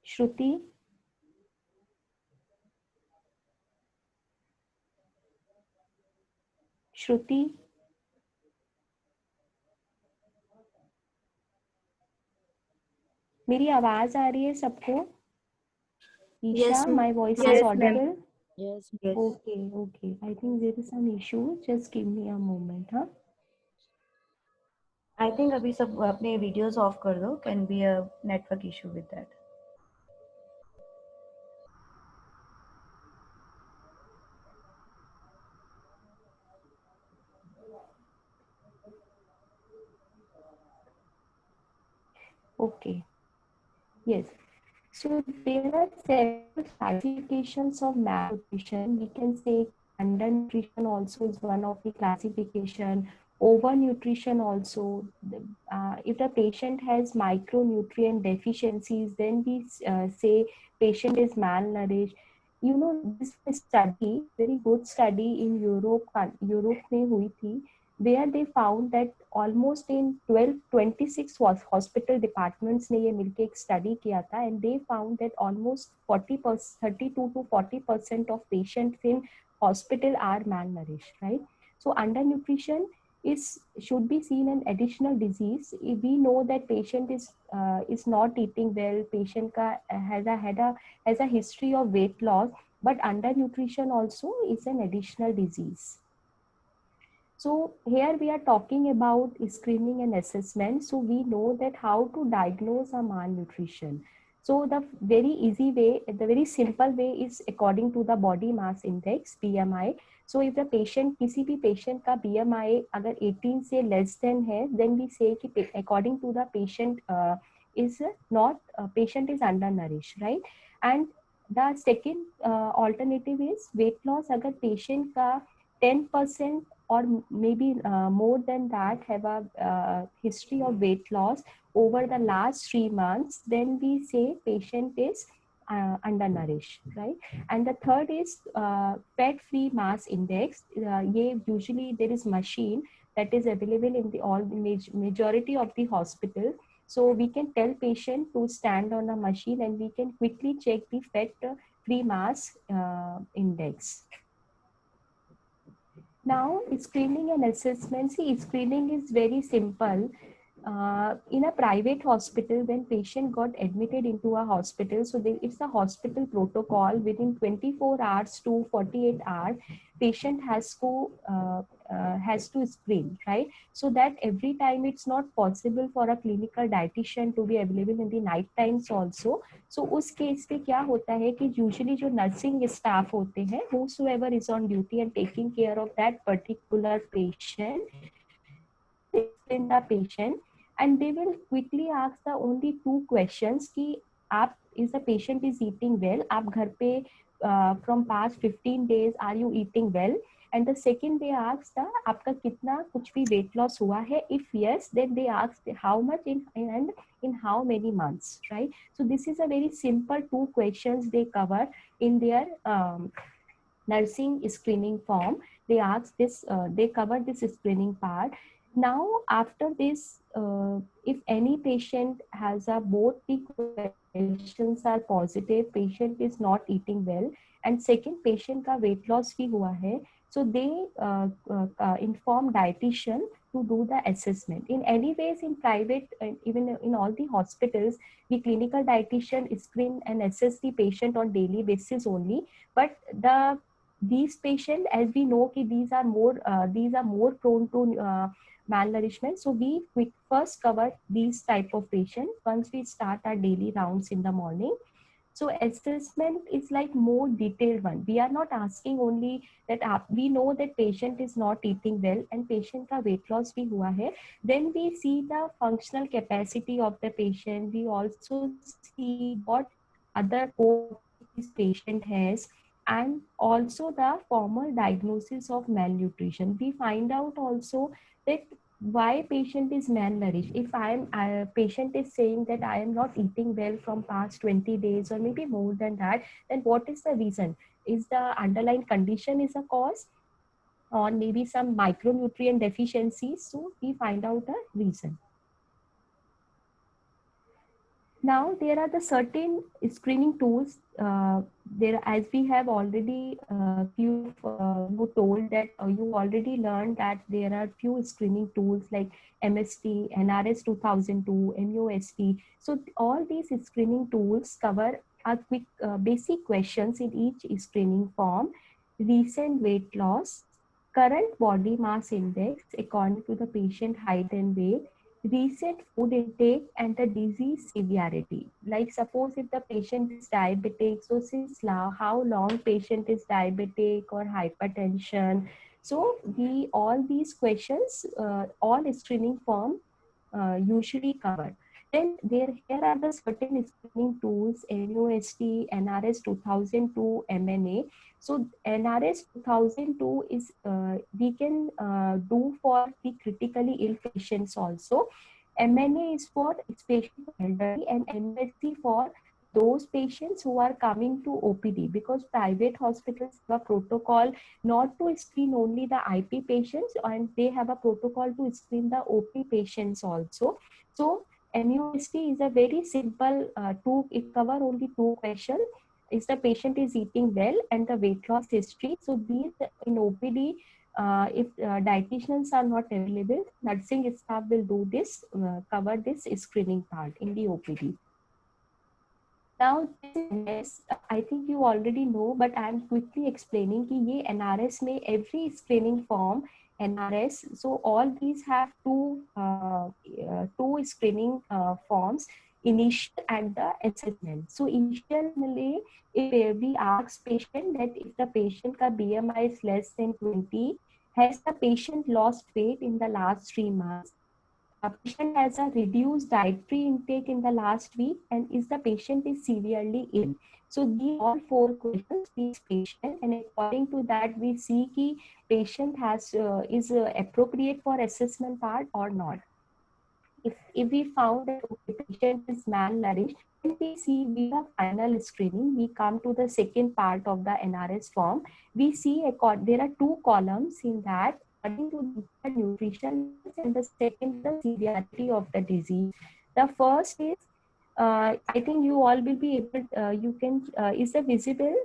Shruti? श्रुति मेरी आवाज आ रही है सबको? Isha, Yes, my voice is yes, ma'am. audible? Yes. Okay. I think there is some issue. Just give me a moment, huh? I think अभी सब अपने videos off कर दो. Can be a network issue with that. Okay. Yes. So there are several classifications of malnutrition. We can say undernutrition also is one of the classification. Overnutrition also. If the patient has micronutrient deficiencies, then we say patient is malnourished. You know, this study, very good study in Europe में हुई थी, where they found that almost in 26 hospital departments ने ये मिलके एक study किया था, and they found that almost 32 to 40% of patients in hospital are malnourished, right? So undernutrition should be seen an additional disease. If we know that patient is not eating well, patient का has a history of weight loss, but undernutrition also is an additional disease. So here we are talking about screening and assessment. So we know that how to diagnose a malnutrition. So the very easy way, the very simple way is according to the body mass index BMI. So if the patient, किसी भी patient का BMI अगर 18 से less than है, then we say कि according to the patient is not patient is undernourished, right? And the second alternative is weight loss. अगर patient का 10% or maybe more than that have a history of weight loss over the last 3 months, then we say patient is undernourished, right? And the third is fat-free mass index. Usually there is machine that is available in the majority of the hospital. So we can tell patient to stand on a machine and we can quickly check the fat-free mass index. Now, screening and assessment. See, screening is very simple. In a private hospital, when patient got admitted into a hospital, so it's a hospital protocol. Within 24 hours to 48 hours, patient has to screen, right? So that every time it's not possible for a clinical dietitian to be available in the night times also. So उस case पे क्या होता है कि usually जो nursing staff होते हैं, whosoever is on duty and taking care of that particular patient, explain the patient, and they will quickly ask the only two questions कि आप is the patient is eating well, आप घर पे from past 15 days are you eating well, and the second they ask the आपका कितना कुछ भी weight loss हुआ है, if yes then they ask how much and in how many months, right? So this is a very simple two questions they cover in their nursing screening form. They ask this, they cover this screening part. Now after this, if any patient has a both the questions are positive, patient is not eating well, and second patient का weight loss भी हुआ है, so they inform dietitian to do the assessment. In any ways, in private, even in all the hospitals, the clinical dietitian screen and assess the patient on daily basis only. But these patients, as we know, these are more prone to malnourishment. So we first cover these type of patients once we start our daily rounds in the morning. So assessment is like more detailed one. We are not asking only that we know that patient is not eating well and patient का weight loss भी हुआ है. Then we see the functional capacity of the patient. We also see what other comorbidities patient has, and also the formal diagnosis of malnutrition. We find out also that why patient is malnourished. If patient is saying that I am not eating well from past 20 days or maybe more than that, then what is the reason? Is the underlying condition is a cause, or maybe some micronutrient deficiencies? So we find out the reason. Now there are the certain screening tools. There, as we have already few of you told that you already learned that there are few screening tools like MST, NRS 2002, MUST. So all these screening tools cover a quick basic questions in each screening form: recent weight loss, current body mass index according to the patient height and weight, recent food intake, and the disease severity. Like suppose if the patient is diabetic, so since how long patient is diabetic or hypertension. So all these questions, all screening form usually covered. Then here are the certain screening tools: MUST, NRS 2002, MNA. So NRS 2002 is we can do for the critically ill patients also. MNA is for especially elderly, and MSC for those patients who are coming to OPD, because private hospitals have a protocol not to screen only the IP patients, and they have a protocol to screen the OP patients also. So MUST is a very simple it cover only two questions: is the patient is eating well and the weight loss history. So these in OPD, if dietitians are not available, nursing staff will do this, cover this screening part in the OPD. Now this NRS, I think you already know, but I am quickly explaining कि ये NRS में every screening form NRS, so all these have two screening forms: initial and the assessment. So initially, if we ask patient that if the patient ka BMI is less than 20, has the patient lost weight in the last 3 months? Patient has a reduced dietary intake in the last week, and is the patient is severely ill? So these all four questions we ask patient, and according to that we see ki patient has is appropriate for assessment part or not. If we found that okay, patient is malnourished, then we see we have final screening. We come to the second part of the NRS form. We see there are two columns in that according to the nutrition, and the second the severity of the disease. The first is I think you all will be able. You can is it visible?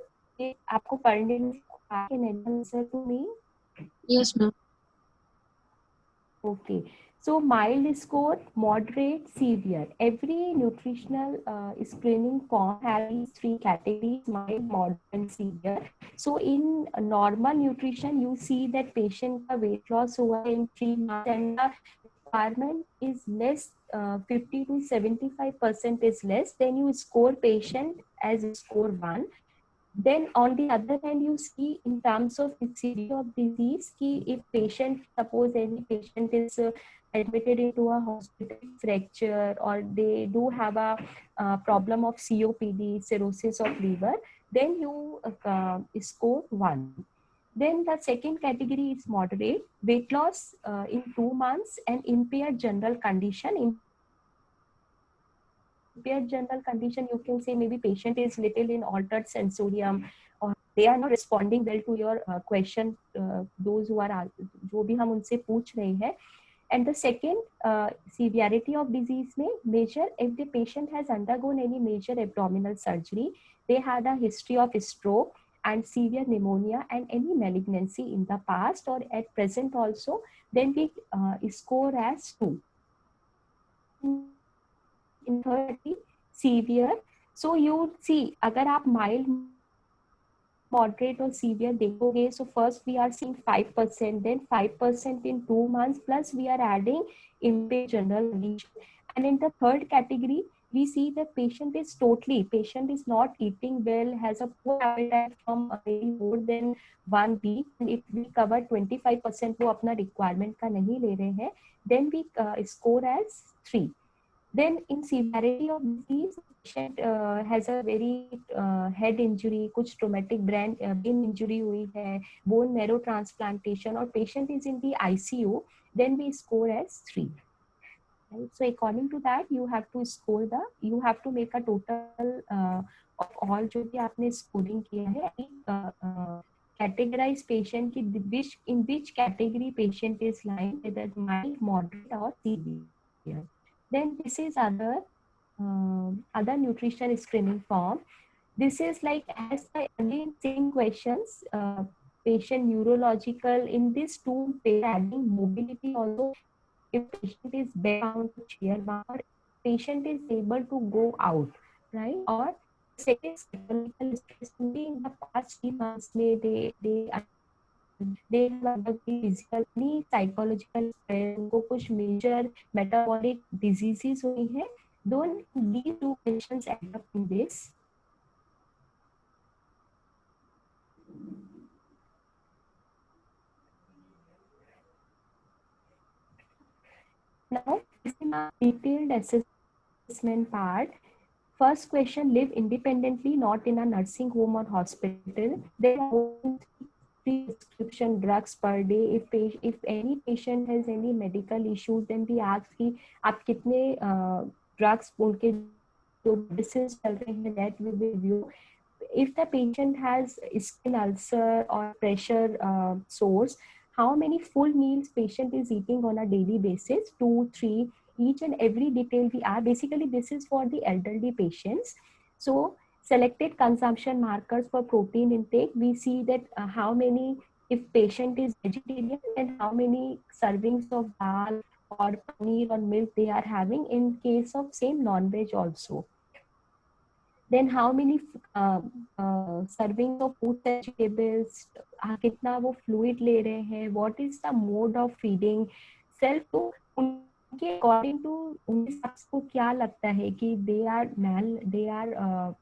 आपको पढ़ने में can anyone answer to me? Yes, ma'am. Okay. So mild score, moderate, severe. Every nutritional screening form has these three categories: mild, moderate, and severe. So in normal nutrition, you see that patient का weight loss हुआ in 3 months, and the requirement is less, 50 to 75% is less. Then you score patient as score 1. Then on the other hand, you see in terms of severity of disease, ki if patient, suppose any patient is admitted into a hospital fracture, or they do have a problem of COPD, cirrhosis of liver, then you score 1. Then the second category is moderate, weight loss in 2 months and impaired general condition. Impaired general condition, you can say maybe patient is little in altered sensorium, or they are not responding well to your question, those who are जो भी हम उनसे पूछ रहे हैं. And the second, severity of disease may measure if the patient has undergone any major abdominal surgery, they had a history of stroke and severe pneumonia and any malignancy in the past or at present also, then we score as 2. And in third category, severe. So you see, अगर आप mild, moderate और severe देखोगे, so first we are seeing 5%, then 5% in 2 months, plus we are adding impaired general condition. And in the third category, we see that patient is not eating well, has a poor appetite from maybe more than 1 week, and if we cover 25% वो अपना requirement का नहीं ले रहे हैं, then we score as 3. Then in severity of disease, patient has a very head injury, कुछ traumatic brain injury हुई है, bone marrow transplantation, or patient is in the ICU, then we score as 3. Right? So according to that, you have to make a total of all जो भी आपने scoring किया है, categorize patient की in which category patient is lying, whether mild, moderate or severe. Then this is other nutrition screening form. This is like as the again same questions, patient neurological. In this two, they are adding mobility also. If patient is bedbound to chair bound, or patient is able to go out, right? Or second psychological stress, maybe in the past 3 months they have undergone physical any psychological stress, उनको कुछ major metabolic diseases हुई हैं. Don't these two questions end up in this. Now, this is a detailed assessment part. First question, live independently, not in a nursing home or hospital. There are more than 3 prescription drugs per day. If any patient has any medical issues, then we ask कि आप कितने drugs उनके जो medicines चल रहे हैं, that we will review. If the patient has skin ulcer or pressure source, how many full meals patient is eating on a daily basis, 2, 3, each and every detail we are. Basically, this is for the elderly patients. So selected consumption markers for protein intake, we see that how many, if patient is vegetarian, and how many servings of dal or paneer or milk they are having in case of same non-veg also. Then how many servings of fruits and vegetables, कितना वो fluid ले रहे हैं, what is the mode of feeding, self तो उनके according to उनके सबको क्या लगता है कि they are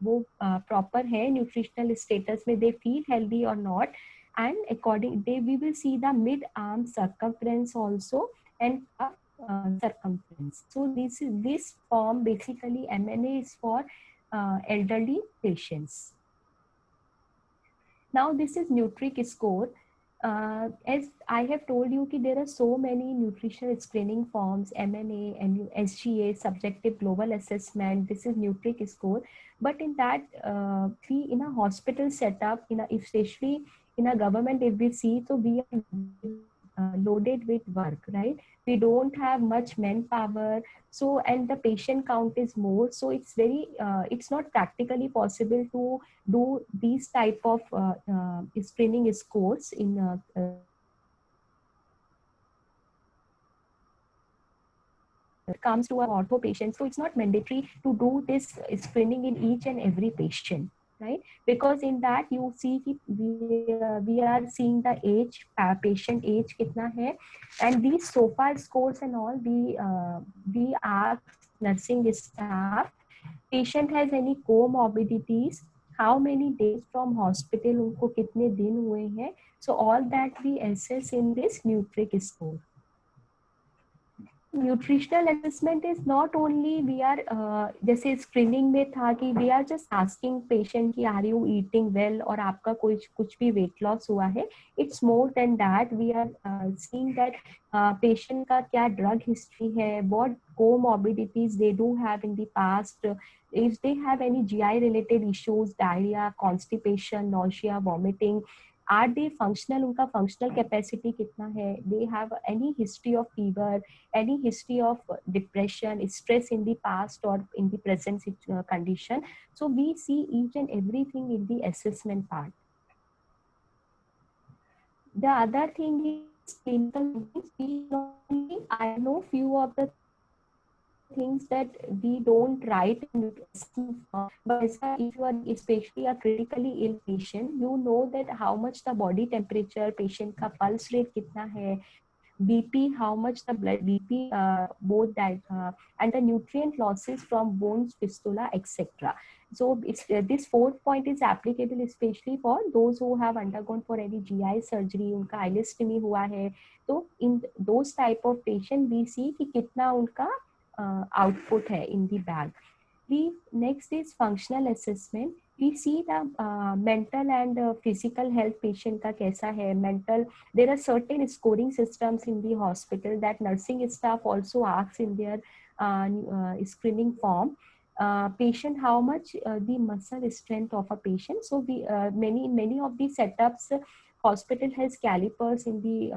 वो proper है nutritional status में, they feel healthy or not, and according we will see the mid arm circumference also and circumference. So this form basically MNA is for elderly patients. Now this is Nutric score. As I have told you, there are so many nutritional screening forms, MNA and SGA, subjective global assessment. This is Nutric score. But in that, we in a hospital setup, especially in a government, if we see, so we are loaded with work, right? We don't have much manpower, so and the patient count is more, so it's very it's not practically possible to do these type of screening scores in comes to an ortho patient. So it's not mandatory to do this screening in each and every patient, right? Because in that you see we are seeing the age, patient age kitna hai, and these SOFA scores and all, we ask nursing staff, patient has any comorbidities, how many days from hospital, उनको कितने दिन हुए हैं, so all that we assess in this Nutric score. Nutritional assessment is not only we are जैसे screening में था कि we are just asking patient कि आर यू ईटिंग वेल और आपका कुछ भी वेट लॉस हुआ है. It's more than that. We are seeing that patient का क्या ड्रग हिस्ट्री है, what comorbidities they do have in the past, if they have any GI related issues, diarrhea, constipation, nausea, vomiting, are they functional, उनका functional capacity कितना है, they have any history of fever, any history of depression, stress in the past or in the present condition. So we see each and everything in the assessment part. The other thing is clinical findings. We not only, I know few of the things that we don't write in assessment form, but if you are especially a critically ill patient, you know that how much the body temperature, patient का pulse rate कितना है, BP, how much the blood BP, both that, and the nutrient losses from bones, fistula, etc. So it's this fourth point is applicable especially for those who have undergone for any GI surgery, उनका ileostomy हुआ है, तो in those type of patient we see कि कितना उनका output है in the bag. The next is functional assessment. We see the mental and physical health patient का कैसा है. Mental, there are certain scoring systems in the hospital that nursing staff also asks in their screening form. Patient, how much the muscle strength of a patient. So we many of the setups hospital has calipers in the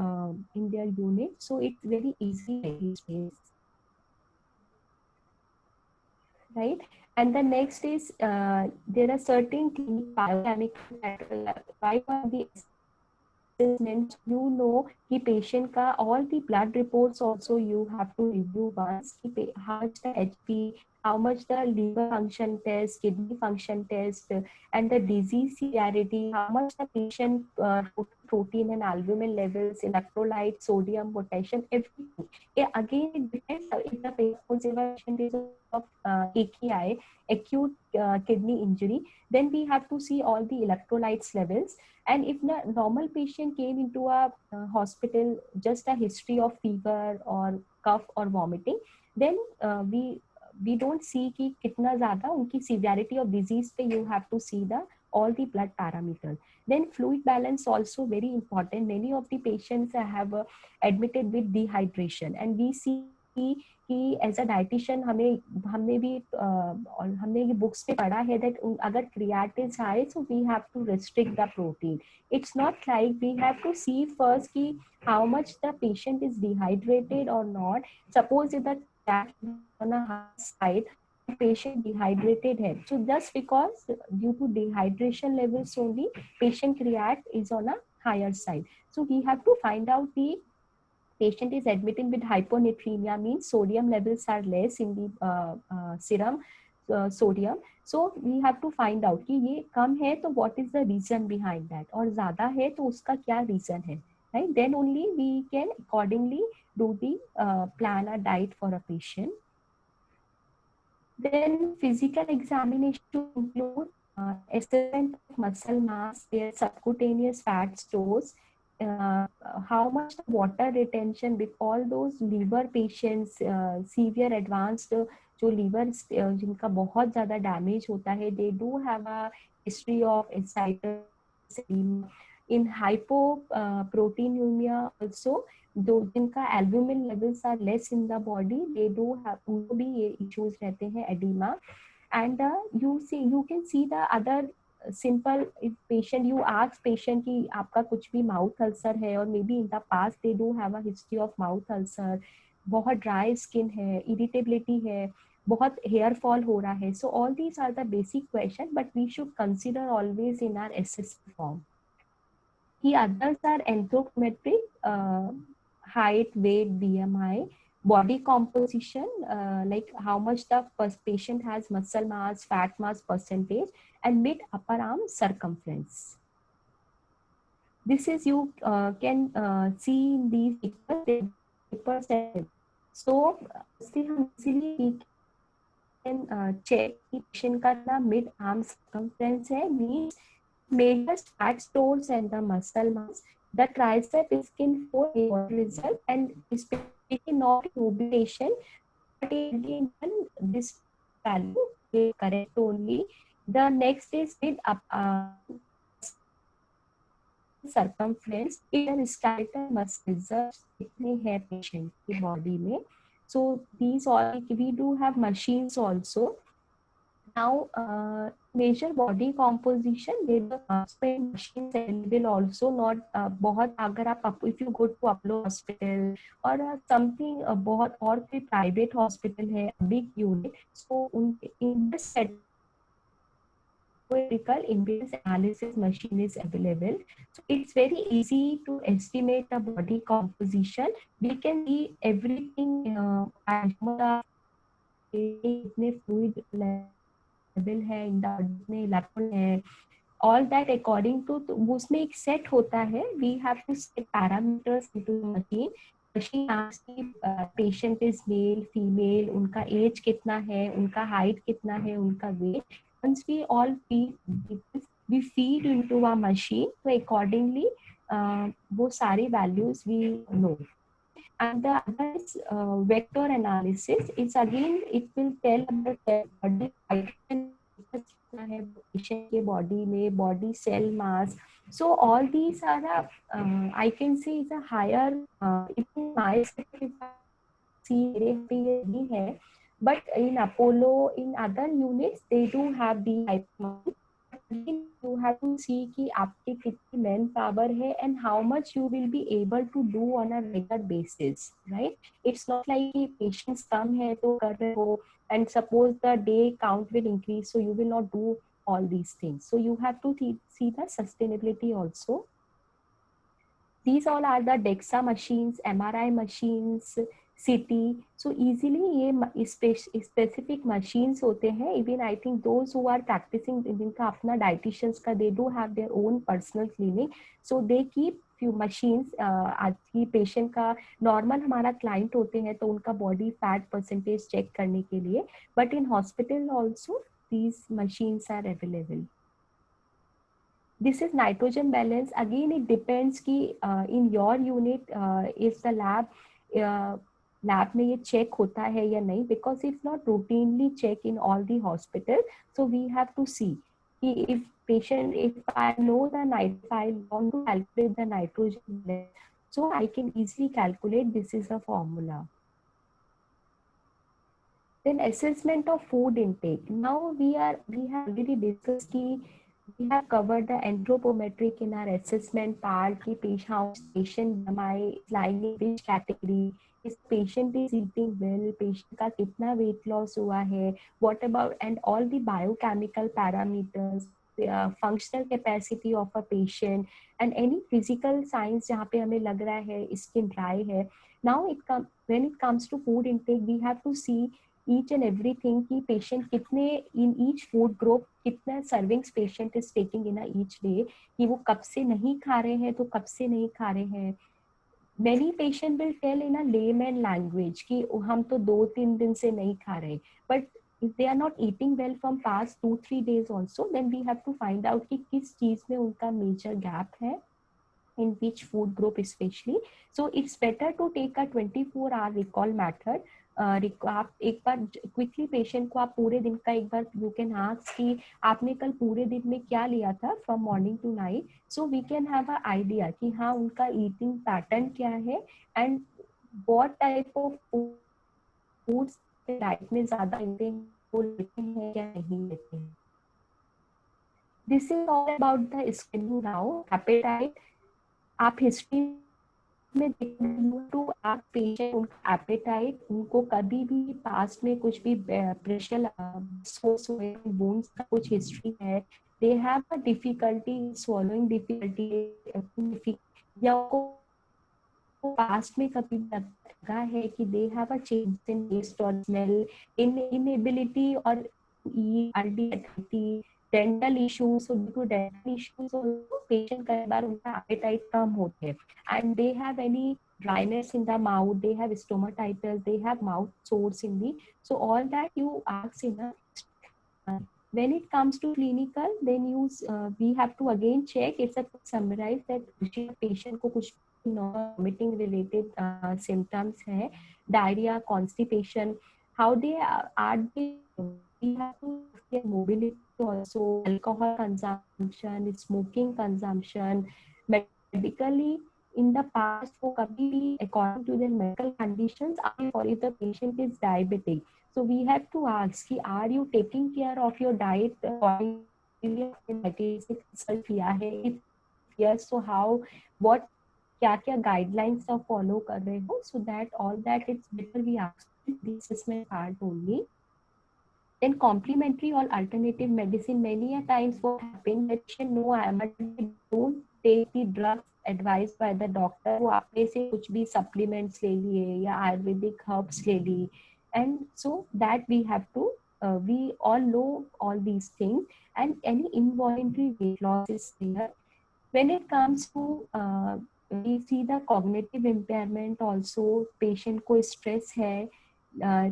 in their unit, so it's very easy these days. Right, and the next is there are certain biochemical that right on the assessment, you know कि patient का all the blood reports also you have to review once, how much the HP, how much the liver function test, kidney function test, and the disease severity, how much the patient total protein and albumin levels, electrolytes, sodium, potassium, everything. Again, it depends if the patient is of AKI, acute kidney injury, then we have to see all the electrolytes levels. And if the normal patient came into a hospital, just a history of fever or cough or vomiting, then we don't see कि कितना ज़्यादा उनकी severity of disease पे you have to see the all the blood parameters. Then fluid balance also very important. Many of the patients have admitted with dehydration, and we see कि as a dietitian हमने भी और हमने ये books में पढ़ा है दैट अगर creatine is high so we have to restrict the protein. It's not like we have to see first कि how much the patient is dehydrated और not. Suppose if the on a high side, patient dehydrated है, so just because due to dehydration levels only patient creat is on a higher side. So we have to find out the patient is admitted with hyponatremia, means sodium levels are less in the serum sodium. So we have to find out कि ये कम है तो what is the reason behind that, और ज़्यादा है तो उसका क्या reason है, right? Then only we can accordingly do the plan a diet for a patient. Then physical examination include assessment of muscle mass, their subcutaneous fat stores, how much water retention with all those liver patients, severe advanced जो liver जिनका बहुत ज़्यादा damage होता है, they do have a history of ascites, edema. In hypoproteinemia also, जो जिनका albumin levels are less in the body, they do have उनको भी ये issues रहते हैं, edema. And you can see the other simple, if patient you ask patient कि आपका कुछ भी mouth ulcer है, और maybe in the past they do have a history of mouth ulcer, बहुत dry skin है, irritability है, बहुत hair fall हो रहा है. So all these are the basic questions, but we should consider always in our assessment form. The others are anthropometric, height, weight, BMI, body composition, like how much the patient has muscle mass, fat mass percentage, and mid upper arm circumference. This is you can see in these papers. So easily we can check the patient का mid arm circumference है, means measures fat stores and the muscle mass. The tricep skin for a result, and this लेकिन not in obese patient, but again when this value is correct only. The next is with muscle circumference, interskeletal muscle reserves कितने हैं patient की body में. So these all we do have machines also. Now, major body composition, there are transparent machines available also. Not बहुत अगर आप if you go to Apollo hospital or something बहुत और कोई private hospital है, big unit, so in this setting electrical impedance analysis machine is available. So it's very easy to estimate the body composition. We can see everything कितने fluid level है in the body, कितने electron है, all that according to उसमें एक set होता है. We have to set parameters into the machine. Machine asks कि patient is male, female, उनका age कितना है, उनका height कितना है, उनका weight. Once we all feed we feed into a machine, so accordingly वो सारी values we know. And the other is vector analysis. It's again it will tell about the body hydrogen कितना है patient के body में, body cell mass. So all these are the I can say is a higher in my see नहीं है, but in Apollo in other units they do have the type of. You have to see कि आपके कितनी man power है and how much you will be able to do on a regular basis, right? It's not like कि patients कम है तो कर रहे हो and suppose the day count will increase, so you will not do all these things. So you have to see the sustainability also. These all are the DEXA machines, MRI machines, CT. So easily ये specific machines होते हैं. Even I think those who are practicing जिनका अपना dietitians का they do have their own personal clinic. So they keep few machines. आज की patient का normal हमारा client होते हैं तो उनका body fat percentage check करने के लिए. But in hospital also these machines are available. This is nitrogen balance. Again, it depends कि in your unit if the lab में ये check होता है या नहीं, because it's not routinely check in all the hospital. So we have to see if patient, if I know the if I want to calculate the nitrogen balance, so I can easily calculate. This is a formula. Then assessment of food intake. Now we have already discussed कि we have covered the anthropometric in our assessment part कि how patient BMI is lying in which category, is patient is eating well, patient का कितना weight loss हुआ है, what about and all the biochemical parameters, functional capacity of a patient and any physical signs जहाँ पे हमें लग रहा है skin dry है. Now when it comes to food intake, we have to see each and everything कि patient कितने in each food group कितना servings patient is taking in a each day, कि वो कब से नहीं खा रहे हैं तो कब से नहीं खा रहे हैं. Many patient will tell in a layman language कि हम तो 2-3 दिन से नहीं खा रहे, but if they are not eating well from past 2-3 days also, then we have to find out कि किस चीज में उनका major gap है, in which food group especially. So it's better to take a 24-hour recall method. आप एक बार quickly patient को आप पूरे दिन का एक बार यू कैन आस्क कि आपने कल पूरे दिन में क्या लिया था from morning to night, so we can have a idea कि हाँ उनका ईटिंग पैटर्न क्या है and what type of foods diet में ज्यादा लेते हैं, वो लेते हैं या नहीं लेते हैं. This is all about the screening. Now appetite, आप हिस्ट्री में टू आप पेशेंट उनका एपेटाइट, उनको कभी भी पास्ट में कुछ भी प्रेशर बोन्स का कुछ हिस्ट्री है, they have a difficulty swallowing difficulty या उनको पास्ट में कभी लगा है कि they have a change in taste और स्मेल, इनएबिलिटी और dental issues, so due to dental issues also patient कई बार उनका appetite कम होते हैं and they have any dryness in the mouth, they have stomatitis, they have mouth sores in the, so all that you ask in a when it comes to clinical, then we have to again check. It's a summarize that patient को कुछ vomiting related symptoms hai, diarrhea, constipation, how they are they, we have to ask their mobility also, alcohol consumption, smoking consumption, medically in the past वो कभी भी according to their medical conditions are for if the patient is diabetic, so we have to ask कि are you taking care of your diet according to usually आपने dietitian से consult किया है, if yes so how, what क्या क्या guidelines आप follow कर रहे हो, so that all that it's better we ask the assessment part only. Then complementary or alternative medicine, many a times what happen that patient know but they don't take the drugs advised by the doctor, वो आपने से कुछ भी supplements ले लिए या ayurvedic herbs ले ली, and so that we have to we all know all these things, and any involuntary weight loss is there. When it comes to we see the cognitive impairment also, patient को stress है,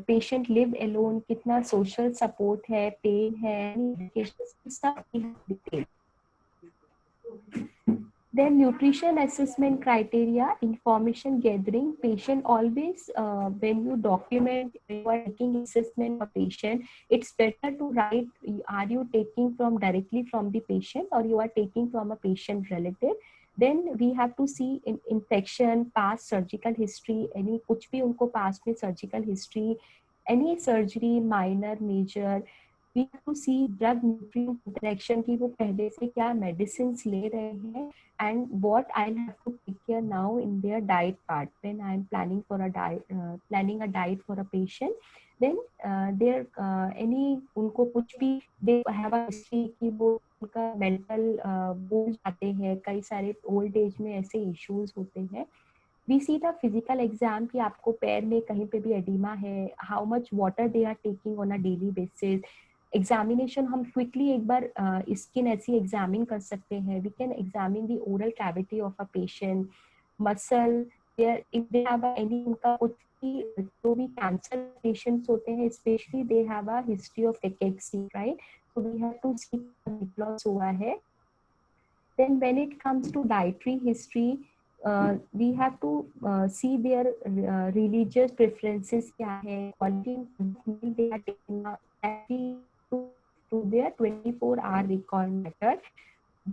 patient live alone, कितना social support है, pain है, medication stuff we have detailed. Then nutrition assessment criteria, information gathering, patient always when you document, you are taking assessment of patient, it's better to write, are you taking from directly from the patient or you are taking from a patient relative. Then we have to see infection, past surgical history, any कुछ भी उनको past में surgical history, any surgery, minor, major. We have to see drug nutrient interaction की वो पहले से क्या medicines ले रहे हैं, and what I'll have to take care now in their diet part when I'm planning for a diet, planning a diet for a patient. Then there any उनको कुछ भी they have a history कि वो उनका mental भूल जाते हैं, कई सारे old age में ऐसे issues होते हैं. We see the physical exam कि आपको पैर में कहीं पे भी edema है, how much water they are taking on a daily basis. Examination हम क्विकली एक बार स्किन ऐसी एग्जामिन कर सकते हैं. We can examine the oral cavity of a patient, muscle, if they have any, उनका कुछ भी जो भी कैंसर पेशेंट्स होते हैं specially they have a history of cachexy, right, so we have to see weight loss हुआ है. Then when it comes to dietary history, we have to see their religious preferences क्या है, quality meal they are taking that we to their 24-hour record method.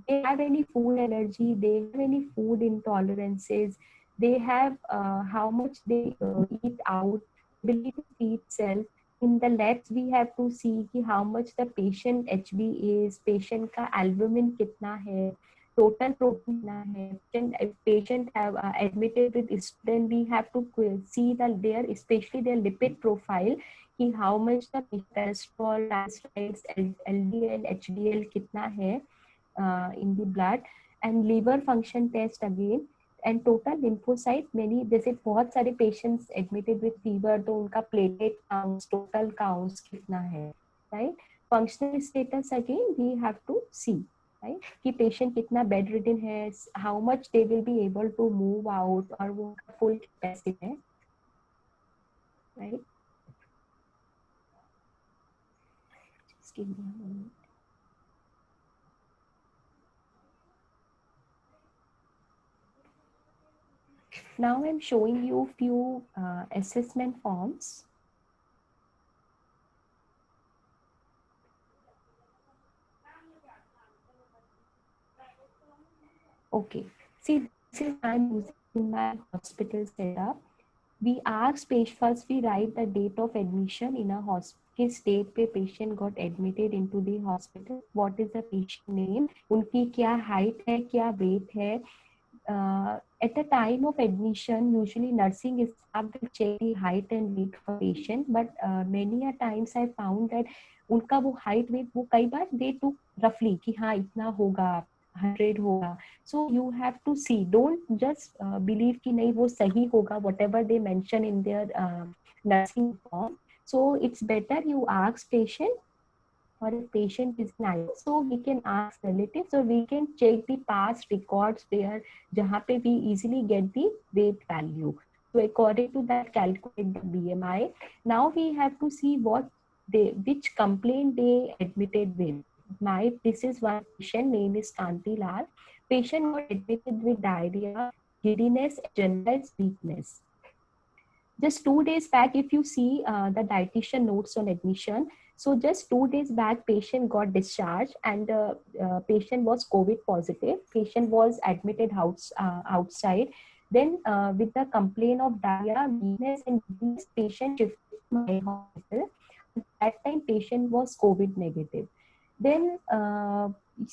They have any food allergy, they have any food intolerances, they have how much they eat out, ability to feed self. In the labs we have to see कि how much the patient HB is, patient का albumin कितना है, total protein कितना है. If patient have admitted with student, we have to see their especially their lipid profile कि how much the cholesterol, triglycerides, LDL, HDL कितना है in the blood, and liver function test again, and total lymphocyte. many जैसे बहुत सारे patients admitted with fever तो उनका platelet counts, total counts कितना है, right. Functional status again we have to see, right, कि patient कितना bedridden है, how much they will be able to move out और वो उनका full capacity है, right. Just give me a moment. Now I'm showing you few assessment forms. Okay, see this is I'm using in my hospital setup. We ask patient, first we write the date of admission in a hospital, किस date पे patient got admitted into the hospital, what is the patient name, उनकी क्या height है, क्या weight है. At the time of admission, usually nursing staff will check the height and weight of a patient, but many a times I found that उनका वो height weight वो कई बार they took roughly कि हाँ इतना होगा, 100 होगा. So you have to see, don't just believe कि नहीं वो सही होगा, whatever they mention in their nursing form. So it's better you ask patient, or if patient is nice, so we can ask relatives, or we can check the past records there जहाँ पे we easily get the weight value. So according to that calculate the BMI. Now we have to see which complaint they admitted with. This is one patient, name is Kanti Lal. Patient got admitted with diarrhea, giddiness, and generalized weakness. Just 2 days back, if you see the dietitian notes on admission, so just 2 days back, patient got discharged and patient was COVID positive. Patient was admitted outside. Then with the complaint of diarrhea, weakness and giddiness, patient shifted to my hospital. At that time, patient was COVID negative. Then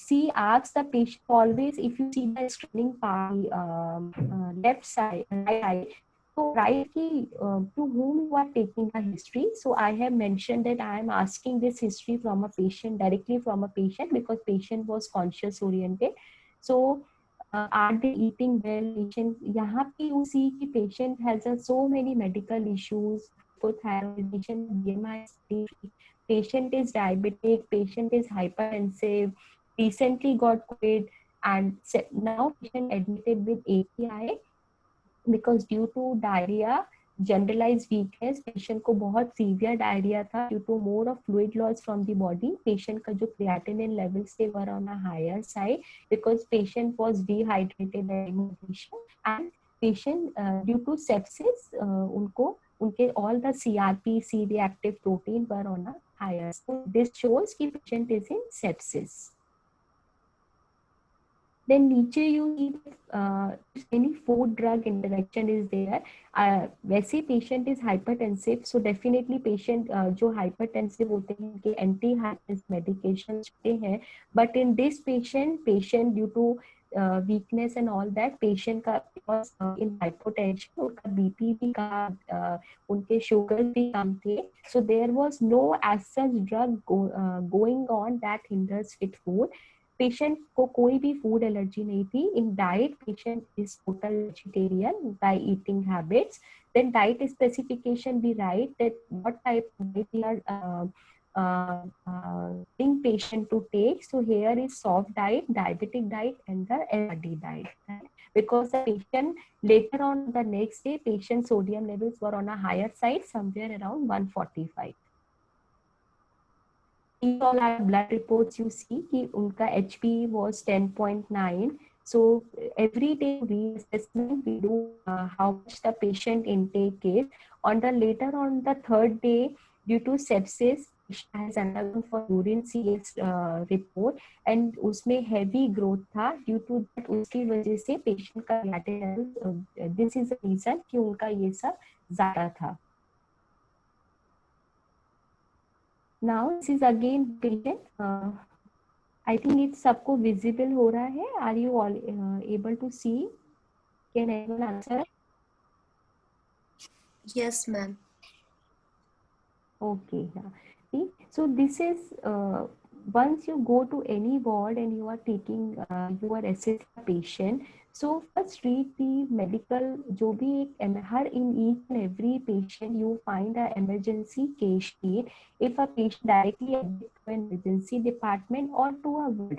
she asks the patient always, if you see the screening part, left side, right side, so right key to whom you are taking the history. So I have mentioned that I am asking this history from a patient, directly from a patient, because patient was conscious oriented. So are they eating well? Patient, यहाँ पे you see कि patient has so many medical issues, hypothyroid, patient BMI is 33, patient is diabetic, patient is hypertensive, recently got COVID, and now patient admitted with API because due to diarrhea, generalized weakness, patient को बहुत severe diarrhea था due to more of fluid loss from the body. Patient का जो creatinine levels थे were on a higher side because patient was dehydrated and dehydration, and patient due to sepsis उनको उनके all the CRP, C-reactive protein were on a higher. So this shows कि patient is in sepsis. Then नीचे you see if any food drug interaction is there. वैसे patient is hypertensive, so definitely patient जो hypertensive होते हैं उनके anti-hypertensive medications होते हैं. But in this patient due to weakness and all that, patient का was in hypotension, उनका BP भी कम, उनके sugar भी कम थे. So there was no as such drug going on that hinders fit food. Patient को कोई भी फूड एलर्जी नहीं थी. In diet patient is total vegetarian by eating habits. Then diet specification be right that what type diet we are being patient to take. So here is soft diet, diabetic diet, and the LRD diet. Right? Because the patient later on the next day, patient sodium levels were on a higher side, somewhere around 145. These all are blood reports. You see कि उनका HbA was 10.9. So every day reassessment we do how much the patient intake is. On the third day, due to sepsis, patient has undergone for urine CS report and उसमें heavy growth था. Due to that उसकी वजह से patient का creatinine, this is the reason कि उनका ये सब ज़्यादा था. Now this is again patient. I think it's सबको visible हो रहा है. Are you all able to see? Can anyone answer? Yes, ma'am. Okay. Yeah. See, so this is once you go to any ward and you are taking you are assessing a patient. So first read the medical जो भी एक हर in each and every patient you find a emergency case sheet. If a patient directly admitted to an emergency department or to a ward,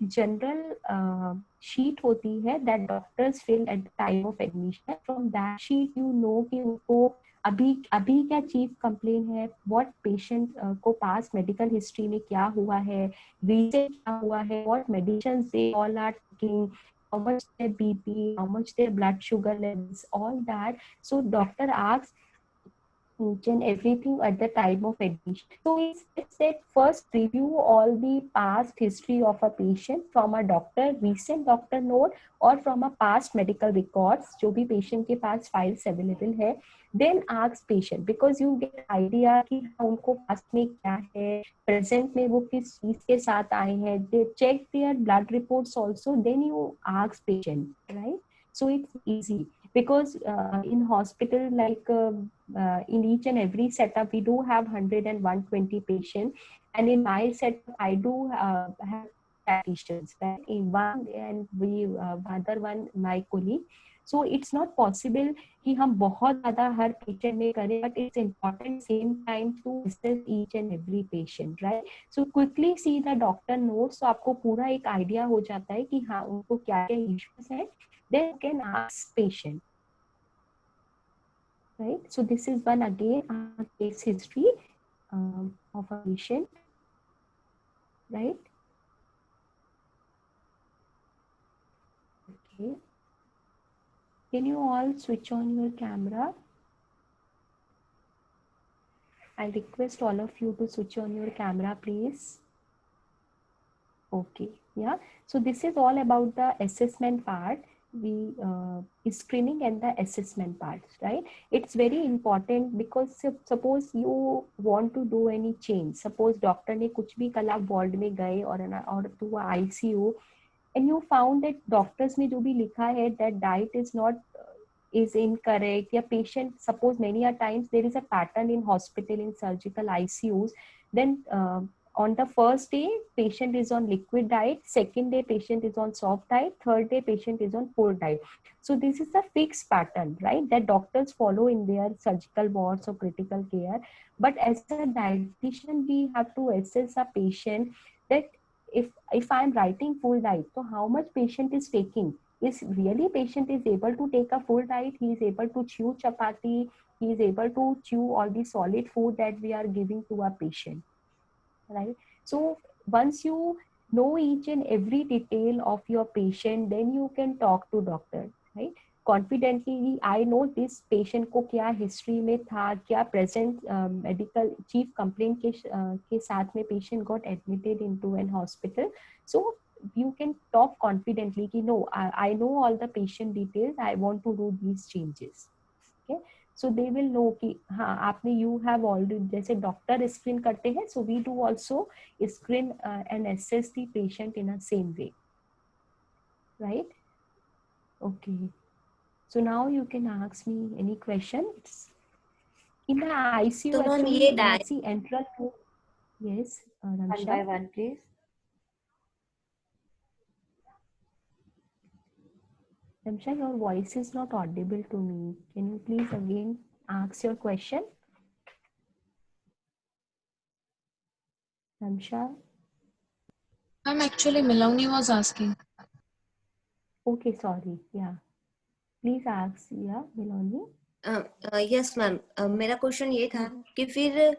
general sheet होती है that doctors fill at the time of admission. From that sheet you know कि उनको अभी क्या chief complain है, what patient को पास medical history में क्या हुआ है, रीजन क्या हुआ है, what medicines they all are taking, how much their BP, how much their blood sugar levels, all that. So doctor asks each and everything at the time of admission. So it's that first review all the past history of a patient from a doctor, recent doctor note or from a past medical records जो भी patient के पास files available है. Then ask patient because you get idea कि हाँ उनको past में क्या है, present में वो किस चीज के साथ आए हैं. They check their blood reports also. Then you ask patient, right? So it's easy because in hospital like in each and every setup we do have 100 and 120 patients, and in my setup I do have statisticians, right? In one and we other one my colleague. So it's not possible कि हम बहुत ज़्यादा हर patient में करें, but it's important same time to assess each and every patient, right? So quickly see the doctor notes, so आपको पूरा एक idea हो जाता है कि हाँ उनको क्या क्या issues हैं. Then you can ask patient, right? So this is one again case history of a patient, right? Okay. Can you all switch on your camera? I request all of you to switch on your camera, please. Okay, yeah. So this is all about the assessment part, the screening and the assessment parts, right? It's very important because suppose you want to do any change. Suppose doctor ने कुछ भी कल आप ward में गए और to ICU and you found that doctors ने जो भी लिखा है that diet is not is incorrect. या patient suppose many a times there is a pattern in hospital in surgical ICUs. Then on the first day patient is on liquid diet, second day patient is on soft diet, third day patient is on full diet. So this is a fixed pattern, right, that doctors follow in their surgical wards or critical care. But as a dietitian we have to assess a patient that if I'm writing full diet, so how much patient is taking. Is really patient is able to take a full diet, he is able to chew chapati, he is able to chew all the solid food that we are giving to a patient, right? So once you know each and every detail of your patient, then you can talk to doctor, right? Confidently, I know this patient को क्या history में था, क्या present medical chief complaint के साथ में patient got admitted into an hospital. So you can talk confidently कि no, I know all the patient details, I want to do these changes. Okay, so they will know कि हाँ आपने you have already जैसे doctor screen करते हैं, so we do also screen and assess the patient in a same way, right? Okay, so now you can ask me any questions. In the ICU तो ma'am actually ये see enteral room. Yes, One Ramsha. by one, please. Ramsha, your voice is not audible to me. Can you please again ask your question? Ramsha. Actually, Melanie was asking. Okay, sorry. Yeah. Please ask. Yeah, Melanie. Yes ma'am, मेरा question ये था कि फिर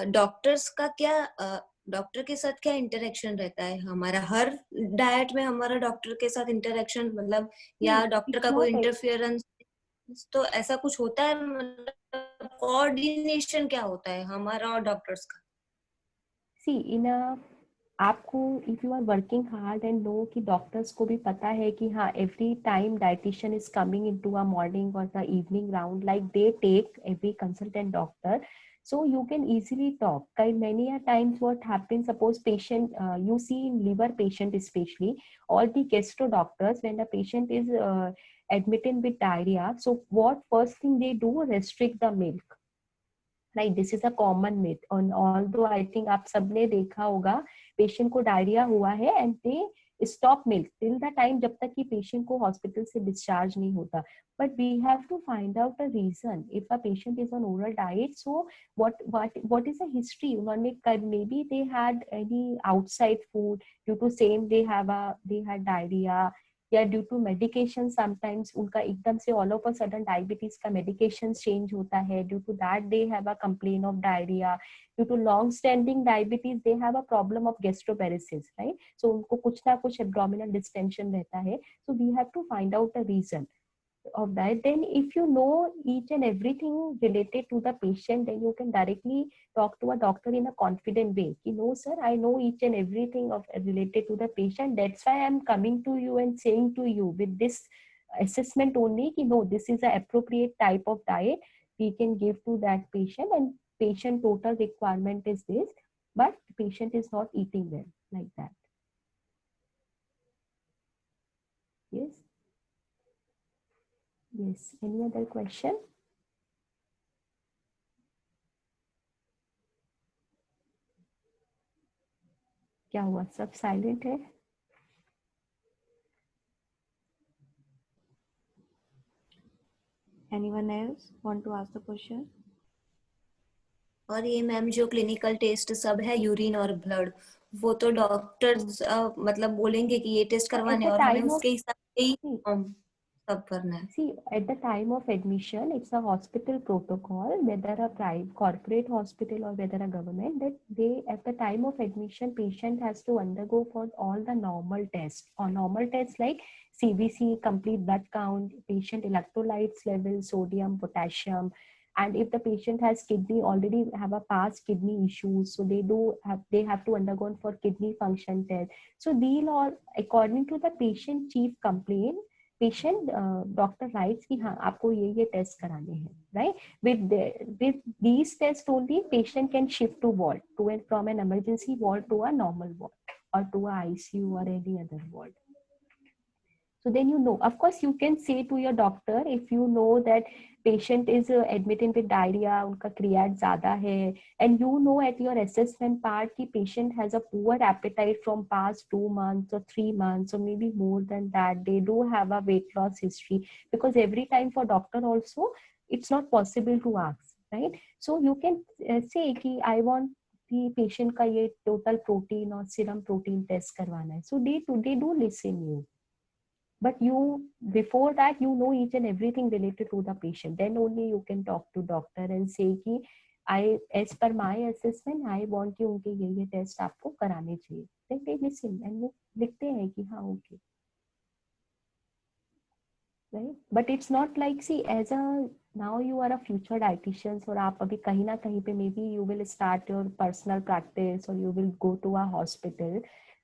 doctors का क्या doctor के साथ क्या इंटरेक्शन रहता है हमारा हर डाइट में हमारा डॉक्टर के साथ इंटरेक्शन मतलब या डॉक्टर का कोई इंटरफियरेंस तो ऐसा कुछ होता है मतलब कोऑर्डिनेशन क्या होता है हमारा और डॉक्टर्स का See, in a आपको if you are working hard and know कि डॉक्टर्स को भी पता है कि हाँ every time dietitian is coming into a morning or the evening round, like they take every consultant doctor, so you can easily talk. Many a times what happens, suppose patient you see in liver patient especially, all the gastro doctors when the patient is admitted with diarrhea, so what first thing they do, restrict the milk. Right, this is a common myth. On although I think आप सबने देखा होगा patient को diarrhoea हुआ है and they stop milk till the time जब तक कि पेशेंट को हॉस्पिटल से डिस्चार्ज नहीं होता. But we have to find out a reason. If a patient is on oral diet, so what is the history? उन्होंने maybe they had any outside food due to same they had diarrhea. या due to medication sometimes उनका एकदम से all of a sudden diabetes का medication change होता है, due to that they have a complain of diarrhoea, due to long standing diabetes they have a problem of gastroparesis, right? So उनको कुछ ना कुछ एब्डोमिनल डिस्टेंशन रहता है, so we have to find out a reason of that. Then if you know each and everything related to the patient, then you can directly talk to a doctor in a confident way. You know, sir, I know each and everything of related to the patient, that's why I'm coming to you and saying to you with this assessment only, you know, this is an appropriate type of diet we can give to that patient, and patient total requirement is this, but patient is not eating well, like that. Yes. Yes, any other question? क्या हुआ, सब silent है? Anyone else want to ask the question? और ये ma'am जो clinical test सब है urine और ब्लड वो तो डॉक्टर्स मतलब बोलेंगे कि ये टेस्ट करवाने और हमें उसके हिसाब से ही सब करना है. See, at the time of admission, it's a hospital protocol, whether a private corporate hospital or whether a government, that they at the time of admission, patient has to undergo for all the normal tests or normal tests like CBC, complete blood count, patient electrolytes level, sodium, potassium, and if the patient has kidney already have a past kidney issues, so they have to undergo for kidney function test. So these are according to the patient chief complaint. Patient doctor writes कि हाँ आपको ये test कराने हैं, right? With these tests only, patient can shift to ward, from an emergency ward to a normal ward or to a ICU or any other ward. So then of course you can say to your doctor, if you know that patient is admitted with diarrhea, उनका creat ज़्यादा है, and at your assessment part कि patient has a poor appetite from past 2 months or 3 months or maybe more than that, they do have a weight loss history, because every time for doctor also it's not possible to ask, right? So you can say कि I want the patient का ये total protein or serum protein test करवाना है, so they do listen you. But before that, each and everything related to the patient. Then only you can talk to doctor and say कि as per my assessment, I want कि उनके ये test आपको कराने चाहिए. Then they listen and वो लिखते हैं कि हाँ okay. Right? But it's not like, see, now you are a future dietitian, और आप अभी कहीं ना कहीं पे maybe you will start your personal practice or you will go to a hospital.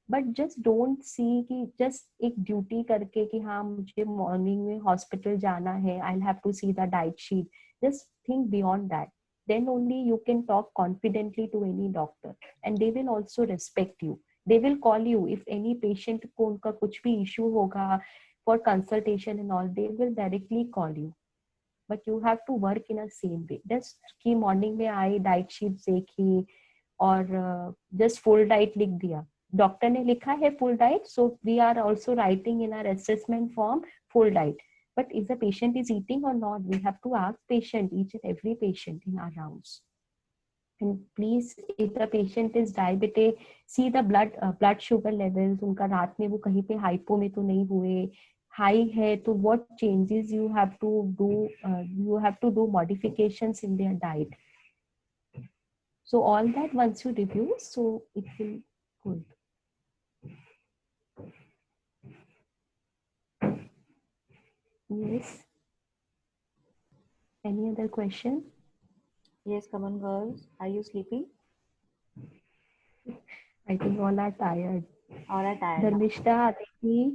But just don't see कि just एक duty करके कि हाँ मुझे morning में hospital जाना है, I'll have to see the diet sheet. Just think beyond that. Then only you can talk confidently to any doctor, and they will also respect you. They will call you if any patient को उनका कुछ भी issue होगा for consultation and all, they will directly call you. But you have to work in a same way. Just कि morning में आई diet sheet देखी और just full diet लिख दिया. Doctor ने लिखा है full diet, so we are also writing in our assessment form full diet. But if the patient is eating or not, we have to ask patient, each and every patient in our rounds. And please, if the patient is diabetic, see the blood sugar levels. उनका रात में वो कहीं पे hypo में तो नहीं हुए, high है तो what changes you have to do? You have to do modifications in their diet. So all that once you review, so it will good. Yes. Any other question? Yes, come on, girls. Are you sleepy? I think all are tired. All are tired. Dharmishta, Aditi,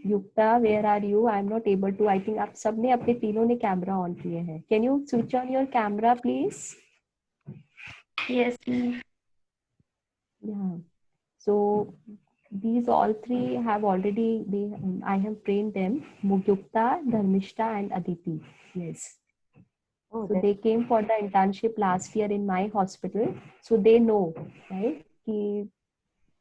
Yukta, where are you? I'm not able to. I think आप सबने अपने तीनों ने camera on किए हैं. Can you switch on your camera, please? Yes, ma'am. Yeah. So these all three have already. I have trained them. Yukta, Dharmishta, and Aditi. Yes. Oh, so they came for the internship last year in my hospital. So they know, right? कि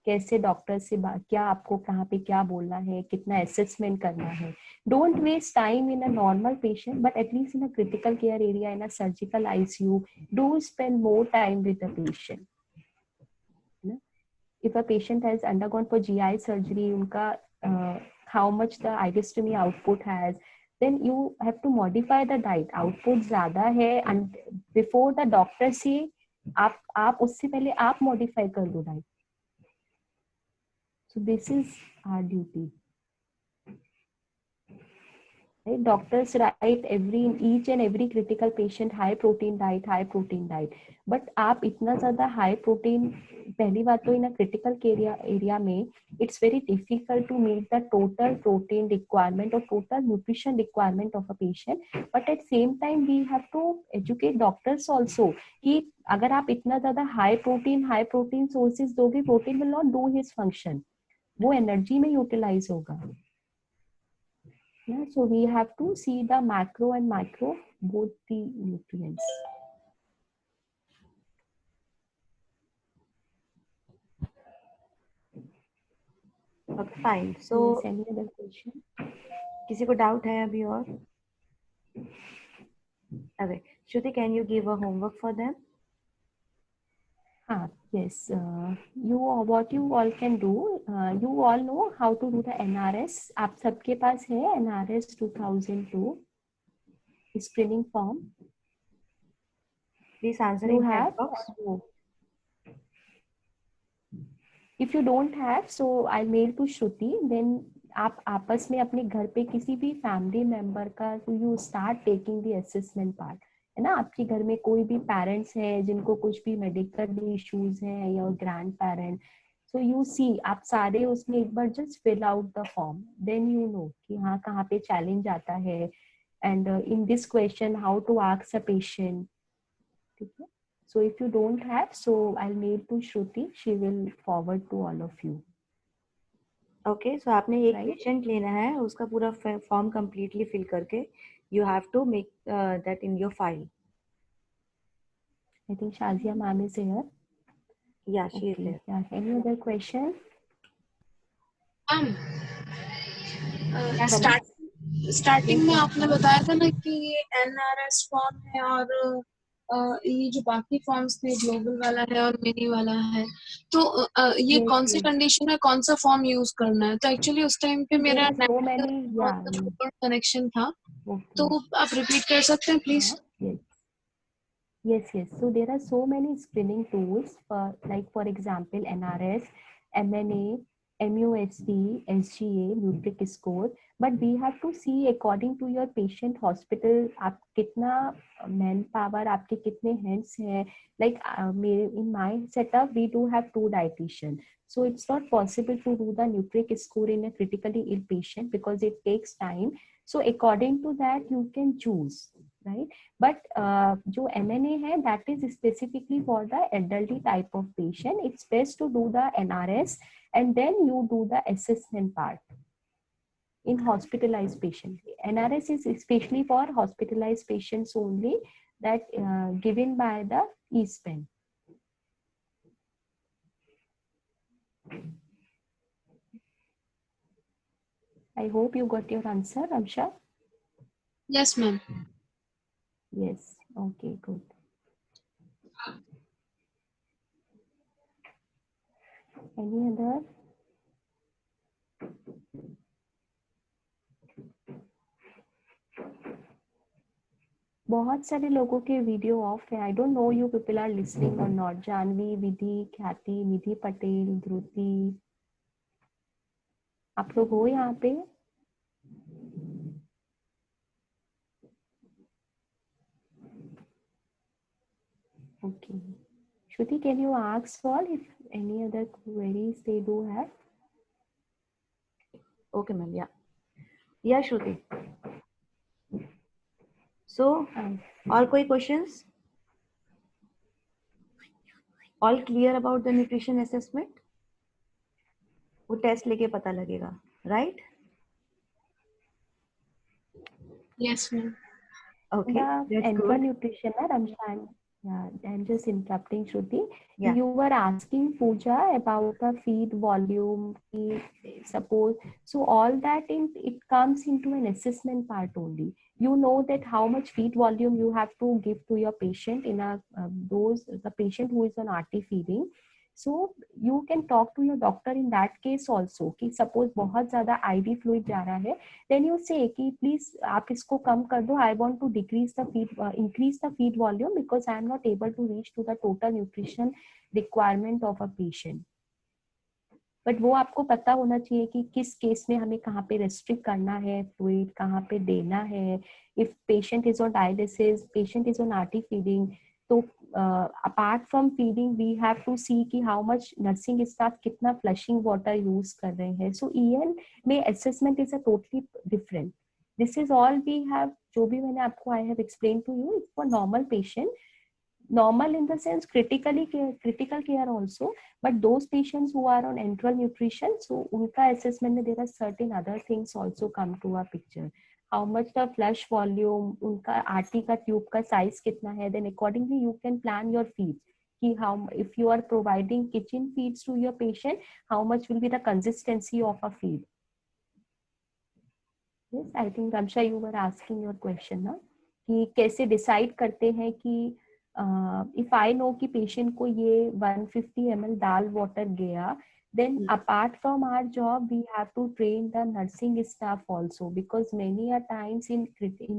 कैसे doctor से क्या आपको कहाँ पे क्या बोलना है, कितना असेसमेंट करना है. Don't waste time in a normal patient, but at least in a critical care area, in a surgical ICU, do spend more time with the patient. If a patient has undergone for GI surgery, उनका how much the igestomy output has, then you have to modify the diet. Output ज़्यादा है, and before the doctor say, आप उससे पहले आप modify कर दो diet. So this is our duty. Right? Doctors write each and every critical patient high protein diet. But आप इतना ज़्यादा high protein, पहली बात तो in a critical area में it's very difficult to meet the total protein requirement or total nutrition requirement of a patient. But at same time we have to educate doctors also कि अगर आप इतना ज़्यादा high protein sources दोगे, protein will not do his function. वो energy में utilize होगा. Yeah, so we have to see the macro and micro, both the nutrients. Okay, fine. So, yes, any other question? किसी को doubt है अभी और? Okay, Shruti, can you give a homework for them? Yes. What you all can do, you all know how to do the NRS. आप सबके पास है NRS 2002 screening form. Please answer you in have chat box. If you don't have, so I'll mail to Shruti. Then आप आपस में अपने घर पे किसी भी फैमिली मेंबर का you start taking the assessment part, है ना। आपके घर में कोई भी पेरेंट्स है जिनको कुछ भी मेडिकल इश्यूज हैं या grandparent, so you see, आप सारे उसमें एक बार just fill out the form, then you know कि हाँ कहाँ पे चैलेंज आता है, and in this question how to ask a patient, ठीक है। So if you don't have, so I mail to Shruti, she will forward to all of you. Okay, so आपने एक पेशेंट लेना है, उसका पूरा फॉर्म कंप्लीटली फिल करके you have to make that in your file. I think Shazia ma'am is here. Yeah, she is Okay. there. Yeah. Any other question? Starting में आपने बताया था ना कि ये NRS फॉर्म है और ये जो बाकी फॉर्म्स थे ग्लोबल वाला है और मिनी वाला है, तो ये Yes, कौन सी yes. कंडीशन में कौन सा फॉर्म यूज करना है? तो एक्चुअली उस टाइम पे मेरा There are so many, yeah. Connection था, Okay. तो आप रिपीट कर सकते हैं please? Yes. Yes, yes. So there are so many screening tools for, like for example, NRS, MNA, MUSD, SGA, Nutric score. But we have to see according to your patient hospital, आप कितना manpower, आपके कितने hands हैं. Like in my setup, we do have 2 dietitians. So it's not possible to do the Nutric score in a critically ill patient because it takes time. So according to that, you can choose, right? But जो MNA है, that is specifically for the elderly type of patient. It's best to do the NRS and then you do the assessment part in hospitalized patient. NRS is especially for hospitalized patients only, that given by the ESPEN. I hope you got your answer, Amsha. Yes, ma'am. Yes. Okay, good. Any other? बहुत सारे लोगों के video off है. I don't know you people are listening और not. Janvi, Vidhi, Khyati, Nidhi Patel, Dhruti, आप लोग हो यहाँ पे? Okay. Shruti, can you ask all if any other queries they do have? Okay, ma'am. Yeah. Yeah, Shruti. So, all koi questions? All clear about the nutrition assessment? वो test लेके पता लगेगा, right? Yes, ma'am. Okay, that's Enteral good. nutrition, I'm just interrupting Shruti. Yeah. You were asking Pooja about the feed volume, suppose. So all that it comes into an assessment part only. You know that how much feed volume you have to give to your patient in a the patient who is on RT feeding. So you can talk to your doctor in that case also कि suppose बहुत ज़्यादा IV fluid जा रहा है, then you say कि please आप इसको कम कर दो. I want to decrease the feed, increase the feed volume because I am not able to reach to the total nutrition requirement of a patient. But वो आपको पता होना चाहिए कि किस केस में हमें कहाँ पे रेस्ट्रिक्ट करना है फ्लूइड, कहाँ पे देना है. If patient is on dialysis, patient is on RT feeding, तो apart from feeding we have to see कि हाउ मच नर्सिंग स्टाफ कितना फ्लशिंग वाटर यूज कर रहे हैं. सो ईएन में assessment is a totally different. This is all we have, जो भी मैंने आपको I have explain to you, for normal patient. Normal in the sense critical care also, but those patients who are on enteral nutrition, so unka assessment mein there are certain other things also come to a picture. How much the flush volume, unka RT ka tube ka size kitna hai, then accordingly you can plan your feeds. How, if you are providing kitchen feeds to your patient, how much will be the consistency of a feed. Yes, I think Ramsha you were asking your question ना, कि कैसे decide करते हैं कि if I know कि patient को ये 150 ml दाल water गया, then apart from our job we have to train the nursing staff also, because many a times in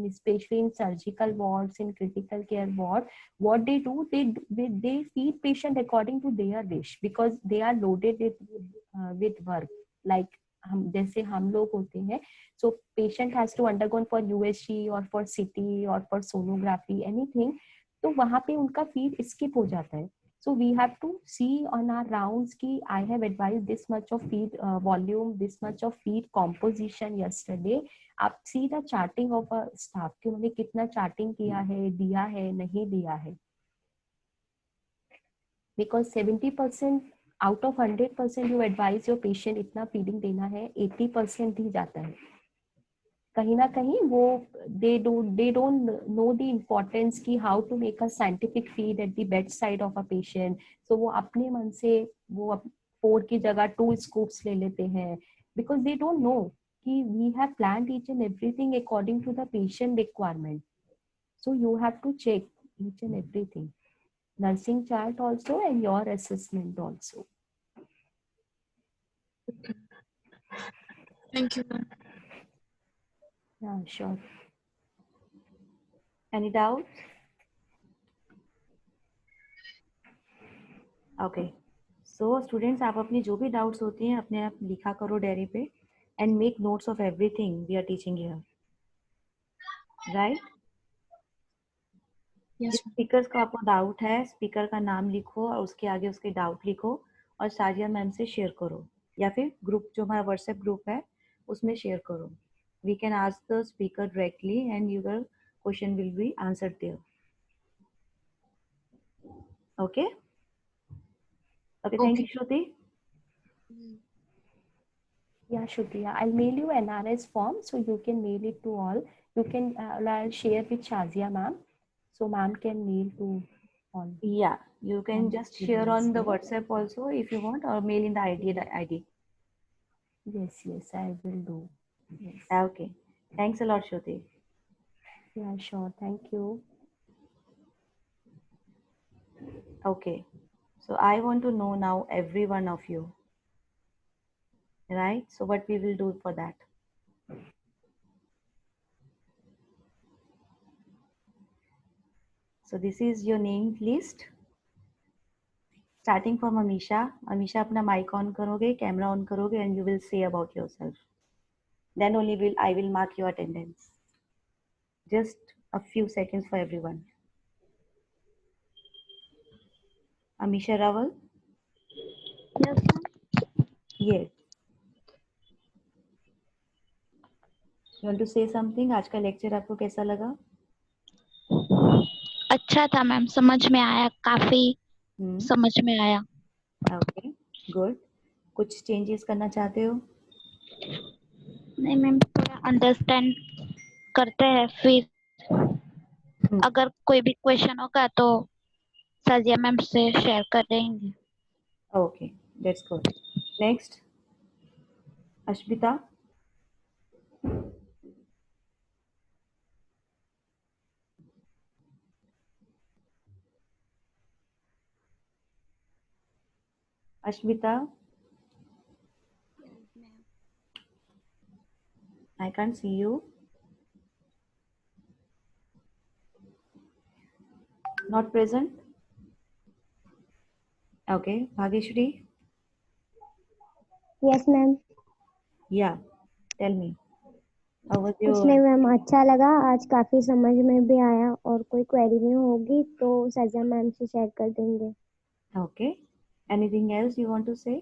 especially in surgical wards, in critical care ward, what they do, they feed patient according to their wish because they are loaded with work. Like हम जैसे हम लोग होते हैं, so patient has to undergo for USG or for CT or for sonography anything, तो वहाँ पे उनका feed skip हो जाता है. So we have to see on our rounds कि I have advised this much of feed volume, this much of feed composition yesterday. आप see the charting of a staff कि उन्होंने कितना charting किया है, दिया है, नहीं दिया है. Because 70% out of 100% you advise your patient इतना feeding देना है, 80% ही जाता है. कहीं ना कहीं वो they don't know the importance की how to make a scientific feed at the bedside of a patient. So वो अपने मन से वो 4 की जगह 2 scoops ले लेते हैं because they don't know कि we have planned each and everything according to the patient requirement. So you have to check each and everything. Nursing chart also and your assessment also. Thank you. Yeah, sure. Any doubts? Okay. So students, आप अपनी जो भी doubts होती हैं अपने आप लिखा करो डायरी पे and make notes of everything we are teaching here. Right? Yes. जिस स्पीकर का आपको डाउट है स्पीकर का नाम लिखो और उसके आगे उसके डाउट लिखो और साजिया मैम से शेयर करो या फिर ग्रुप जो हमारा व्हाट्सएप ग्रुप है उसमें शेयर करो. We can ask the speaker directly and your question will be answered there. Okay? Okay, thank you, Shruti. Yeah, Shruti, I'll mail you NRS form so you can mail it to all. You can, I'll share with Shazia ma'am. So ma'am can mail to all. Yeah, you can just share on the WhatsApp also if you want or mail in the ID. Yes, yes, I will do. Yes. Okay. Thanks a lot, Shruti. Yeah, sure. Thank you. Okay. So I want to know now every one of you. Right? So what we will do for that? So this is your name list. Starting from Amisha. Amisha, अपना mic on करोगे, camera on करोगे, and you will say about yourself. Then only I will mark your attendance. Just a few seconds for everyone. Amisha Raval. Yes, ma'am. Yes. You want to say something? आज का lecture आपको कैसा लगा? अच्छा था ma'am, समझ में आया, काफी समझ में आया. Okay, good. कुछ changes करना चाहते हो? नहीं मैम, थोड़ा अंडरस्टैंड करते हैं, फिर अगर कोई भी क्वेश्चन होगा तो साजिया मैम से शेयर करेंगे. Okay, that's good. Next, Ashmita. Ashmita. I can't see you. Not present. Okay, Bhageshri. Yes ma'am. Yeah, tell me. How was कुछ your? नहीं मैम, अच्छा लगा, आज काफी समझ में भी आया और कोई क्वेरी नहीं होगी तो सजा मैम से शेयर कर देंगे. Okay. Anything else you want to say?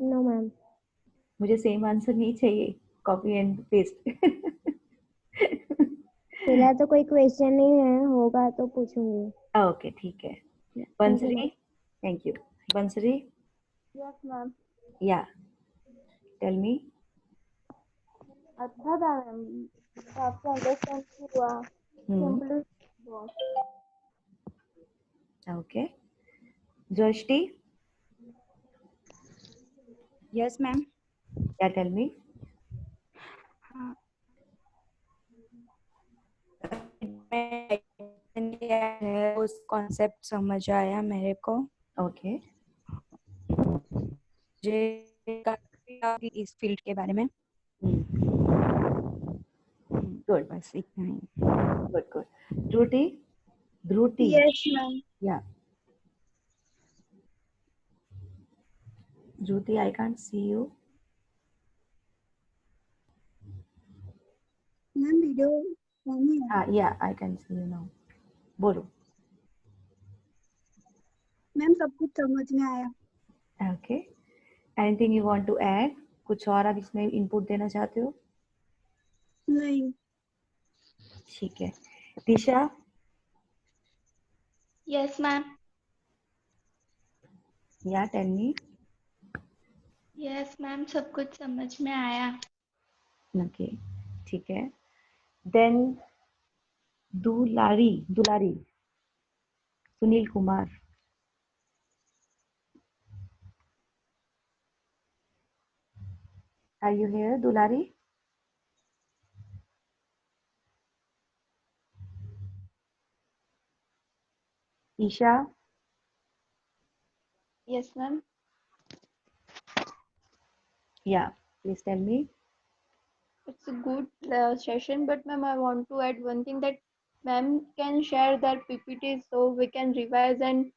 No ma'am. मुझे सेम आंसर नहीं चाहिए. Copy and paste. फिलहाल तो कोई क्वेश्चन नहीं है, होगा तो पूछूंगी. Okay, ठीक है. Bansari. Thank you. Bansari. Yes ma'am. Yeah. Tell me. अच्छा था मैम, आपको अंडरस्टैंड हुआ. सिंपली बहुत. Okay. Joshti. Yes, ma'am. Yeah, tell me. उस कॉन्सेप्ट समझ आया मेरे को. Okay. मुझे इस फील्ड के बारे में. Good. बस इतना ही. Good, good. Dhruti. Dhruti. Yes, ma'am. Yeah. Jyoti, I can't see you. Ma'am video नहीं है Yeah, I can see you now. बोलो. मैम सब कुछ समझ में आया. Okay. Anything you want to add? कुछ और आप इसमें input देना चाहते हो? नहीं. ठीक है. Tisha? Yes, ma'am. Yeah, tell me. Yes, ma'am. सब कुछ समझ में आया. Okay. ठीक है. Then Dulari. Sunil Kumar. Are you here, Dulari? Isha? Yes, ma'am. Yeah, please tell me. It's a good session, but ma'am, I want to add one thing that ma'am can share their PPTs so we can revise and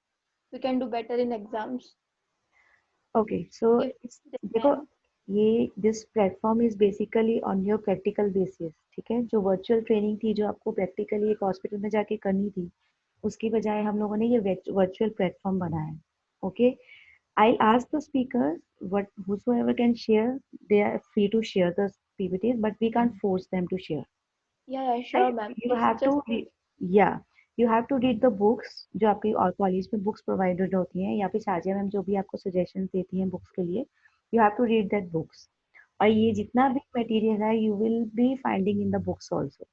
we can do better in exams. Okay, so If they देखो can. ये this platform is basically on your practical basis. ठीक है, जो virtual training थी जो आपको practically एक hospital में जाके करनी थी, उसकी बजाय हम लोगों ने ये वर्चुअल प्लेटफॉर्म बनाया है. Okay, I'll ask the speakers what whosoever can share, they are free to share the PPTs, but we can't force them to share. Yeah, sure, Right? ma'am. You It's have to just read, yeah, you have to read the books जो आपकी और college में books provided होती हैं, या फिर Sajiya ma'am जो भी आपको सजेशन देती हैं बुक्स के लिए, you have to read that books. और ये जितना भी मटेरियल है you will be finding in the books also.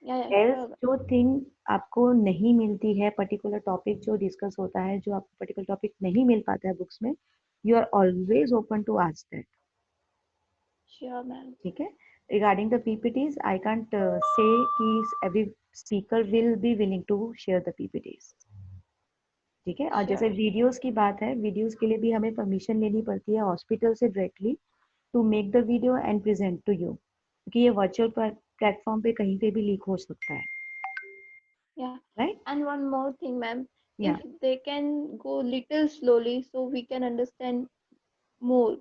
yeah, Else sure. जो थिंग आपको नहीं मिलती है, पर्टिकुलर टॉपिक जो डिस्कस होता है, जो आपको पर्टिकुलर टॉपिक नहीं मिल पाता है बुक्स में, you are always open to ask that. Sure, ma'am. ठीक है. Regarding the PPTs I can't say कि every speaker will be willing to share the PPTs. ठीक है. और जैसे Sure. वीडियोस की बात है, वीडियोस के लिए भी हमें परमिशन लेनी पड़ती है हॉस्पिटल से directly to make the video and present to you, क्योंकि ये वर्चुअल प्लेटफॉर्म पे कहीं पे भी लीक हो सकता है. Yeah. Right? And one more thing, ma'am. Yeah. If they can go little slowly so we can understand more.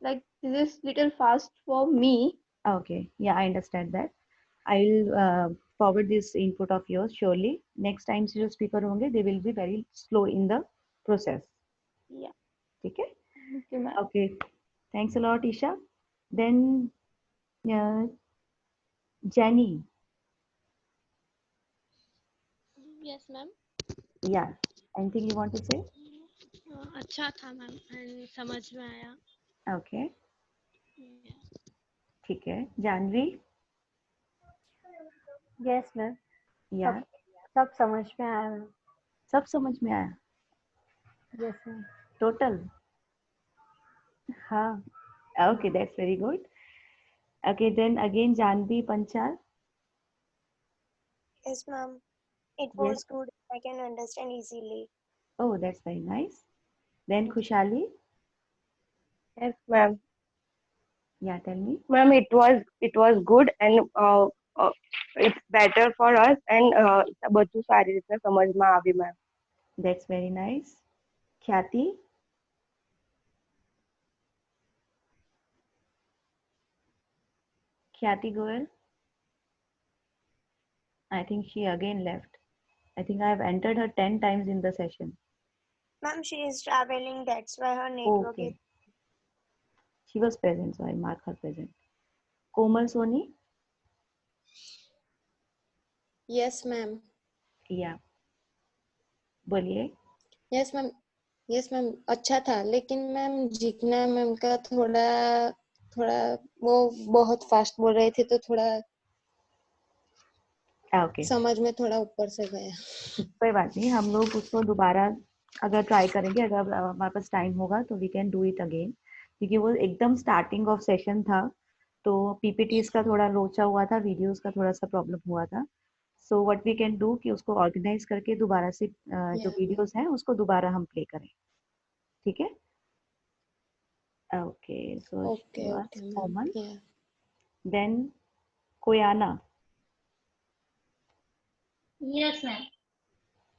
Like this is little fast for me. Okay, yeah, I understand that. I'll forward this input of yours surely. Next time जो speaker होंगे, they will be very slow in the process. Yeah. ठीक है? Thank you, ma'am. Okay, thanks a lot, Isha. Then Jenny. Yes ma'am. Yeah, anything you want to say? अच्छा था ma'am and समझ में आया. Okay, ठीक है. जानवी. Yes ma'am. Yeah, सब समझ में आया मैम. सब समझ में आया. Yes ma'am. Total. हाँ. Okay, that's very good. Okay, then again Janvi Panchal. Yes, ma'am. It Yes. was good. I can understand easily. Oh, that's very nice. Then Khushali. Yes, ma'am. Yeah, tell me. Ma'am, it was good and it's better for us and બધું સારી રીતના સમજમાં આવી ma'am. That's very nice. Khyati. Khyati Goel. I think she again left. I think I have entered her 10 times in the session. Ma'am, she is traveling. That's why her network is. Okay. She was present, so I mark her present. Komal Soni. Yes ma'am. Yeah. बोलिए. Yes ma'am. Yes ma'am अच्छा था, लेकिन ma'am Jigna ma'am का थोड़ा थोड़ा वो बहुत fast बोल रहे थे तो थोड़ा Okay. समझ में थोड़ा ऊपर से गया. कोई बात नहीं, हम लोग उसको दोबारा अगर ट्राई करेंगे, अगर हमारे पास टाइम होगा तो we can do it again, क्योंकि वो एकदम स्टार्टिंग ऑफ सेशन था तो पीपीटीज का थोड़ा लोचा हुआ था, वीडियोस का थोड़ा सा प्रॉब्लम हुआ था. So what we can do कि उसको ऑर्गेनाइज करके दोबारा से जो वीडियोस हैं उसको दोबारा हम प्ले करें. ठीक है. Okay, so okay okay common. Ma'am. Then Koyana. Yes, ma'am.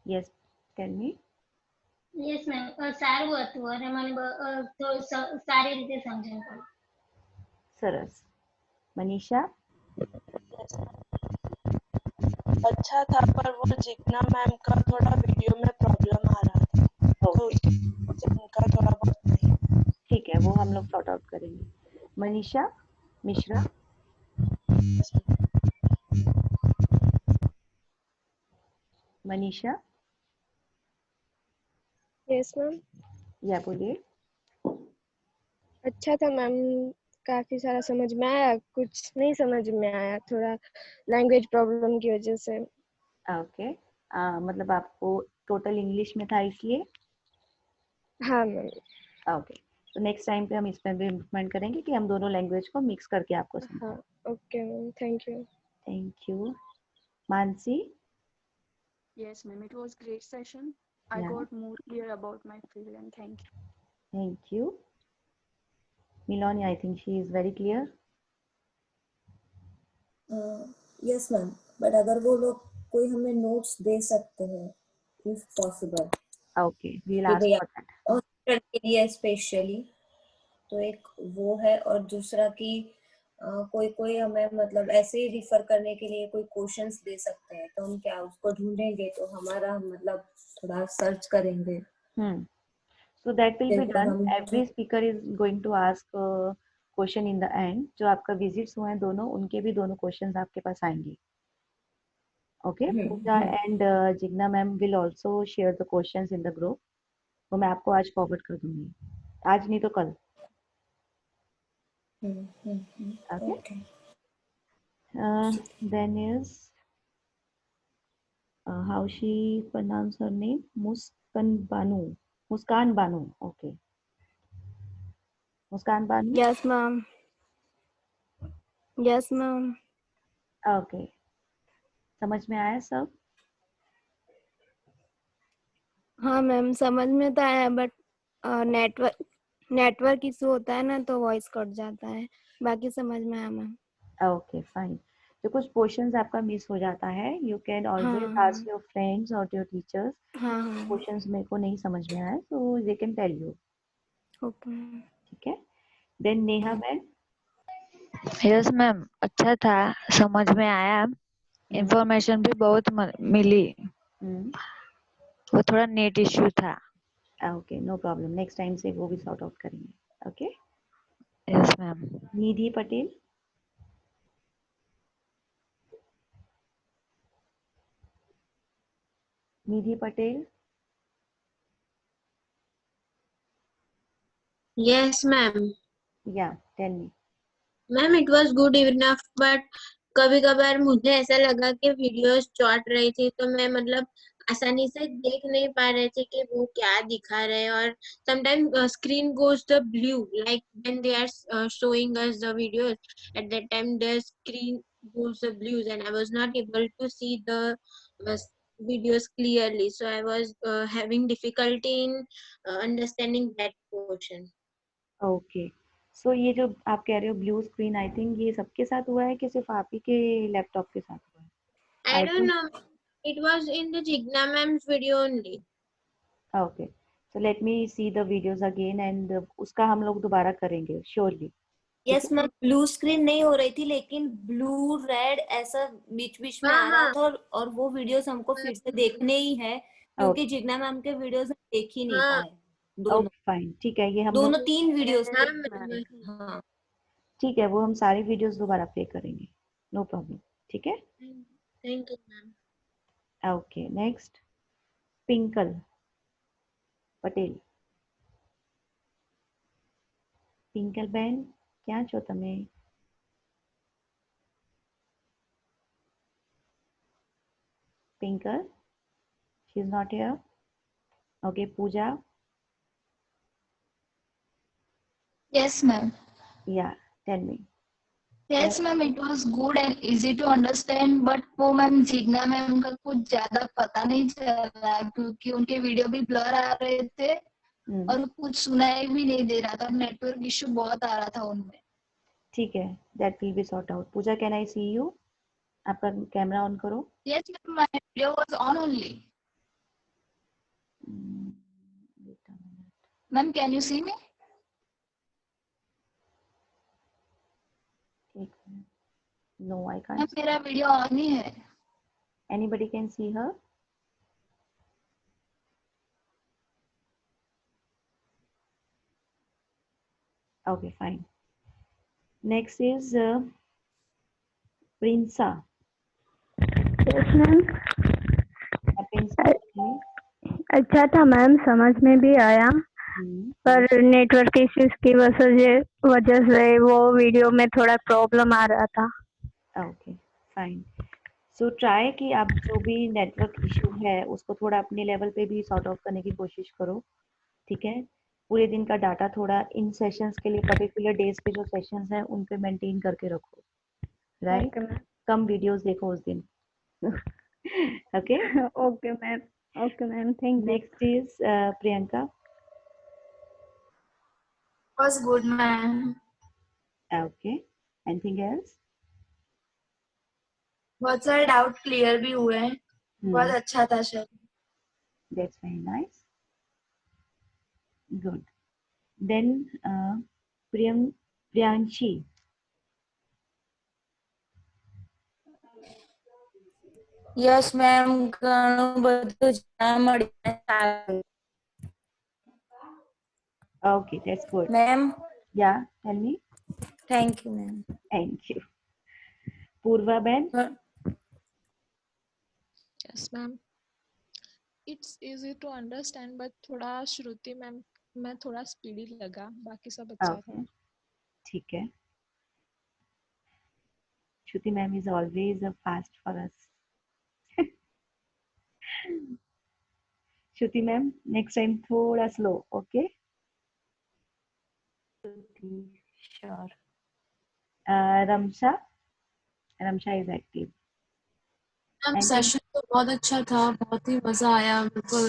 Yes, tell me. Yes ma'am સારું હતું અને મને થોડું સારી રીતે સમજણ પડી. સરસ. मनीषा? अच्छा था, पर वो जितना मैम का थोड़ा वीडियो में प्रॉब्लम आ रहा था, तो उसकी वजह से उनका थोड़ा बहुत नहीं। ठीक है, वो हम लोग सॉर्ट आउट करेंगे. मनीषा मिश्रा? मनीषा? Yes ma'am. या बोलिए. अच्छा था मैम, काफी सारा समझ में आया, कुछ नहीं समझ में आया थोड़ा लैंग्वेज प्रॉब्लम की वजह से. ओके. मतलब आपको टोटल इंग्लिश में था इसलिए? हाँ मैम. ओके, तो नेक्स्ट टाइम पे हम इसमें भी इम्प्रूवमेंट करेंगे कि हम दोनों लैंग्वेज को मिक्स करके आपको समझाएं. हाँ okay ma'am, thank you. Thank you. Mansi? Yes, ma'am. It was great session. I Yeah. got more clear about my field and thank you. Thank you. Miloni, I think she is very clear. Yes ma'am, but अगर वो लोग कोई हमें notes दे सकते हैं if possible, Okay, we'll कि ask भैया for that. Hospital के लिए स्पेशली, तो एक वो है. और दूसरा कि कोई कोई हमें मतलब ऐसे ही रिफर करने के लिए कोई क्वेश्चंस दे सकते हैं, तो हम क्या उसको ढूंढेंगे, तो हमारा मतलब थोड़ा सर्च करेंगे. So that will be फिर done. हम Every speaker is going to ask a question in the end. जो आपका visits हुए हैं दोनों, उनके भी दोनों questions आपके पास आएंगे. Okay, Pooja and Jigna ma'am will also share the questions in the group. वो मैं आपको आज forward कर दूंगी. आज नहीं तो कल. Okay. Then is how she pronounce her name? Muskan Banu. Muskan Banu. Okay. Muskan Banu. Yes ma'am. Yes ma'am. Okay. समझ में आया सब? हाँ मैम, समझ में तो आया, बट नेटवर्क इशू होता है ना, तो वॉइस कट जाता है. बाकी समझ में आया मैम. Okay, fine. तो कुछ क्वेश्चंस आपका मिस हो जाता है. You can always ask your friends or your teachers. हाँ. क्वेश्चंस मेरे को नहीं समझ में आया, so they can tell you. Okay. ठीक है. Then Neha ma'am. Yes ma'am, अच्छा था, समझ में आया, इंफॉर्मेशन भी बहुत मिली. वो थोड़ा नेट इश्यू था. Okay, no problem. Next time से वो भी सॉर्ट आउट करेंगे. Okay. Yes ma'am. Nidhi Patel. Nidhi Patel. Yes, ma'am. Yeah, tell me. Ma'am it was good enough, but कभी कभार मुझे ऐसा लगा कि वीडियोस चौट रही थी, तो मैं मतलब आसानी से देख नहीं पा रहे थे कि वो क्या दिखा रहे हैं. और sometime screen goes the blue like when they are showing us the videos, at that time the screen goes the blues and I was not able to see the videos clearly, so I was having difficulty in understanding that portion. Okay. So ये जो आप कह रहे हो blue screen, I think ये सबके साथ हुआ है कि सिर्फ आप ही के लैपटॉप के साथ हुआ है? I don't know. It was in the Jigna ma'am's video only. Okay. So let me see the videos again and उसका हम लोग दोबारा करेंगे surely. Yes ma'am, blue screen नहीं हो रही थी, लेकिन ब्लू रेड ऐसा बीच बीच में आ रहा था. और वो वीडियोस हमको फिर से देखने ही है, क्योंकि जिग्ना मैम के वीडियोस हम देख ही नहीं पाए दोनों. फाइन, ठीक है. ये हम दोनों लोग 3 वीडियोस. हाँ. ठीक है, वो हम सारी वीडियोस दोबारा प्ले करेंगे. No problem. ठीक है. Thank you ma'am. Okay. Next Pinkal Patel. Pinkal બેન ક્યાં છો તમે? Pinkal, she is not here. Okay, Pooja. Yes, ma'am. Yeah, tell me. Yes, ma'am. It was good and easy to understand, but वो ma'am Jigna ma'am का कुछ ज्यादा पता नहीं चला, क्योंकि उनके वीडियो भी ब्लर आ रहे थे और कुछ सुनाई भी नहीं दे रहा था. नेटवर्क इश्यू बहुत आ रहा था उनमें. ठीक है, that will be sort out. Pooja, can I see you? आपका कैमरा ऑन करो. Yes, ma'am. My video was on only. Ma'am, can you see me? No, I Ma'am, can't. मेरा वीडियो ऑन ही है. Anybody can see her? Okay, fine. Next is Prinsa. Yes ma'am. Prinsa, अच्छा था ma'am, समझ में भी आया, पर network issues की वजह से वो वीडियो में थोड़ा प्रॉब्लम आ रहा था. Okay fine. सो ट्राई कि आप जो भी नेटवर्क इशू है उसको थोड़ा अपने लेवल पे भी सॉर्ट आउट करने की कोशिश करो. ठीक है, पूरे दिन का डाटा थोड़ा इन सेशंस के लिए पर्टिकुलर डेज पे जो सेशंस हैं उन पे मेंटेन करके रखो. राइट, कम वीडियोस देखो उस दिन. Okay okay ma'am. Okay ma'am, thank you. Next is Priyanka. Was good, ma'am. Okay, anything else? बहुत सारे डाउट क्लियर भी हुए हैं. बहुत अच्छा था sir. That's very nice. Good. Then Priyanshi. Yes, ma'am. ઘણું બધું જાણવા મળ્યું. Okay, that's good. Ma'am. Yeah, tell me. Thank you, ma'am. Thank you. Purva Ben. Yes, ma'am. It's easy to understand, but थोड़ा श्रुति मैम में थोड़ा speedy लगा, बाकी सब अच्छा था. ठीक है. Shruti ma'am is always a fast for us. Shruti ma'am, next time थोड़ा slow, okay? Sure. Ramsha. Ramsha is active. Ma'am session तो बहुत अच्छा था, बहुत ही मजा आया. बिल्कुल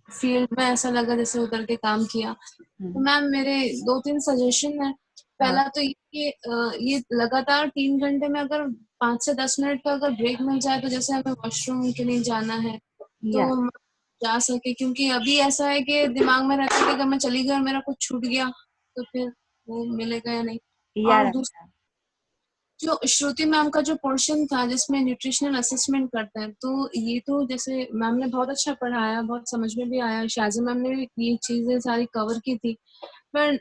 फील्ड में ऐसा लगा जैसे उतर के काम किया. तो मैम मेरे 2-3 सजेशन है. पहला तो ये लगातार 3 घंटे में अगर 5 से 10 मिनट का अगर ब्रेक मिल जाए, तो जैसे हमें वॉशरूम के लिए जाना है तो हम जा सके. क्योंकि अभी ऐसा है कि दिमाग में रहता है कि अगर मैं चली गई और मेरा कुछ छूट गया तो फिर वो मिलेगा या नहीं. और दूसरा जो श्रुति मैम का जो पोर्शन था जिसमें न्यूट्रिशनल असेसमेंट करते हैं, तो ये तो जैसे मैम ने बहुत अच्छा पढ़ाया, बहुत समझ में भी आया. शाज़ा मैम ने भी ये चीजें सारी कवर की थी. पर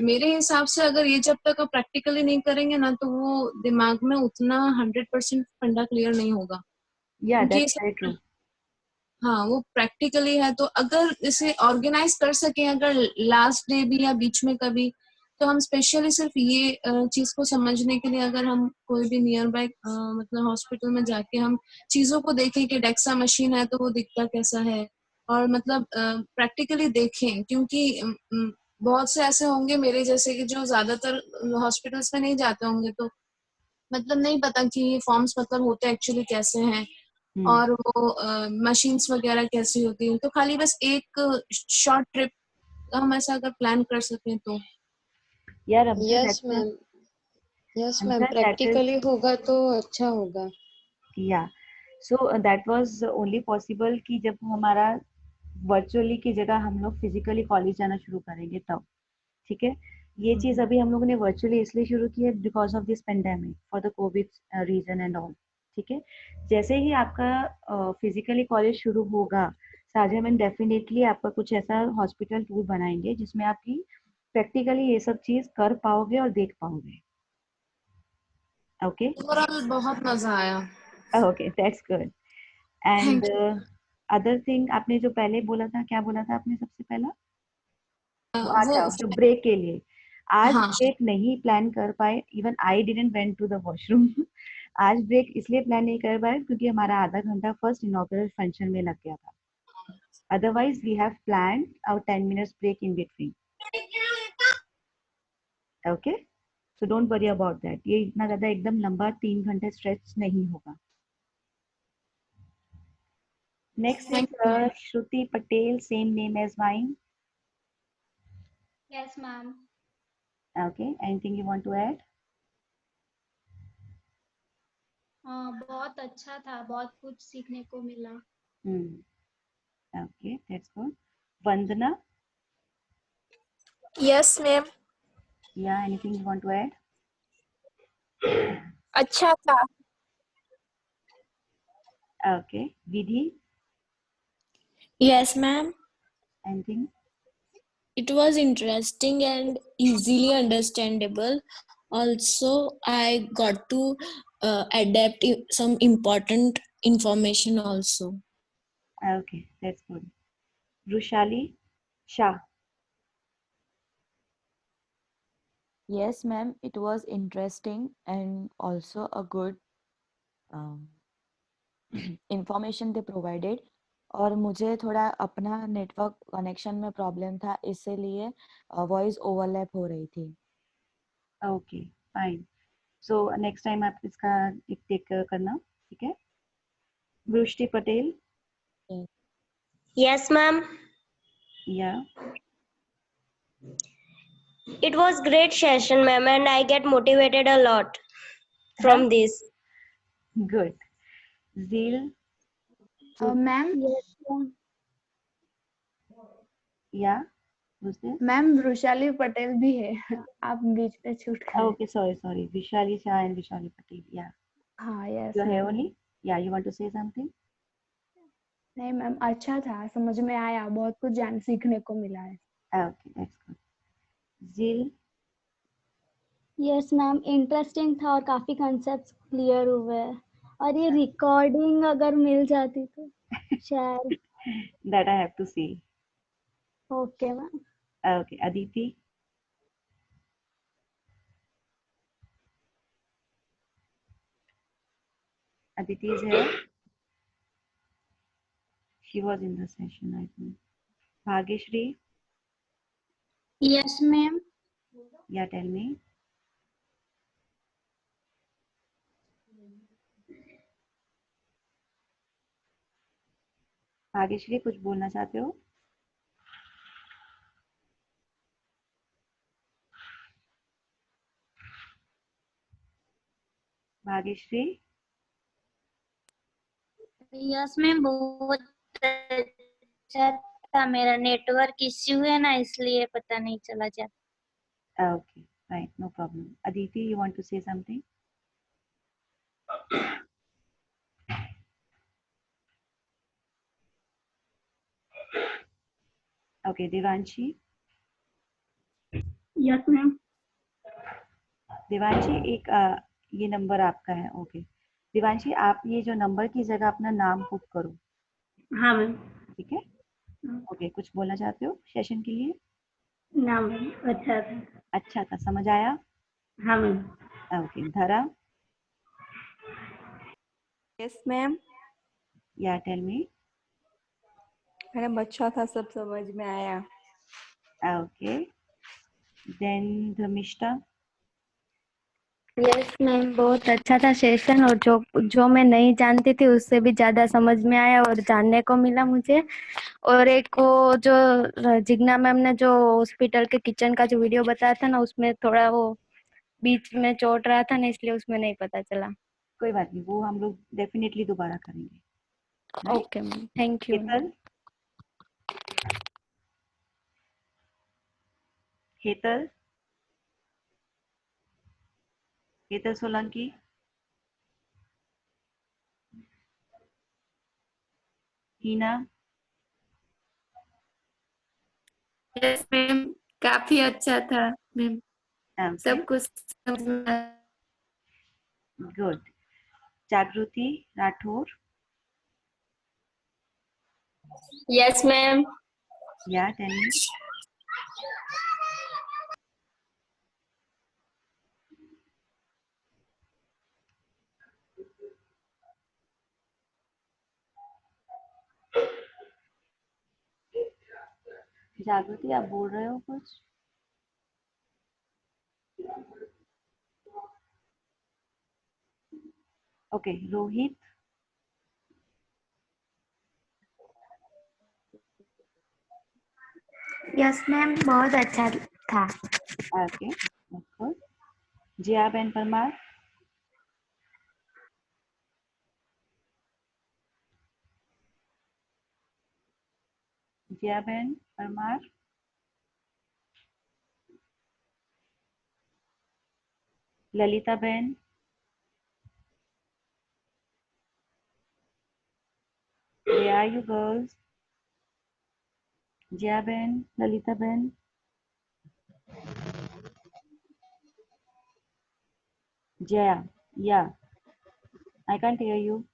मेरे हिसाब से अगर ये जब तक आप प्रैक्टिकली नहीं करेंगे ना, तो वो दिमाग में उतना 100% फंडा क्लियर नहीं होगा. हाँ, वो प्रैक्टिकली है. तो अगर इसे ऑर्गेनाइज कर सके अगर लास्ट डे भी या बीच में कभी, तो हम स्पेशली सिर्फ ये चीज को समझने के लिए अगर हम कोई भी नियर बाय मतलब हॉस्पिटल में जाके हम चीजों को देखें कि डेक्सा मशीन है तो वो दिखता कैसा है, और मतलब प्रैक्टिकली देखें. क्योंकि बहुत से ऐसे होंगे मेरे जैसे कि जो ज्यादातर हॉस्पिटल्स में नहीं जाते होंगे, तो मतलब नहीं पता कि ये फॉर्म्स मतलब होते एक्चुअली कैसे हैं और वो मशीन्स वगैरह कैसी होती हैं. तो खाली बस एक शॉर्ट ट्रिप हम ऐसा अगर प्लान कर सकें तो. Yes ma'am. Yes ma'am, practically होगा तो अच्छा होगा. या so that was only possible कि जब हमारा वर्चुअली की जगह हम लोग फिजिकली कॉलेज जाना शुरू करेंगे तब. ठीक है, ये चीज अभी हम लोगों ने वर्चुअली इसलिए शुरू की है because of this pandemic, for the covid reason and all. ठीक है, जैसे ही आपका फिजिकली कॉलेज शुरू होगा, साझा में डेफिनेटली आपका कुछ ऐसा हॉस्पिटल टूर बनाएंगे जिसमें आपकी प्रैक्टिकली ये सब चीज कर पाओगे और देख पाओगे. ओके, ओवरऑल बहुत मजा आया. Okay, that's good. And other thing आपने जो पहले बोला था, क्या बोला था आपने सबसे पहला? अच्छा, जो ब्रेक के लिए आज ब्रेक नहीं प्लान कर पाए. Even I didn't went to the washroom. आज ब्रेक इसलिए प्लान नहीं कर पाए क्योंकि हमारा आधा घंटा फर्स्ट इनॉग्रेशन फंक्शन में लग गया था. Otherwise we have planned our 10 minutes break in between. Okay, so don't worry about that. ये इतना ज्यादा एकदम लंबा 3 घंटे स्ट्रेच नहीं होगा. Next is Shruti Patel, same name as mine. Yes, ma'am. Okay, anything you want to add? बहुत अच्छा था, बहुत कुछ सीखने को मिला. Okay, that's good. Vandana. Yes, ma'am. Yeah, anything you want to add? अच्छा था. Okay. Vidhi, Yes, ma'am. anything? It was interesting and easily understandable. Also, I got to adapt some important information also. Okay, that's good. Rushali, Shah. Yes, ma'am, it was interesting and also a good um, information they provided. और मुझे थोड़ा अपना network connection में problem था, इसीलिए voice overlap हो रही थी. Okay, fine. So next time आप इसका एक टेक करना, ठीक है? वृष्टि Patel. Yes, ma'am. Yeah. It was great session, ma'am, and I get motivated a lot from this. Good. Zeel. Ma'am Yeah. Who's this? Ma'am Vrishali Patel भी है आप बीच पे छूट गए. Okay, sorry. Vishali Shah and Vishali Patel. Yeah. हाँ yes You're here ma'am. only? Yeah, you want to say something? नहीं ma'am अच्छा था समझ में आया बहुत कुछ जान सीखने को मिला है. Okay, that's good. Zeel. Yes ma'am interesting था और काफी कॉन्सेप्ट्स क्लियर हुए हैं और ये रिकॉर्डिंग अगर मिल जाती तो शायद. That I have to see. Okay ma'am. Okay, Aditi. Aditi is here. She was in the session, I think. Bhageshri. Yes, ma'am. Yeah, tell me. Bhagyashree कुछ बोलना चाहते हो? भाग्यश्री. यस मैम बहुत अच्छा था. मेरा नेटवर्क इश्यू है ना इसलिए पता नहीं चला जा. Okay, right, no problem. Aditi, you want to say something? Okay, Devanshi. Yes ma'am. Devanshi एक ये नंबर आपका है. ओके देवांशी आप ये जो नंबर की जगह अपना नाम पुट करो. हाँ मैम. ठीक है. ओके कुछ बोलना चाहते हो सेशन के लिए? ना मैम अच्छा था. अच्छा था. समझ आया? हाँ ma'am. Okay Dhara. Yes ma'am. Yeah tell me. Madam अच्छा था सब समझ में आया. Okay then Dharmishtha. Yes ma'am बहुत अच्छा था सेशन और जो मैं नहीं जानती थी उससे भी ज्यादा समझ में आया और जानने को मिला मुझे. और एक वो जो जिग्ना मैम ने जो हॉस्पिटल के किचन का जो वीडियो बताया था ना उसमें थोड़ा वो बीच में चोट रहा था ना इसलिए उसमें नहीं पता चला. कोई बात नहीं वो हम लोग डेफिनेटली दोबारा करेंगे. Okay ma'am thank you. Hetal. Hetal Solanki. Heena. Yes ma'am काफी अच्छा था मैम. सब कुछ समझ में आया. गुड. जागृति राठौर. Yes, ma'am. या टेल मी. जागृति आप बोल रहे हो कुछ? ओके रोहित. यस मैम बहुत अच्छा था. ओके जिया बहन परमार. जिया बहन परमार. ललिता बहन, where are you girls? Jaya बहन, ललिता बहन, Jaya, yeah, I can't hear you.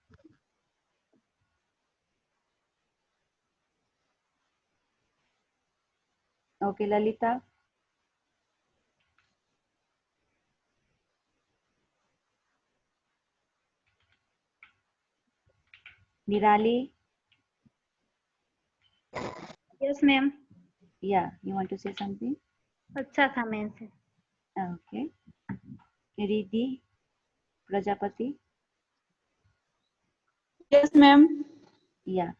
Okay, Lalita. Nirali. Yes ma'am. Yeah, you want to say something? अच्छा था मैम से। Okay. Riddhi Prajapati. Yes ma'am. Yeah.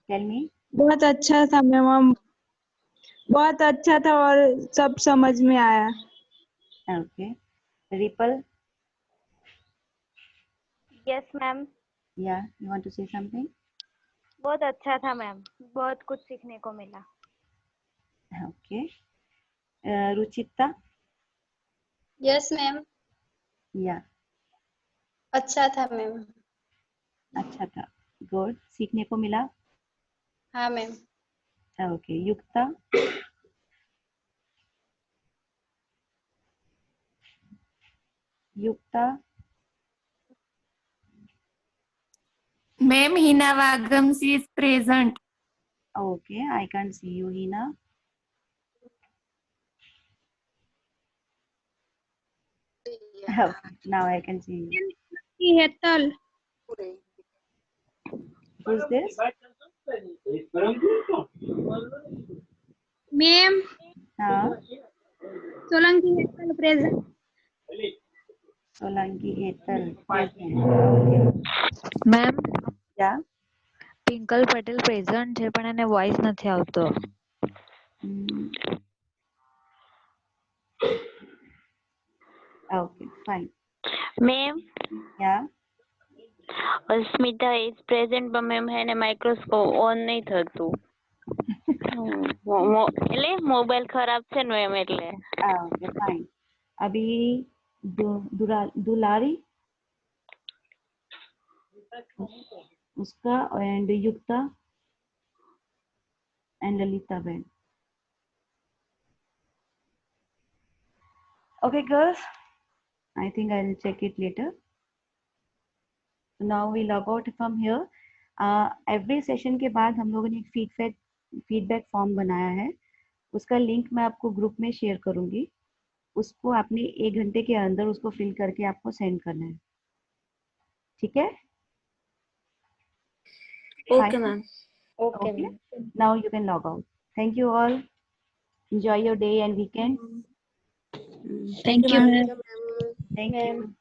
Tell me. बहुत अच्छा था मैम, बहुत अच्छा था और सब समझ में आया। Okay. Ripple. Yes ma'am. Yeah, you want to say something? बहुत अच्छा था मैम, बहुत कुछ सीखने को मिला। Okay. Ruchita. Yes ma'am. Yeah. अच्छा था मैम। अच्छा था। Good. सीखने को मिला? हाँ ma'am. Okay. Yukta. Yukta. Ma'am, Hina Vagamsi is present. Okay, I can't see you, Hina. Okay, now I can see you. Hetal. Who's this? Ma'am, हाँ, Solanki Hetal present. Solanki Hetal present. Okay. Ma'am Yeah. Pinkal Patel present છે પણ એને voice નથી આવતો. Okay, fine. Ma'am Yeah. Asmita is present पर ma'am है ने microscope on નહીં થતું. એટલે મોબાઈલ ખરાબ છે ને એમ એટલે. Okay, fine. अभी दुलारी उसका and युक्ता and ललिता बहन. Okay, girls. I think I'll check it later. Now we log out from here. Every session के बाद हम लोगों ने एक फीडबैक फॉर्म बनाया है, उसका लिंक मैं आपको ग्रुप में शेयर करूंगी। उसको आपने 1 घंटे के अंदर उसको फिल करके आपको सेंड करना है, ठीक है? Okay ma'am. Okay. Now you can log out. Thank you all. Enjoy your day and weekend. Thank you, ma'am. Thank you.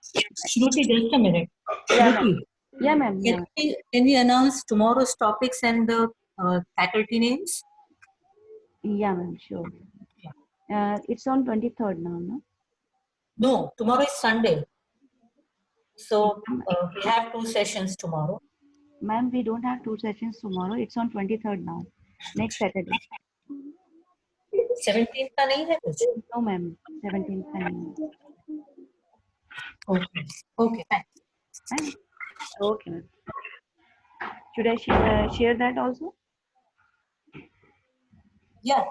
Shruti, just a minute. Yeah, Shruti, ma'am. Yeah, ma'am. Yeah. Can we announce tomorrow's topics and the faculty names? Yeah, ma'am. Sure. It's on 23rd now, no? No, tomorrow is Sunday. So we have 2 sessions tomorrow. Ma'am, we don't have 2 sessions tomorrow. It's on 23rd now. Next Saturday. 17th का नहीं है कुछ? No, ma'am. 17th का नहीं है. Okay. Okay, thanks. Okay, ma'am. Should I share that also? Yeah.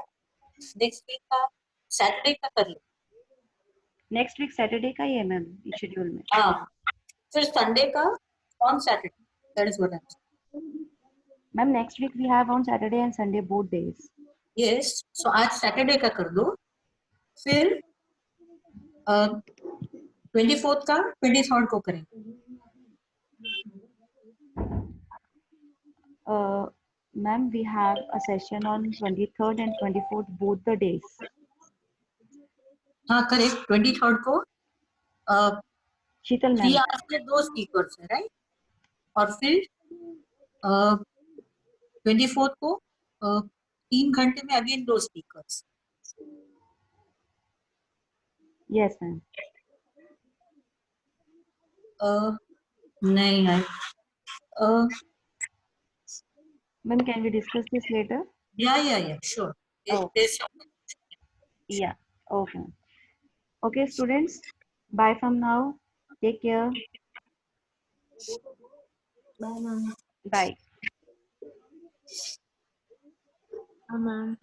Next week का Saturday का कर लो. Next week Saturday का ही है मैम शेड्यूल में. हाँ. फिर Sunday का on Saturday. That is what I'm saying. Ma'am, next week we have on Saturday and Sunday both days. Yes. So आज Saturday का कर दो. फिर 24th का 23rd को करेंगे. Ma'am, we have a session on 23rd and 24th both the days. हाँ correct. 23rd को शीतल 3 मैम. hours में 2 स्पीकर्स है राइट. और फिर 24th को 3 घंटे में अगेन 2 स्पीकर्स. Yes, ma'am. नहीं है. Ma'am, can we discuss this later? Yeah, sure. Oh. There's Yeah. Okay. Okay, students. Bye from now. Take care. Bye, ma'am. Bye. Ma'am.